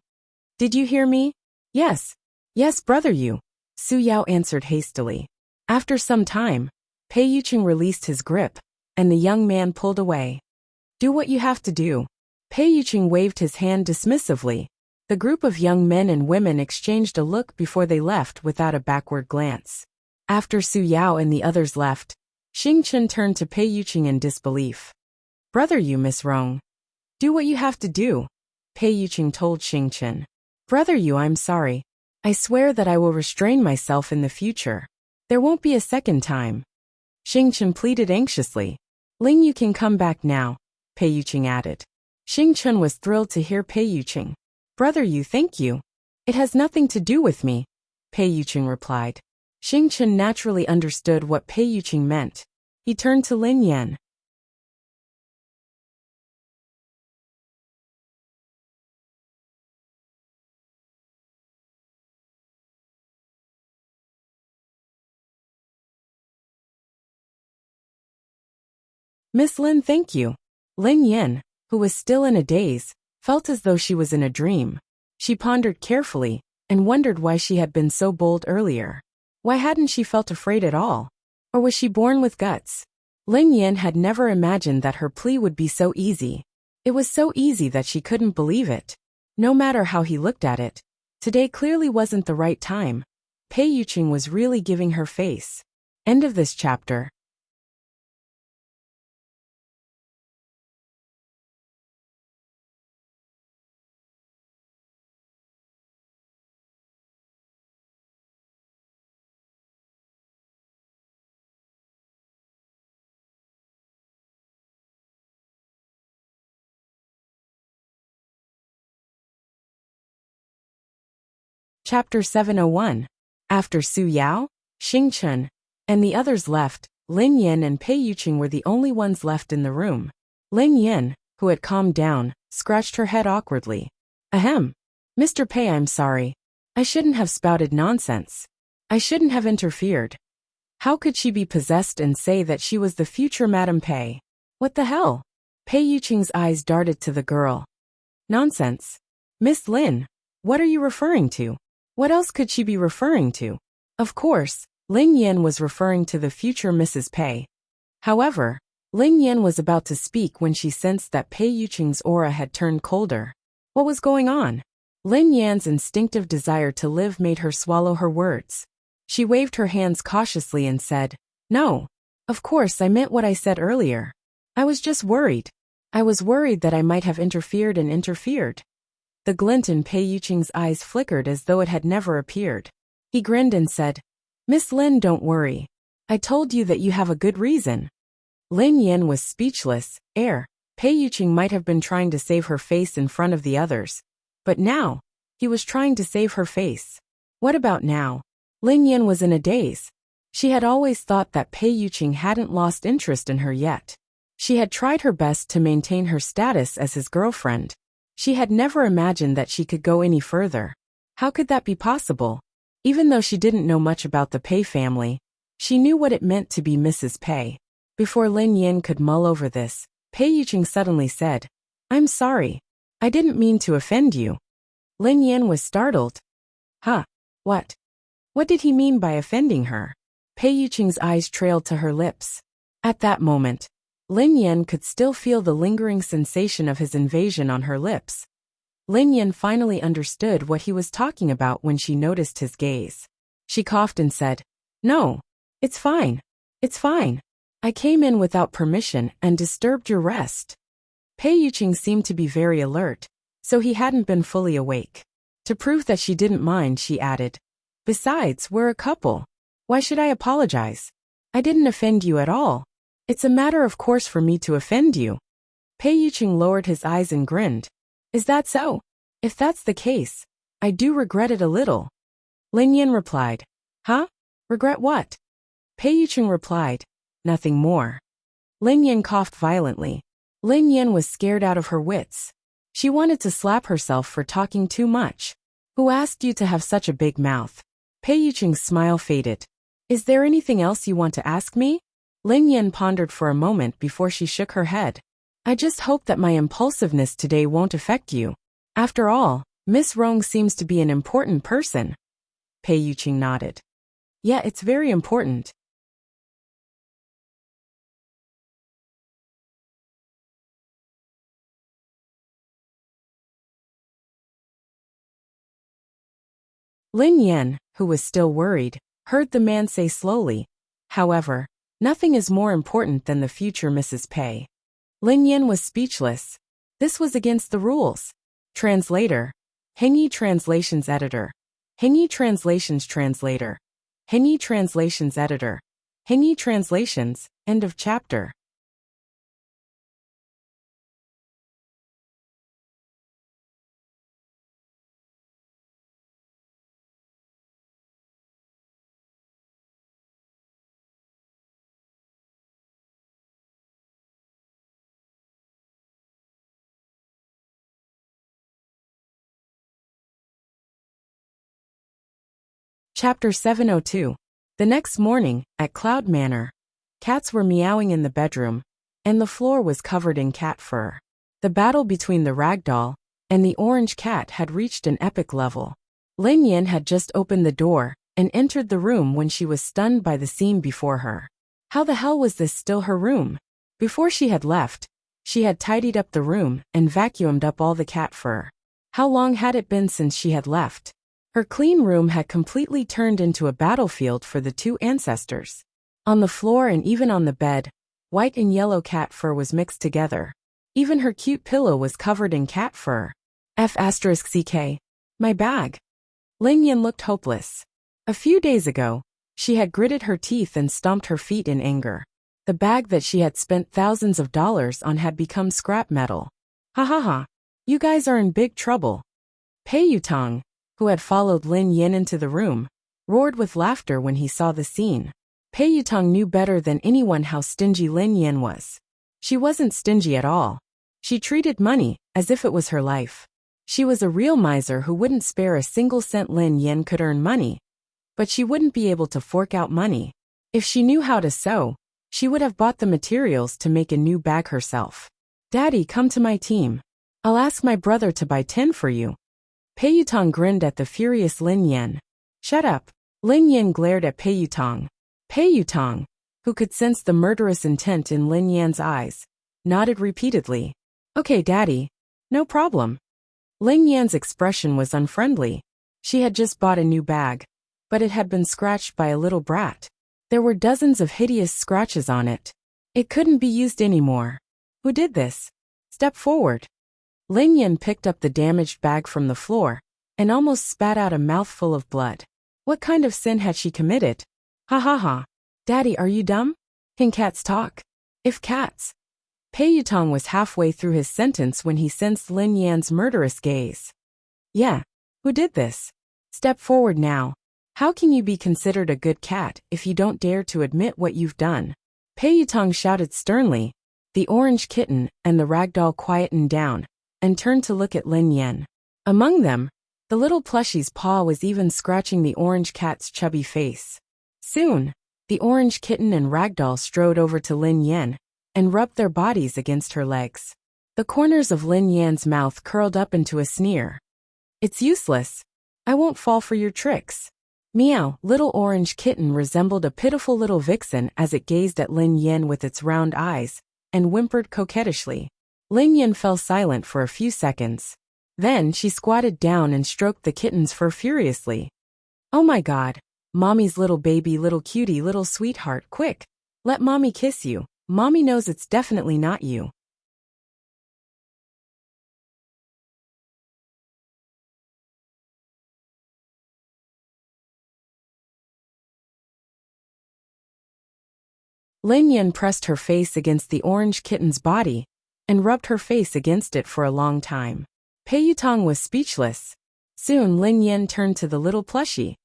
Did you hear me? Yes, Brother Yu, Su Yao answered hastily. After some time, Pei Yuqing released his grip, and the young man pulled away. Do what you have to do. Pei Yuqing waved his hand dismissively. The group of young men and women exchanged a look before they left without a backward glance. After Su Yao and the others left, Xing Chen turned to Pei Yuqing in disbelief. Brother you, Miss Rong. Do what you have to do, Pei Yuqing told Xing Chen. Brother you, I'm sorry. I swear that I will restrain myself in the future. There won't be a second time. Xing Chen pleaded anxiously. Ling, you can come back now, Pei Yuqing added. Xing Chen was thrilled to hear Pei Yuqing. Brother you, thank you. It has nothing to do with me, Pei Yuqing replied. Xing Chen naturally understood what Pei Yuqing meant. He turned to Lin Yan. Miss Lin, thank you. Lin Yan, who was still in a daze, felt as though she was in a dream. She pondered carefully and wondered why she had been so bold earlier. Why hadn't she felt afraid at all? Or was she born with guts? Lin Yan had never imagined that her plea would be so easy. It was so easy that she couldn't believe it. No matter how he looked at it, today clearly wasn't the right time. Pei Yuqing was really giving her face. End of this chapter. Chapter 701. After Su Yao, Xing Chen, and the others left, Lin Yan and Pei Yuqing were the only ones left in the room. Lin Yan, who had calmed down, scratched her head awkwardly. Ahem. Mr. Pei, I'm sorry. I shouldn't have spouted nonsense. I shouldn't have interfered. How could she be possessed and say that she was the future Madame Pei? What the hell? Pei Yuqing's eyes darted to the girl. Nonsense. Miss Lin, what are you referring to? What else could she be referring to? Of course, Lin Yan was referring to the future Mrs. Pei. However, Lin Yan was about to speak when she sensed that Pei Yuqing's aura had turned colder. What was going on? Lin Yan's instinctive desire to live made her swallow her words. She waved her hands cautiously and said, No. Of course I meant what I said earlier. I was just worried. I was worried that I might have interfered and interfered. The glint in Pei Yuqing's eyes flickered as though it had never appeared. He grinned and said, Miss Lin, don't worry. I told you that you have a good reason. Lin Yan was speechless. Pei Yuqing might have been trying to save her face in front of the others. But now, he was trying to save her face. What about now? Lin Yan was in a daze. She had always thought that Pei Yuqing hadn't lost interest in her yet. She had tried her best to maintain her status as his girlfriend. She had never imagined that she could go any further. How could that be possible? Even though she didn't know much about the Pei family, she knew what it meant to be Mrs. Pei. Before Lin Yan could mull over this, Pei Yuqing suddenly said, I'm sorry. I didn't mean to offend you. Lin Yan was startled. Huh? What? What did he mean by offending her? Pei Yuqing's eyes trailed to her lips. At that moment, Lin Yan could still feel the lingering sensation of his invasion on her lips. Lin Yan finally understood what he was talking about when she noticed his gaze. She coughed and said, No. It's fine. It's fine. I came in without permission and disturbed your rest. Pei Yuqing seemed to be very alert, so he hadn't been fully awake. To prove that she didn't mind, she added, Besides, we're a couple. Why should I apologize? I didn't offend you at all. It's a matter of course for me to offend you. Pei Yuqing lowered his eyes and grinned. Is that so? If that's the case, I do regret it a little. Lin Yan replied. Huh? Regret what? Pei Yuqing replied. Nothing more. Lin Yan coughed violently. Lin Yan was scared out of her wits. She wanted to slap herself for talking too much. Who asked you to have such a big mouth? Pei Yuqing's smile faded. Is there anything else you want to ask me? Lin Yan pondered for a moment before she shook her head. I just hope that my impulsiveness today won't affect you. After all, Miss Rong seems to be an important person. Pei Yuqing nodded. Yeah, it's very important. Lin Yan, who was still worried, heard the man say slowly, "However, nothing is more important than the future Mrs. Pei." Lin Yan was speechless. This was against the rules. Translator. Hengyi Translations Editor. Hengyi Translations Translator. Hengyi Translations Editor. Hengyi Translations, end of chapter. Chapter 702. The next morning, at Cloud Manor, cats were meowing in the bedroom, and the floor was covered in cat fur. The battle between the ragdoll and the orange cat had reached an epic level. Lin Yan had just opened the door and entered the room when she was stunned by the scene before her. How the hell was this still her room? Before she had left, she had tidied up the room and vacuumed up all the cat fur. How long had it been since she had left? Her clean room had completely turned into a battlefield for the two ancestors. On the floor and even on the bed, white and yellow cat fur was mixed together. Even her cute pillow was covered in cat fur. F***CK. My bag. Lin Yan looked hopeless. A few days ago, she had gritted her teeth and stomped her feet in anger. The bag that she had spent thousands of dollars on had become scrap metal. Ha ha ha. You guys are in big trouble. Pei Yutong, who had followed Lin Yan into the room, roared with laughter when he saw the scene. Pei Yutong knew better than anyone how stingy Lin Yan was. She wasn't stingy at all. She treated money as if it was her life. She was a real miser who wouldn't spare a single cent. Lin Yan could earn money, but she wouldn't be able to fork out money. If she knew how to sew, she would have bought the materials to make a new bag herself. Daddy, come to my team. I'll ask my brother to buy 10 for you. Pei Yutong grinned at the furious Lin Yan. Shut up. Lin Yan glared at Pei Yutong. Pei Yutong, who could sense the murderous intent in Lin Yan's eyes, nodded repeatedly. Okay, Daddy. No problem. Lin Yan's expression was unfriendly. She had just bought a new bag, but it had been scratched by a little brat. There were dozens of hideous scratches on it. It couldn't be used anymore. Who did this? Step forward. Lin Yan picked up the damaged bag from the floor and almost spat out a mouthful of blood. What kind of sin had she committed? Ha ha ha. Daddy, are you dumb? Can cats talk? If cats. Pei Yutong was halfway through his sentence when he sensed Lin Yan's murderous gaze. Yeah. Who did this? Step forward now. How can you be considered a good cat if you don't dare to admit what you've done? Pei Yutong shouted sternly. The orange kitten and the ragdoll quietened down and turned to look at Lin Yan. Among them, the little plushie's paw was even scratching the orange cat's chubby face. Soon, the orange kitten and ragdoll strode over to Lin Yan and rubbed their bodies against her legs. The corners of Lin Yan's mouth curled up into a sneer. It's useless. I won't fall for your tricks. Meow. Little orange kitten resembled a pitiful little vixen as it gazed at Lin Yan with its round eyes and whimpered coquettishly. Lin Yan fell silent for a few seconds. Then she squatted down and stroked the kitten's fur furiously. Oh my God. Mommy's little baby, little cutie, little sweetheart, quick. Let mommy kiss you. Mommy knows it's definitely not you. Lin Yan pressed her face against the orange kitten's body and rubbed her face against it for a long time. Pei Yutong was speechless. Soon Lin Yan turned to the little plushie.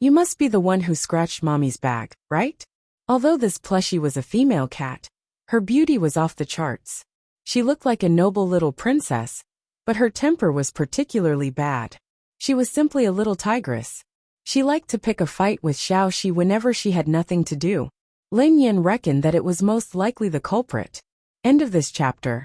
You must be the one who scratched mommy's bag, right? Although this plushie was a female cat, her beauty was off the charts. She looked like a noble little princess, but her temper was particularly bad. She was simply a little tigress. She liked to pick a fight with Xiao Shi whenever she had nothing to do. Lin Yan reckoned that it was most likely the culprit. End of this chapter.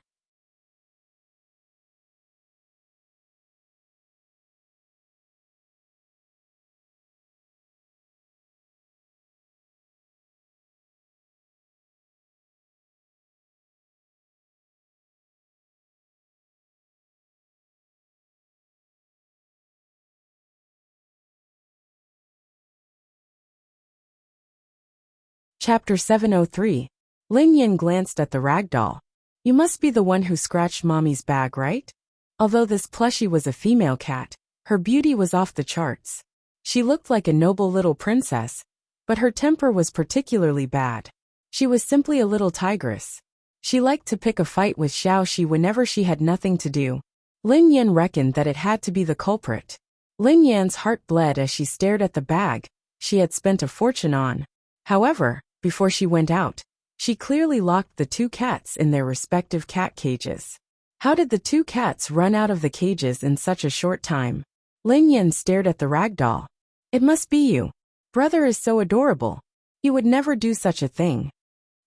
Chapter 703. Lin Yin glanced at the ragdoll. You must be the one who scratched Mommy's bag, right? Although this plushie was a female cat, her beauty was off the charts. She looked like a noble little princess, but her temper was particularly bad. She was simply a little tigress. She liked to pick a fight with Xiaoxi whenever she had nothing to do. Lin Yan reckoned that it had to be the culprit. Lin Yan's heart bled as she stared at the bag she had spent a fortune on. However, before she went out, she clearly locked the two cats in their respective cat cages. How did the two cats run out of the cages in such a short time? Lin Yan stared at the ragdoll. It must be you. Brother is so adorable. You would never do such a thing.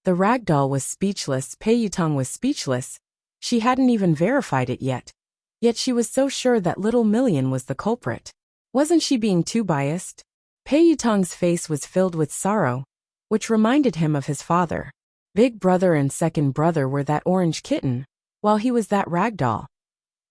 The ragdoll was speechless. Pei Yutong was speechless. She hadn't even verified it yet. Yet she was so sure that little Million was the culprit. Wasn't she being too biased? Pei Yutong's face was filled with sorrow, which reminded him of his father. Big brother and second brother were that orange kitten, while he was that ragdoll.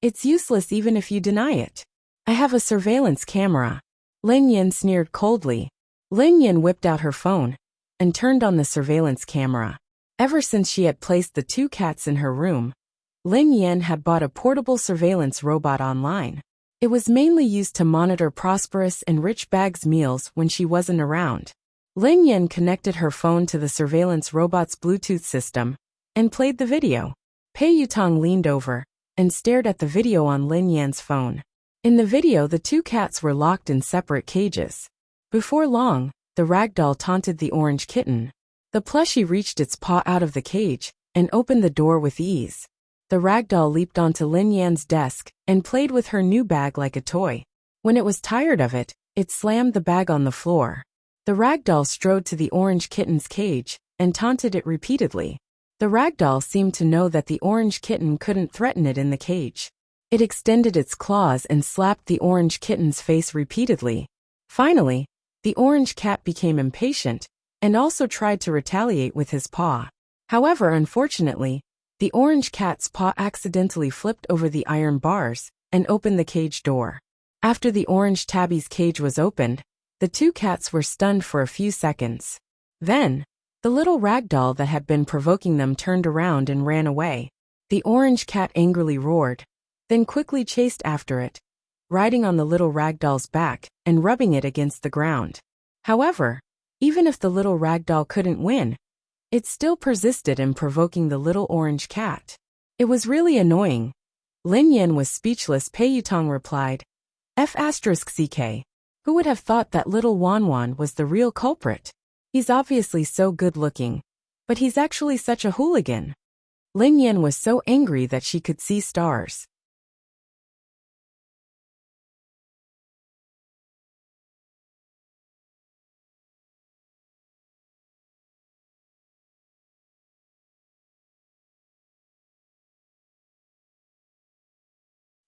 It's useless even if you deny it. I have a surveillance camera. Lin Yin sneered coldly. Lin Yin whipped out her phone and turned on the surveillance camera. Ever since she had placed the two cats in her room, Lin Yin had bought a portable surveillance robot online. It was mainly used to monitor Prosperous and Rich Bag's meals when she wasn't around. Lin Yin connected her phone to the surveillance robot's Bluetooth system and played the video. Pei Yutong leaned over and stared at the video on Lin Yan's phone. In the video, the two cats were locked in separate cages. Before long, the ragdoll taunted the orange kitten. The plushie reached its paw out of the cage and opened the door with ease. The ragdoll leaped onto Lin Yan's desk and played with her new bag like a toy. When it was tired of it, it slammed the bag on the floor. The ragdoll strode to the orange kitten's cage and taunted it repeatedly. The ragdoll seemed to know that the orange kitten couldn't threaten it in the cage. It extended its claws and slapped the orange kitten's face repeatedly. Finally, the orange cat became impatient and also tried to retaliate with his paw. However, unfortunately, the orange cat's paw accidentally flipped over the iron bars and opened the cage door. After the orange tabby's cage was opened, the two cats were stunned for a few seconds. Then, the little ragdoll that had been provoking them turned around and ran away. The orange cat angrily roared, then quickly chased after it, riding on the little ragdoll's back and rubbing it against the ground. However, even if the little ragdoll couldn't win, it still persisted in provoking the little orange cat. It was really annoying. Lin Yin was speechless. Pei Yutong replied, F***ck. Who would have thought that little Wanwan was the real culprit? He's obviously so good looking, but he's actually such a hooligan. Lin Yin was so angry that she could see stars.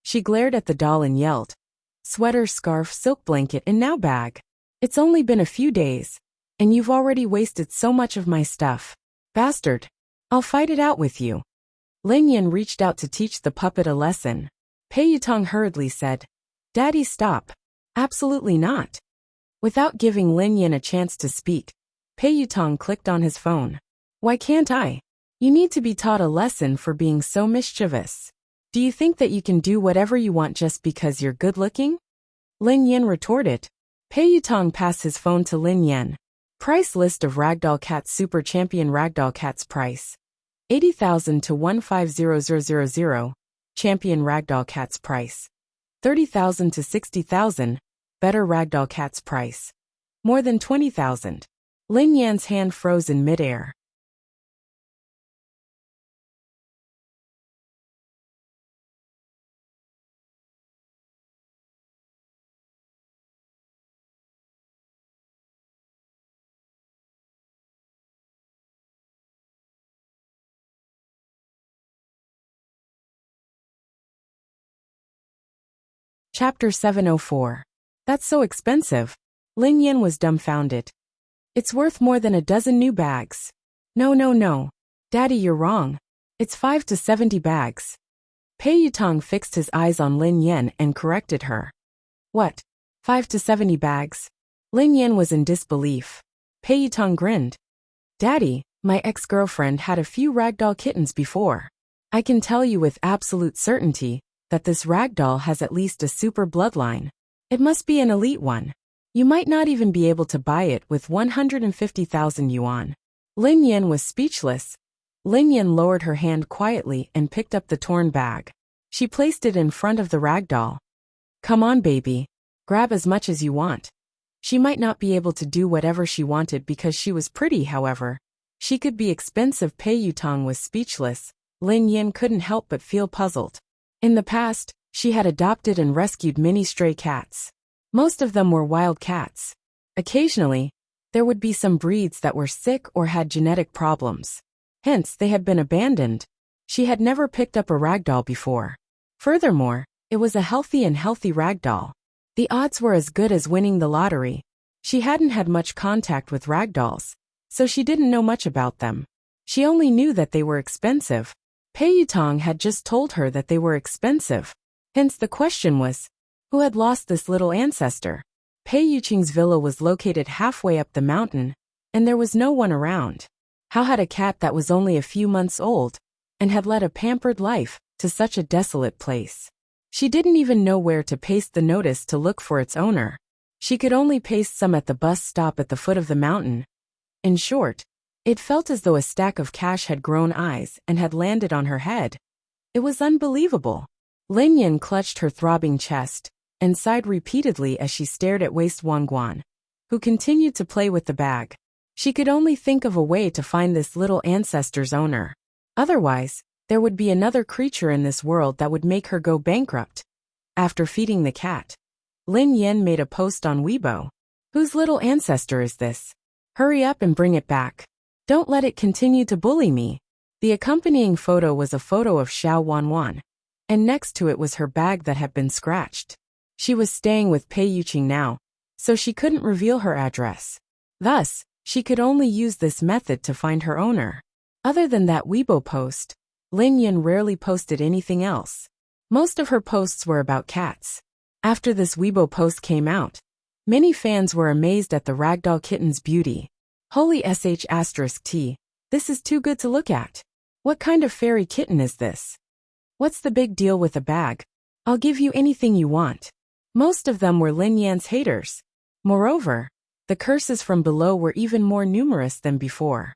She glared at the doll and yelled, Sweater, scarf, silk blanket, and now bag. It's only been a few days, and you've already wasted so much of my stuff. Bastard. I'll fight it out with you. Lin Yin reached out to teach the puppet a lesson. Pei Yutong hurriedly said, Daddy, stop. Absolutely not. Without giving Lin Yin a chance to speak, Pei Yutong clicked on his phone. Why can't I? You need to be taught a lesson for being so mischievous. Do you think that you can do whatever you want just because you're good looking? Lin Yin retorted. Pei Yutong passed his phone to Lin Yin. Price list of Ragdoll Cats. Super Champion Ragdoll Cats price 80,000 to 150,000. Champion Ragdoll Cats price 30,000 to 60,000. Better Ragdoll Cats price more than 20,000. Lin Yan's hand froze in midair. Chapter 704. That's so expensive. Lin Yin was dumbfounded. It's worth more than a dozen new bags. No. Daddy, you're wrong. It's 5 to 70 bags. Pei Yutong fixed his eyes on Lin Yin and corrected her. What? 5 to 70 bags? Lin Yin was in disbelief. Pei Yutong grinned. Daddy, my ex-girlfriend had a few ragdoll kittens before. I can tell you with absolute certainty that this ragdoll has at least a super bloodline. It must be an elite one. You might not even be able to buy it with 150,000 yuan. Lin Yan was speechless. Lin Yan lowered her hand quietly and picked up the torn bag. She placed it in front of the ragdoll. Come on, baby. Grab as much as you want. She might not be able to do whatever she wanted because she was pretty, however. She could be expensive. Pei Yutong was speechless. Lin Yan couldn't help but feel puzzled. In the past, she had adopted and rescued many stray cats. Most of them were wild cats. Occasionally, there would be some breeds that were sick or had genetic problems. Hence, they had been abandoned. She had never picked up a ragdoll before. Furthermore, it was a healthy ragdoll. The odds were as good as winning the lottery. She hadn't had much contact with ragdolls, so she didn't know much about them. She only knew that they were expensive. Pei Yutong had just told her that they were expensive. Hence the question was, who had lost this little ancestor? Pei Yuqing's villa was located halfway up the mountain, and there was no one around. How had a cat that was only a few months old, and had led a pampered life, to such a desolate place? She didn't even know where to paste the notice to look for its owner. She could only paste some at the bus stop at the foot of the mountain. In short, it felt as though a stack of cash had grown eyes and had landed on her head. It was unbelievable. Lin Yan clutched her throbbing chest and sighed repeatedly as she stared at waste Wangguan, who continued to play with the bag. She could only think of a way to find this little ancestor's owner. Otherwise, there would be another creature in this world that would make her go bankrupt. After feeding the cat, Lin Yan made a post on Weibo. Whose little ancestor is this? Hurry up and bring it back. Don't let it continue to bully me. The accompanying photo was a photo of Xiao Wanwan, and next to it was her bag that had been scratched. She was staying with Pei Yuqing now, so she couldn't reveal her address. Thus, she could only use this method to find her owner. Other than that Weibo post, Lin Yan rarely posted anything else. Most of her posts were about cats. After this Weibo post came out, many fans were amazed at the ragdoll kitten's beauty. Holy sh*t, this is too good to look at. What kind of fairy kitten is this? What's the big deal with a bag? I'll give you anything you want. Most of them were Lin Yan's haters. Moreover, the curses from below were even more numerous than before.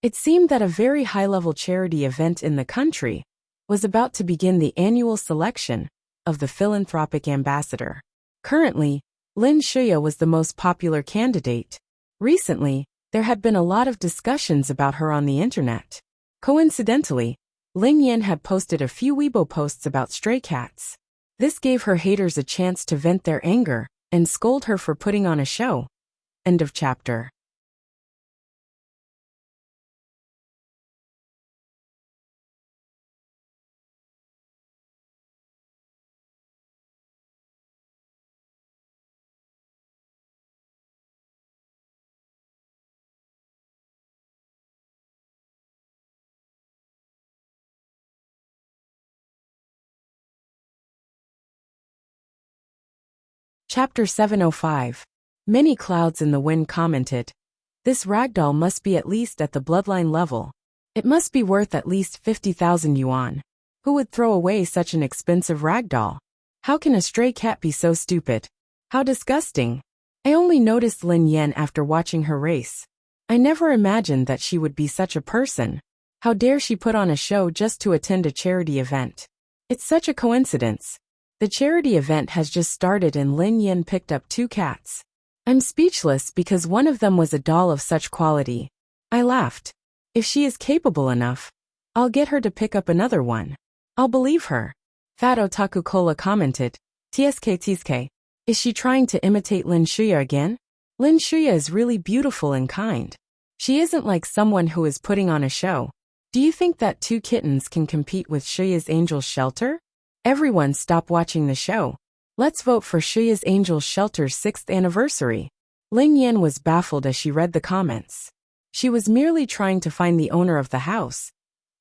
It seemed that a very high-level charity event in the country was about to begin the annual selection of the philanthropic ambassador. Currently, Lin Shuya was the most popular candidate. Recently, there had been a lot of discussions about her on the internet. Coincidentally, Lin Yan had posted a few Weibo posts about stray cats. This gave her haters a chance to vent their anger and scold her for putting on a show. End of chapter. Chapter 705. Many clouds in the wind commented. This ragdoll must be at least at the bloodline level. It must be worth at least 50,000 yuan. Who would throw away such an expensive ragdoll? How can a stray cat be so stupid? How disgusting. I only noticed Lin Yan after watching her race. I never imagined that she would be such a person. How dare she put on a show just to attend a charity event? It's such a coincidence. The charity event has just started and Lin Yan picked up 2 cats. I'm speechless because one of them was a doll of such quality. I laughed. If she is capable enough, I'll get her to pick up another one. I'll believe her. Fat Otaku Cola commented. TSK. Is she trying to imitate Lin Shuya again? Lin Shuya is really beautiful and kind. She isn't like someone who is putting on a show. Do you think that 2 kittens can compete with Shuya's Angel's Shelter? Everyone stop watching the show. Let's vote for Shuya's Angel's Shelter's 6th anniversary. Lin Yan was baffled as she read the comments. She was merely trying to find the owner of the house.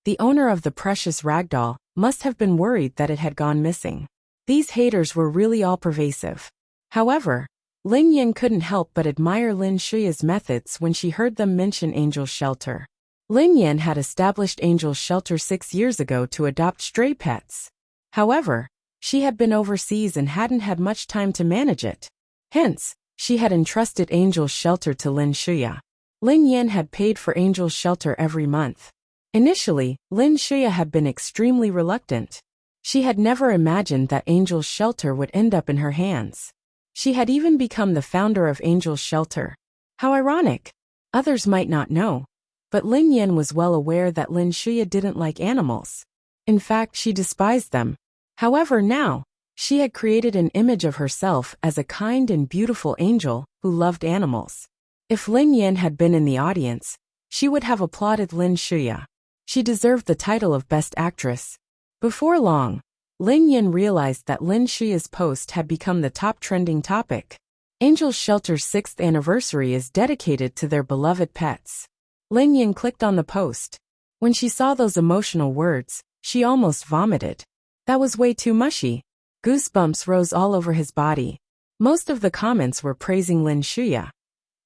The owner of the precious ragdoll must have been worried that it had gone missing. These haters were really all pervasive. However, Lin Yan couldn't help but admire Lin Shuya's methods when she heard them mention Angel's Shelter. Lin Yan had established Angel's Shelter 6 years ago to adopt stray pets. However, she had been overseas and hadn't had much time to manage it. Hence, she had entrusted Angel's Shelter to Lin Shuya. Lin Yan had paid for Angel's Shelter every month. Initially, Lin Shuya had been extremely reluctant. She had never imagined that Angel's Shelter would end up in her hands. She had even become the founder of Angel's Shelter. How ironic! Others might not know, but Lin Yan was well aware that Lin Shuya didn't like animals. In fact, she despised them. However, now, she had created an image of herself as a kind and beautiful angel who loved animals. If Lin Yan had been in the audience, she would have applauded Lin Shuya. She deserved the title of Best Actress. Before long, Lin Yan realized that Lin Shuya's post had become the top trending topic. Angel's Shelter's 6th anniversary is dedicated to their beloved pets. Lin Yan clicked on the post. When she saw those emotional words, she almost vomited. That was way too mushy. Goosebumps rose all over his body. Most of the comments were praising Lin Shuya.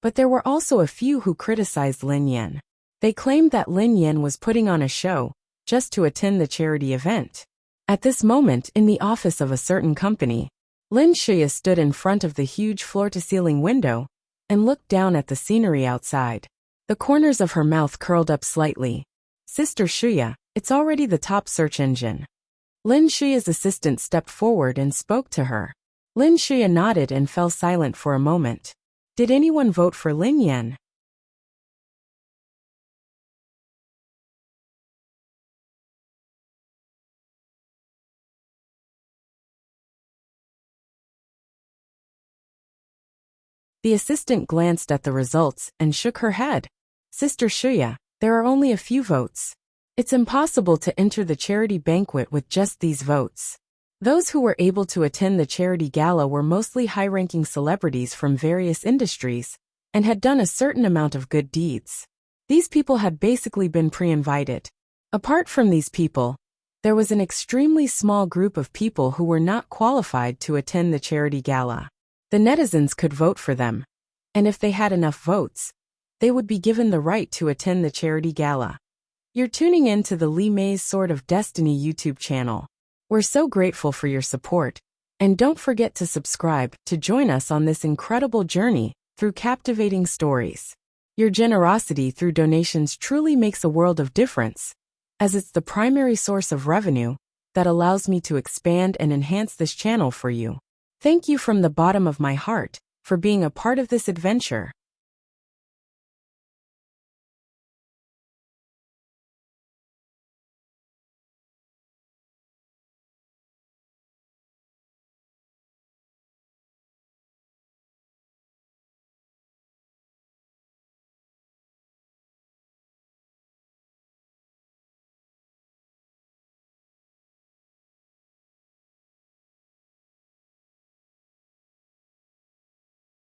But there were also a few who criticized Lin Yan. They claimed that Lin Yan was putting on a show, just to attend the charity event. At this moment, in the office of a certain company, Lin Shuya stood in front of the huge floor-to-ceiling window and looked down at the scenery outside. The corners of her mouth curled up slightly. Sister Shuya, it's already the top search engine. Lin Shuya's assistant stepped forward and spoke to her. Lin Shuya nodded and fell silent for a moment. Did anyone vote for Lin Yan? The assistant glanced at the results and shook her head. Sister Shuya, there are only a few votes. It's impossible to enter the charity banquet with just these votes. Those who were able to attend the charity gala were mostly high-ranking celebrities from various industries and had done a certain amount of good deeds. These people had basically been pre-invited. Apart from these people, there was an extremely small group of people who were not qualified to attend the charity gala. The netizens could vote for them, and if they had enough votes, they would be given the right to attend the charity gala. You're tuning in to the Li Mei's Sword of Destiny YouTube channel. We're so grateful for your support, and don't forget to subscribe to join us on this incredible journey through captivating stories. Your generosity through donations truly makes a world of difference, as it's the primary source of revenue that allows me to expand and enhance this channel for you. Thank you from the bottom of my heart for being a part of this adventure.